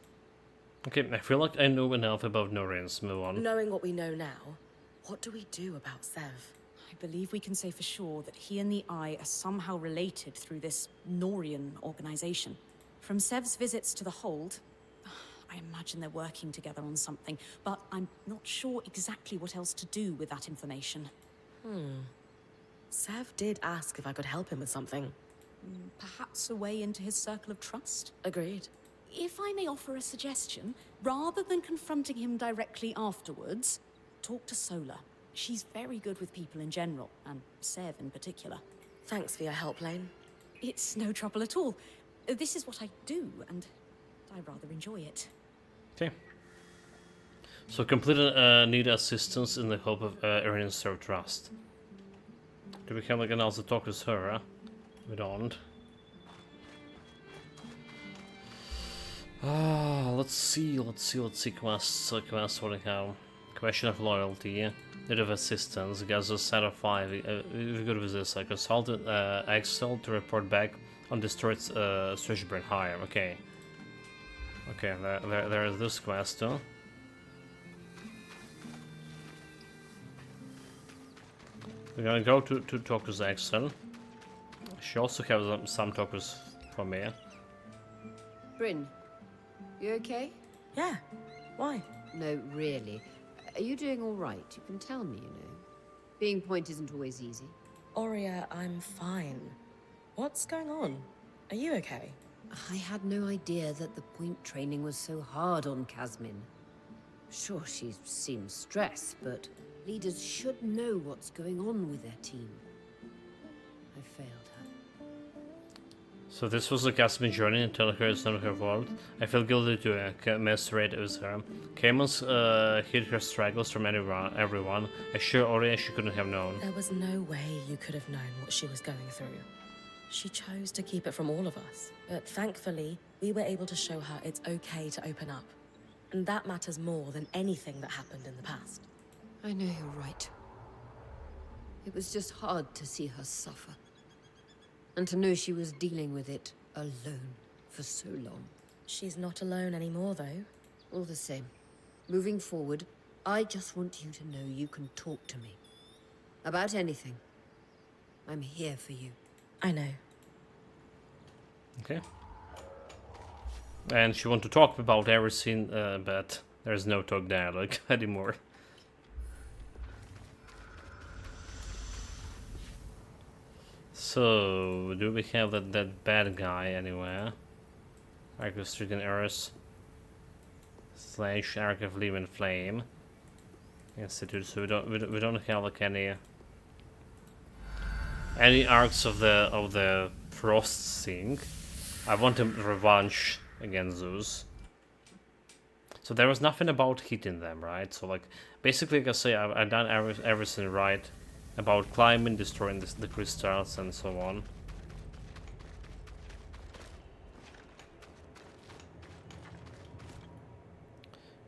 Okay, I feel like I know enough about Norians. Move on. Knowing what we know now, what do we do about Sev? I believe we can say for sure that he and the Eye are somehow related through this Norian organization. From Sev's visits to the Hold, I imagine they're working together on something, but I'm not sure exactly what else to do with that information. Sev did ask if I could help him with something. perhaps a way into his circle of trust. Agreed. If I may offer a suggestion, rather than confronting him directly afterwards, talk to Sola. She's very good with people in general, and Sev in particular. Thanks for your help, Lane. It's no trouble at all. This is what I do, and I rather enjoy it. Okay. So completely need assistance in the hope of earning their trust. Do we have like an also talk with her? Huh? We don't. Let's see quests sorting out. Question of loyalty, need of assistance, gather a set of 5. We're good with this. I consulted Axel to report back on destroyed switchburn hire. Okay. Okay, there is this quest too. We're gonna go to talk with Axel. She also has some talkers for me. Bryn, you okay? Yeah. Why? No, really. Are you doing all right? You can tell me, you know. Being point isn't always easy. Aurea, I'm fine. What's going on? Are you okay? I had no idea that the point training was so hard on Casmin. Sure, she seems stressed, but leaders should know what's going on with their team. I failed her. So this was the Casmin journey until her is not her fault. I feel guilty to commiserate with her. Camus hid her struggles from everyone. I sure Aurea she couldn't have known. There was no way you could have known what she was going through. She chose to keep it from all of us. But thankfully, we were able to show her it's okay to open up. And that matters more than anything that happened in the past. I know you're right. It was just hard to see her suffer. And to know she was dealing with it alone for so long. She's not alone anymore, though. All the same, moving forward, I just want you to know you can talk to me. About anything. I'm here for you. I know. Okay. And she want to talk about everything, but there's no talk dialogue anymore. So, do we have that bad guy anywhere? Arc of Stricken Earth / Arc of Living Flame Institute. So we don't have like any arcs of the Frost thing. I want a revenge against those. So there was nothing about hitting them, right? So like basically, like I say, I've done everything right about climbing, destroying the crystals, and so on.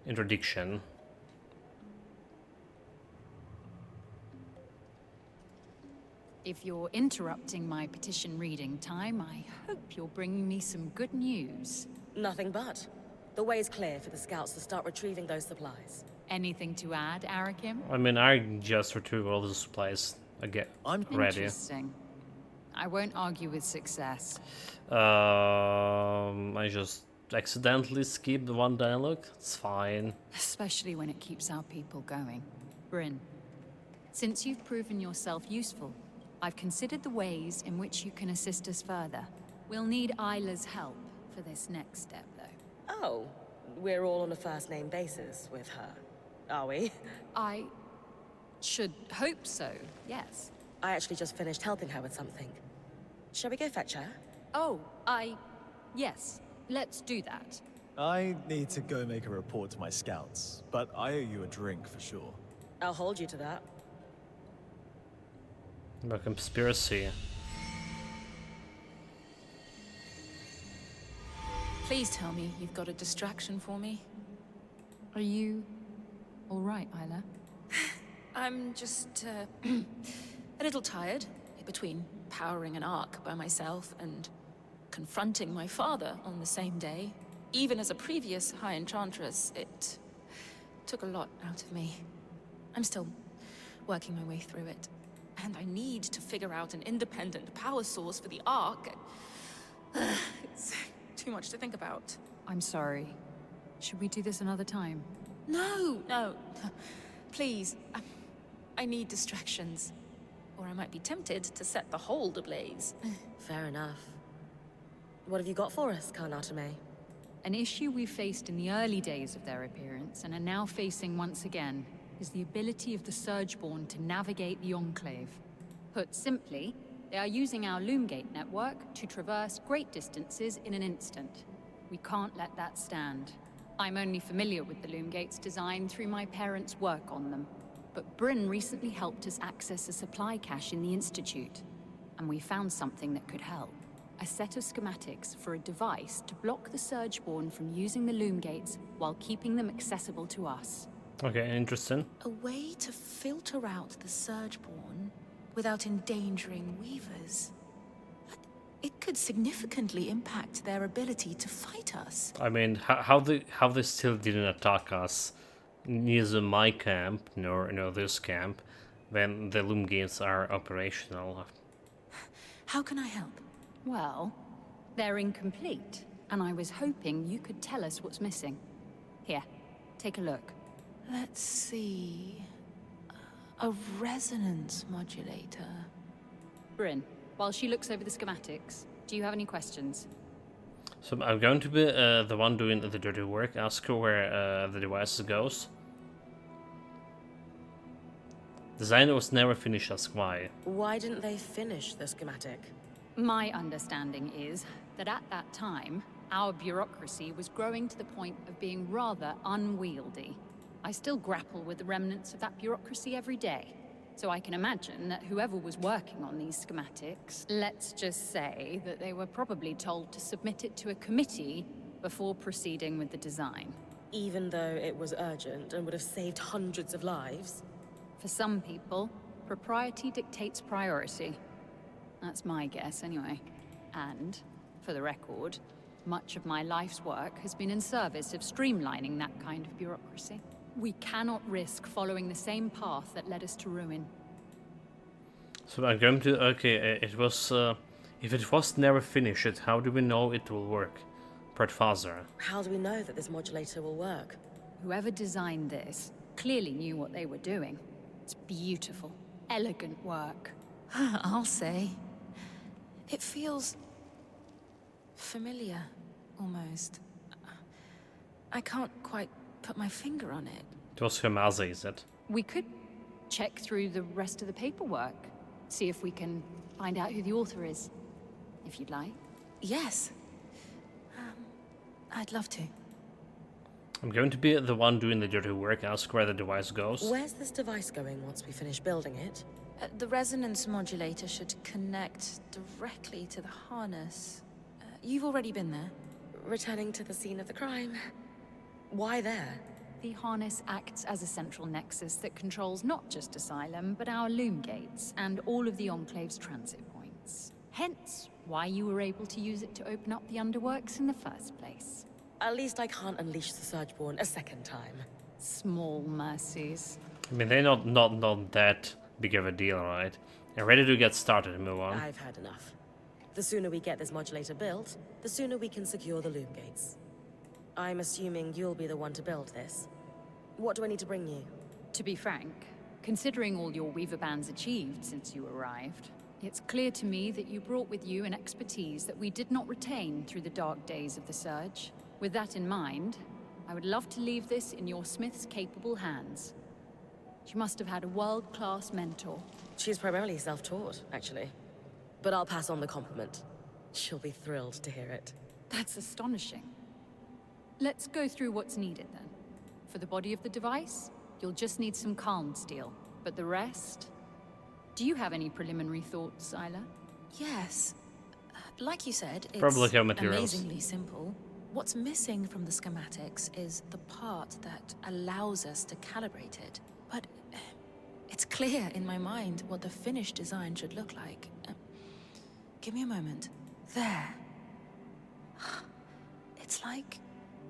Interdiction. If you're interrupting my petition reading time, I hope you're bringing me some good news. Nothing but. The way's clear for the scouts to start retrieving those supplies. Anything to add, Arakim? I mean, I just retrieve all the supplies again. I'm ready. Interesting. I won't argue with success. I just accidentally skipped one dialogue. It's fine. Especially when it keeps our people going. Bryn, since you've proven yourself useful, I've considered the ways in which you can assist us further. We'll need Isla's help for this next step, though. Oh, we're all on a first-name basis with her, are we? I should hope so, yes. I actually just finished helping her with something. Shall we go fetch her? Oh, yes, let's do that. I need to go make a report to my scouts, but I owe you a drink for sure. I'll hold you to that. A conspiracy. Please tell me you've got a distraction for me. Are you all right, Isla? I'm just, a little tired between powering an arc by myself and confronting my father on the same day. Even as a previous High Enchantress, it took a lot out of me. I'm still working my way through it. And I need to figure out an independent power source for the arc. It's too much to think about. I'm sorry. Should we do this another time? No. Please. I need distractions. or I might be tempted to set the hold ablaze. Fair enough. What have you got for us, Karnatame? An issue we faced in the early days of their appearance, and are now facing once again, is the ability of the Surgeborn to navigate the Enclave. Put simply, they are using our Loomgate network to traverse great distances in an instant. We can't let that stand. I'm only familiar with the Loomgate's design through my parents' work on them, but Bryn recently helped us access a supply cache in the Institute, and we found something that could help. A set of schematics for a device to block the Surgeborn from using the Loomgates while keeping them accessible to us. Okay, interesting. A way to filter out the Surgeborn without endangering Weavers. It could significantly impact their ability to fight us. I mean, how they still didn't attack us neither my camp nor this camp when the loom gates are operational. How can I help? Well, they're incomplete, and I was hoping you could tell us what's missing. Here, take a look. Let's see. A resonance modulator. Bryn, while she looks over the schematics, do you have any questions? So I'm going to be the one doing the dirty work. Ask her where the device goes. Design was never finished. Ask why. Why didn't they finish the schematic? My understanding is that at that time, our bureaucracy was growing to the point of being rather unwieldy. I still grapple with the remnants of that bureaucracy every day, so I can imagine that whoever was working on these schematics, let's just say that they were probably told to submit it to a committee before proceeding with the design. Even though it was urgent and would have saved hundreds of lives? For some people, propriety dictates priority. That's my guess, anyway. And, for the record, much of my life's work has been in service of streamlining that kind of bureaucracy. We cannot risk following the same path that led us to ruin. So I'm going to... Okay, it was... if it was never finished, how do we know it will work? Part faster. How do we know that this modulator will work? Whoever designed this clearly knew what they were doing. It's beautiful, elegant work. I'll say. It feels familiar, almost. I can't quite put my finger on it. It was Hamaza, is it? We could check through the rest of the paperwork, see if we can find out who the author is, if you'd like. Yes. I'd love to. I'm going to be the one doing the dirty work. Ask where the device goes. Where's this device going once we finish building it? The resonance modulator should connect directly to the harness. You've already been there. Returning to the scene of the crime. Why there? The harness acts as a central nexus that controls not just Asylum, but our loom gates and all of the Enclave's transit points. Hence, why you were able to use it to open up the underworks in the first place. At least I can't unleash the Surgeborn a second time. Small mercies. I mean, they're not that big of a deal, right? I'm ready to get started and move on. I've had enough. The sooner we get this modulator built, the sooner we can secure the loom gates. I'm assuming you'll be the one to build this. What do I need to bring you? To be frank, considering all your Weaver Band's achieved since you arrived, it's clear to me that you brought with you an expertise that we did not retain through the dark days of the Surge. With that in mind, I would love to leave this in your Smith's capable hands. She must have had a world-class mentor. She's primarily self-taught, actually. But I'll pass on the compliment. She'll be thrilled to hear it. That's astonishing. Let's go through what's needed then. For the body of the device, you'll just need some calm steel. But the rest... Do you have any preliminary thoughts, Isla? Yes. Like you said, it's Probably have materials. amazingly simple. What's missing from the schematics is the part that allows us to calibrate it. But it's clear in my mind what the finished design should look like. Give me a moment. There. It's like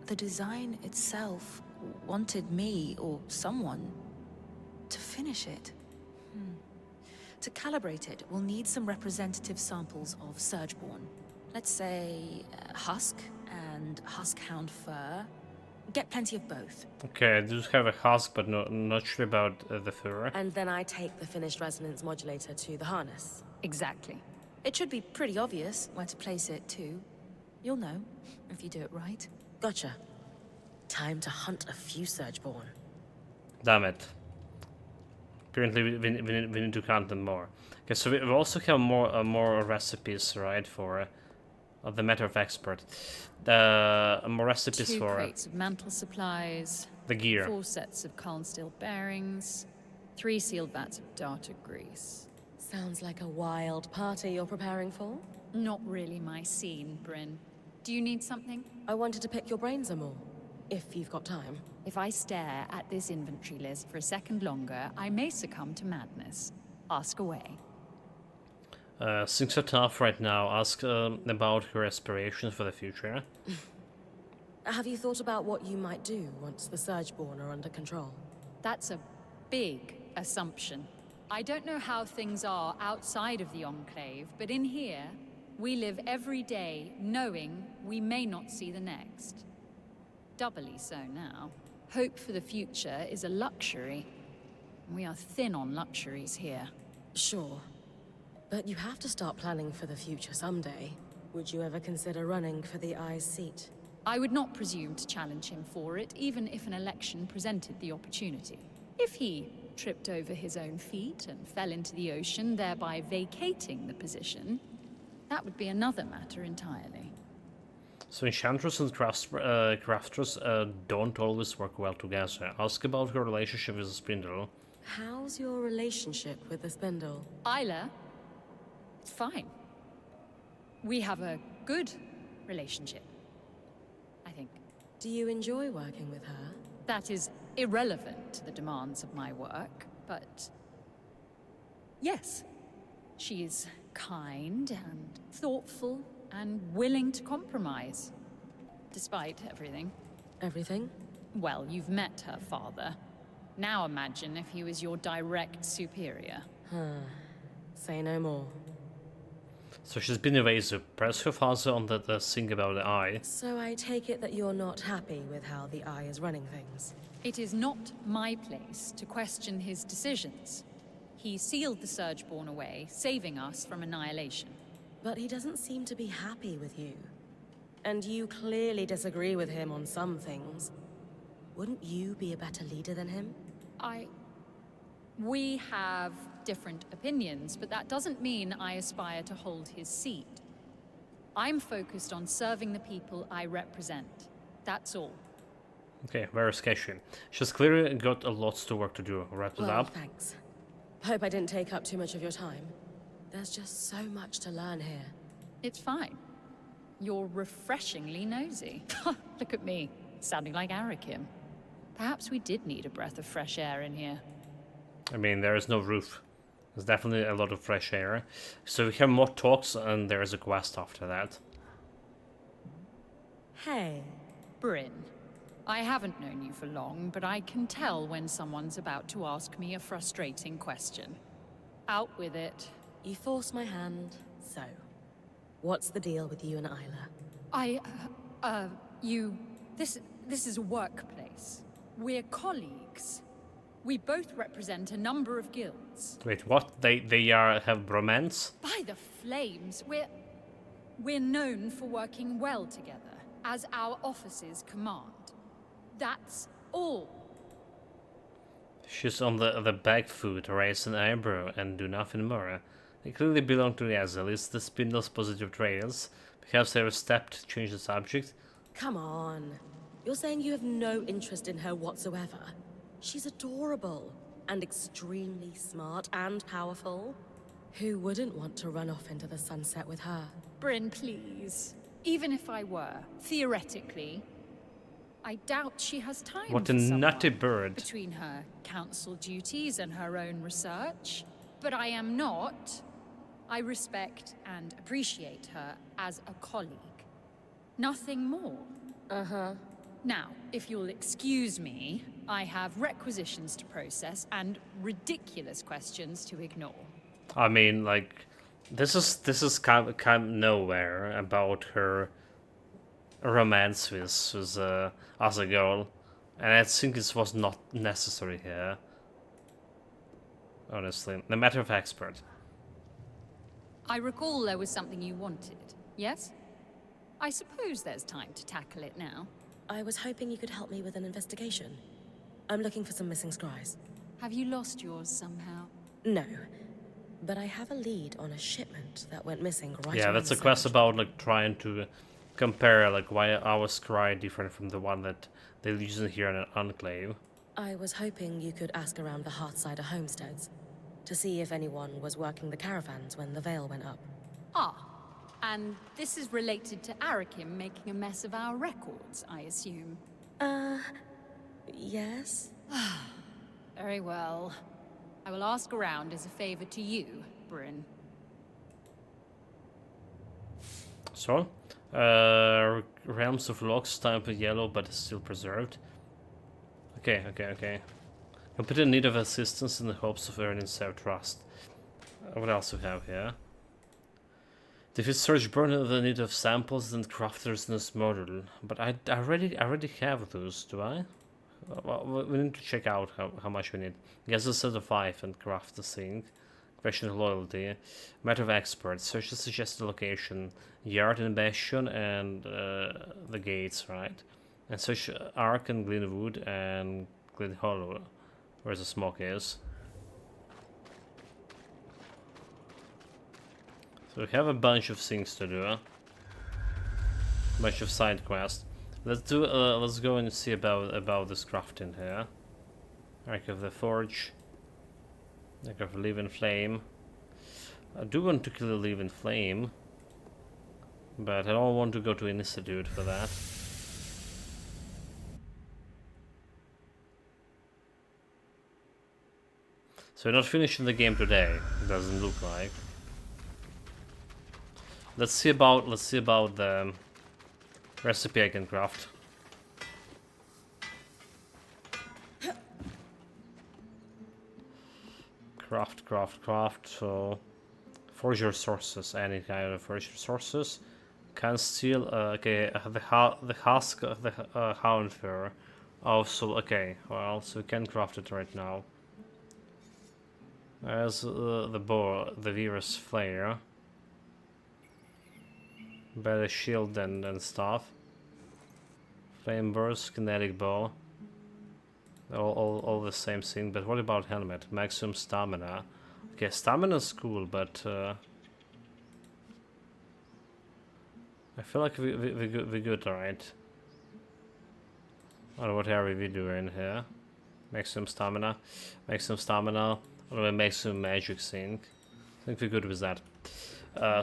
the design itself wanted me, or someone, to finish it. To calibrate it, we'll need some representative samples of Surgeborn. Let's say husk and huskhound fur, Get plenty of both. Okay, I do have a husk, but not sure about the fur. And then I take the finished resonance modulator to the harness. Exactly. It should be pretty obvious where to place it, too. You'll know, if you do it right. Gotcha. Time to hunt a few Surgeborn. Damn it. Apparently, we need to count them more. Okay, so we also have more recipes, right, for the matter of expert. More recipes 2 for crates of mantle supplies, the gear. 4 sets of Carl steel bearings, 3 sealed vats of darter grease. Sounds like a wild party you're preparing for. Not really my scene, Bryn. Do you need something? I wanted to pick your brains some more, if you've got time. If I stare at this inventory list for a second longer, I may succumb to madness. Ask away. Things are tough right now. Ask about her aspirations for the future. Have you thought about what you might do once the Surgeborn are under control? That's a big assumption. I don't know how things are outside of the Enclave, but in here, we live every day knowing we may not see the next. Doubly so now. Hope for the future is a luxury. We are thin on luxuries here. Sure. But you have to start planning for the future someday. Would you ever consider running for the Eye's seat? I would not presume to challenge him for it, even if an election presented the opportunity. If he tripped over his own feet and fell into the ocean, thereby vacating the position, that would be another matter entirely. So Enchantress and Craftress don't always work well together. Ask about her relationship with the Spindle. How's your relationship with the Spindle? Isla, it's fine. We have a good relationship, I think. Do you enjoy working with her? That is irrelevant to the demands of my work, but yes, she is kind and thoughtful and willing to compromise, despite everything. Everything? Well, you've met her father. Now imagine if he was your direct superior. Say no more. So she's been evasive. Press her father on the thing about the Eye. So I take it that you're not happy with how the Eye is running things? It is not my place to question his decisions. He sealed the Surgeborn away, saving us from annihilation. But he doesn't seem to be happy with you. And you clearly disagree with him on some things. Wouldn't you be a better leader than him? We have different opinions, but that doesn't mean I aspire to hold his seat. I'm focused on serving the people I represent. That's all. Okay, very sketchy. She's clearly got a lot to work to do. Wrap it up. Thanks. Hope I didn't take up too much of your time. There's just so much to learn here. It's fine. You're refreshingly nosy. Look at me, sounding like Arakim. Perhaps we did need a breath of fresh air in here. I mean, there is no roof. There's definitely a lot of fresh air. So we have more talks, and there is a quest after that. Hey. Bryn, I haven't known you for long, but I can tell when someone's about to ask me a frustrating question. Out with it. You forced my hand, so... What's the deal with you and Isla? This is a workplace. We're colleagues. We both represent a number of guilds. Wait, what? They have bromance? By the flames, we're known for working well together, as our offices command. That's all. She's on the back foot, raise an eyebrow, and do nothing more. They clearly belong together, at least the Spindle's positive trails. Perhaps they have a step to change the subject. Come on. You're saying you have no interest in her whatsoever? She's adorable, and extremely smart and powerful. Who wouldn't want to run off into the sunset with her? Bryn, please. Even if I were, theoretically, I doubt she has time What for a someone nutty bird. between her council duties and her own research. But I am not. I respect and appreciate her as a colleague. Nothing more. Uh-huh. Now, if you'll excuse me, I have requisitions to process and ridiculous questions to ignore. I mean, like, this is kind of nowhere about her a romance with other girl, and I think it was not necessary here. Honestly, the matter of expert. I recall there was something you wanted, yes? I suppose there's time to tackle it now. I was hoping you could help me with an investigation. I'm looking for some missing scries. Have you lost yours somehow? No, but I have a lead on a shipment that went missing right Yeah, around that's the a quest surge. about like trying to compare like why our scry different from the one that they're using here in an enclave. I was hoping you could ask around the Hearthsider homesteads to see if anyone was working the caravans when the veil went up. Ah, and this is related to Arakim making a mess of our records, I assume. Yes? Very well. I will ask around as a favor to you, Bryn. So, realms of locks stamped with yellow but is still preserved. Okay. Complete in need of assistance in the hopes of earning self-trust. What else do we have here? Defeat Surge Burn the need of samples and crafters in this model. But I already have those, do I? Well, we need to check out how much we need. Guess a set of 5 and craft the thing. Question of loyalty. Matter of expert. Search the suggested location. Yard and Bastion and the gates, right? And search Ark and Glenwood and Glen Hollow, where the smoke is. So we have a bunch of things to do. Bunch of side quests. Let's go and see about this crafting here. Ark of the Forge. Ark of Live in Flame. I do want to kill a Live in Flame, but I don't want to go to an institute for that. So we're not finishing the game today. It doesn't look like. Let's see about the recipe I can craft. Craft. So, forge resources. Any kind of forge resources. Can steal. Okay, the husk of the hound fur. Oh, so okay. Well, so we can craft it right now. There's the bow, the Virus Flare. Better shield and stuff. Flame burst, kinetic bow. All the same thing, but what about helmet? Maximum stamina. Okay, stamina's cool, but I feel like we good, alright. Or what are we doing here? Maximum stamina. Or a maximum magic thing. I think we're good with that.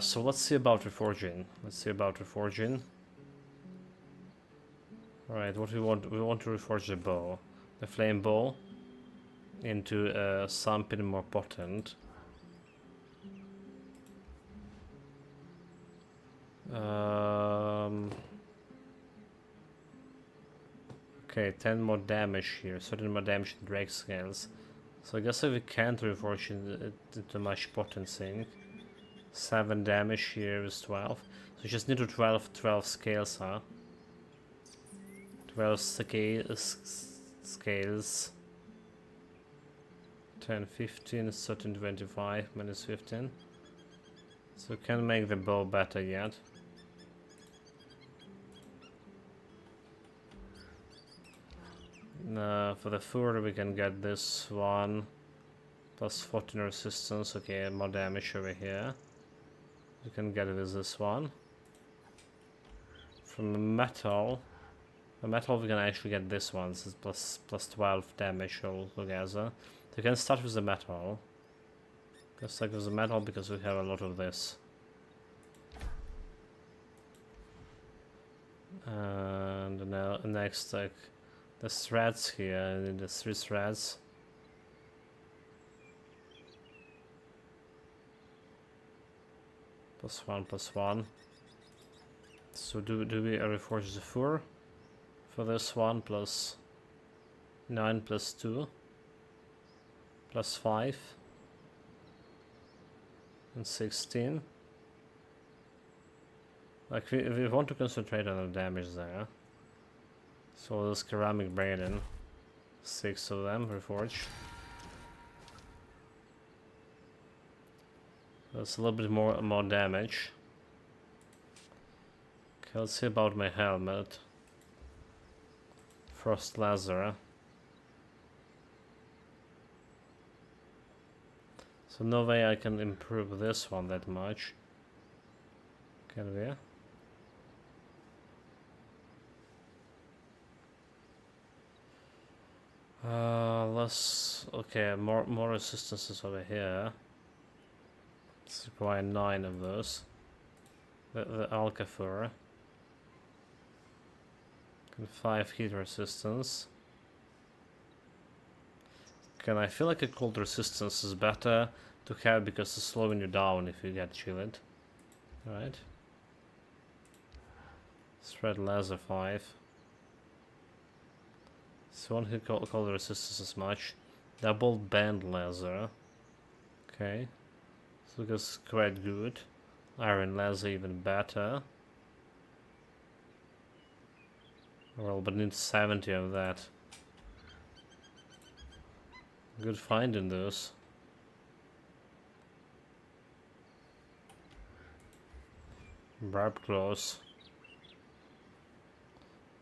So let's see about reforging. Alright, what we want? We want to reforge the bow. The flame bow into something more potent. Okay, 10 more damage here. 13 more damage in Drake scales. So I guess if we can't reforge it into much potent thing. 7 damage here is 12. So you just need to 12 scales, huh? 12 scales. 10, 15, 13, 25, minus 15. So we can make the bow better yet. For the fur we can get this one. Plus 14 resistance, okay, more damage over here. We can get it with this one. From the metal we can actually get this one. This is plus 12 damage altogether. So we can start with the metal. Let's start with the metal because we have a lot of this. And now next, like the threads here. I need the 3 threads. Plus one. So do we reforge the 4 for this one? Plus 9 plus 2 plus 5 and 16. Like, we want to concentrate on the damage there. So this ceramic braden. 6 of them reforged. That's a little bit more damage. Okay, let's see about my helmet. Frost laser. So no way I can improve this one that much. Can we? Okay, more resistances over here. Let's require 9 of those. The Alcafur. And 5 heat resistance. Can I feel like a cold resistance is better to have because it's slowing you down if you get chilled. Alright. Spread laser 5. So one hit cold resistance as much. Double band laser. Okay. So that's quite good. Iron laser even better. Well, but need 70 of that. Good find in those. Barb claws.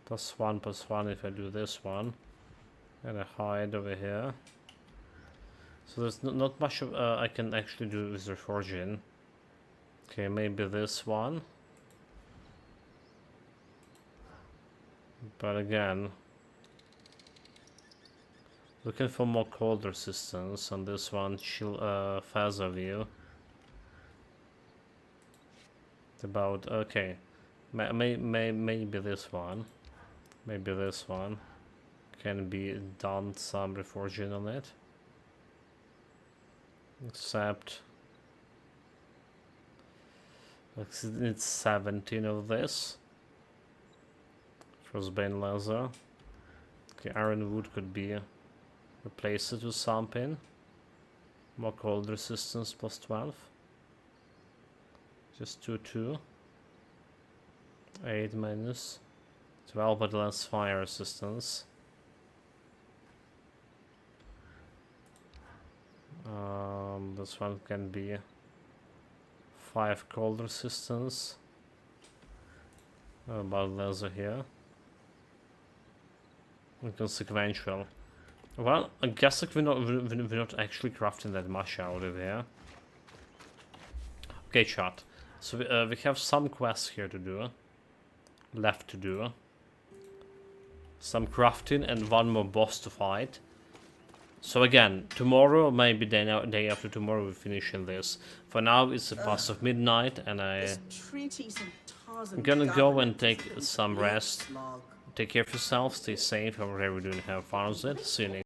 +1/+1 if I do this one. And I hide over here. So there's not much I can actually do with reforging. Okay, maybe this one. But again, looking for more cold resistance on this one. Chill, Phaser view. It's about okay. Maybe this one. Maybe this one can be done some reforging on it. Except it's 17 of this. Frostbane laser. Okay, iron wood could be replaced with something. More cold resistance +12. Just 2/2. 8 minus 12, but less fire resistance. This one can be 5 cold resistance. About laser here. Inconsequential. Well, I guess like we're not actually crafting that much out of here. Okay, chat. So we have some quests here to do. Left to do. Some crafting and one more boss to fight. So again, tomorrow, maybe day after tomorrow, we're finishing this. For now, it's past of midnight, and I'm gonna go and take some rest. Take care of yourself, stay safe, however we're doing, have fun with it. See you next.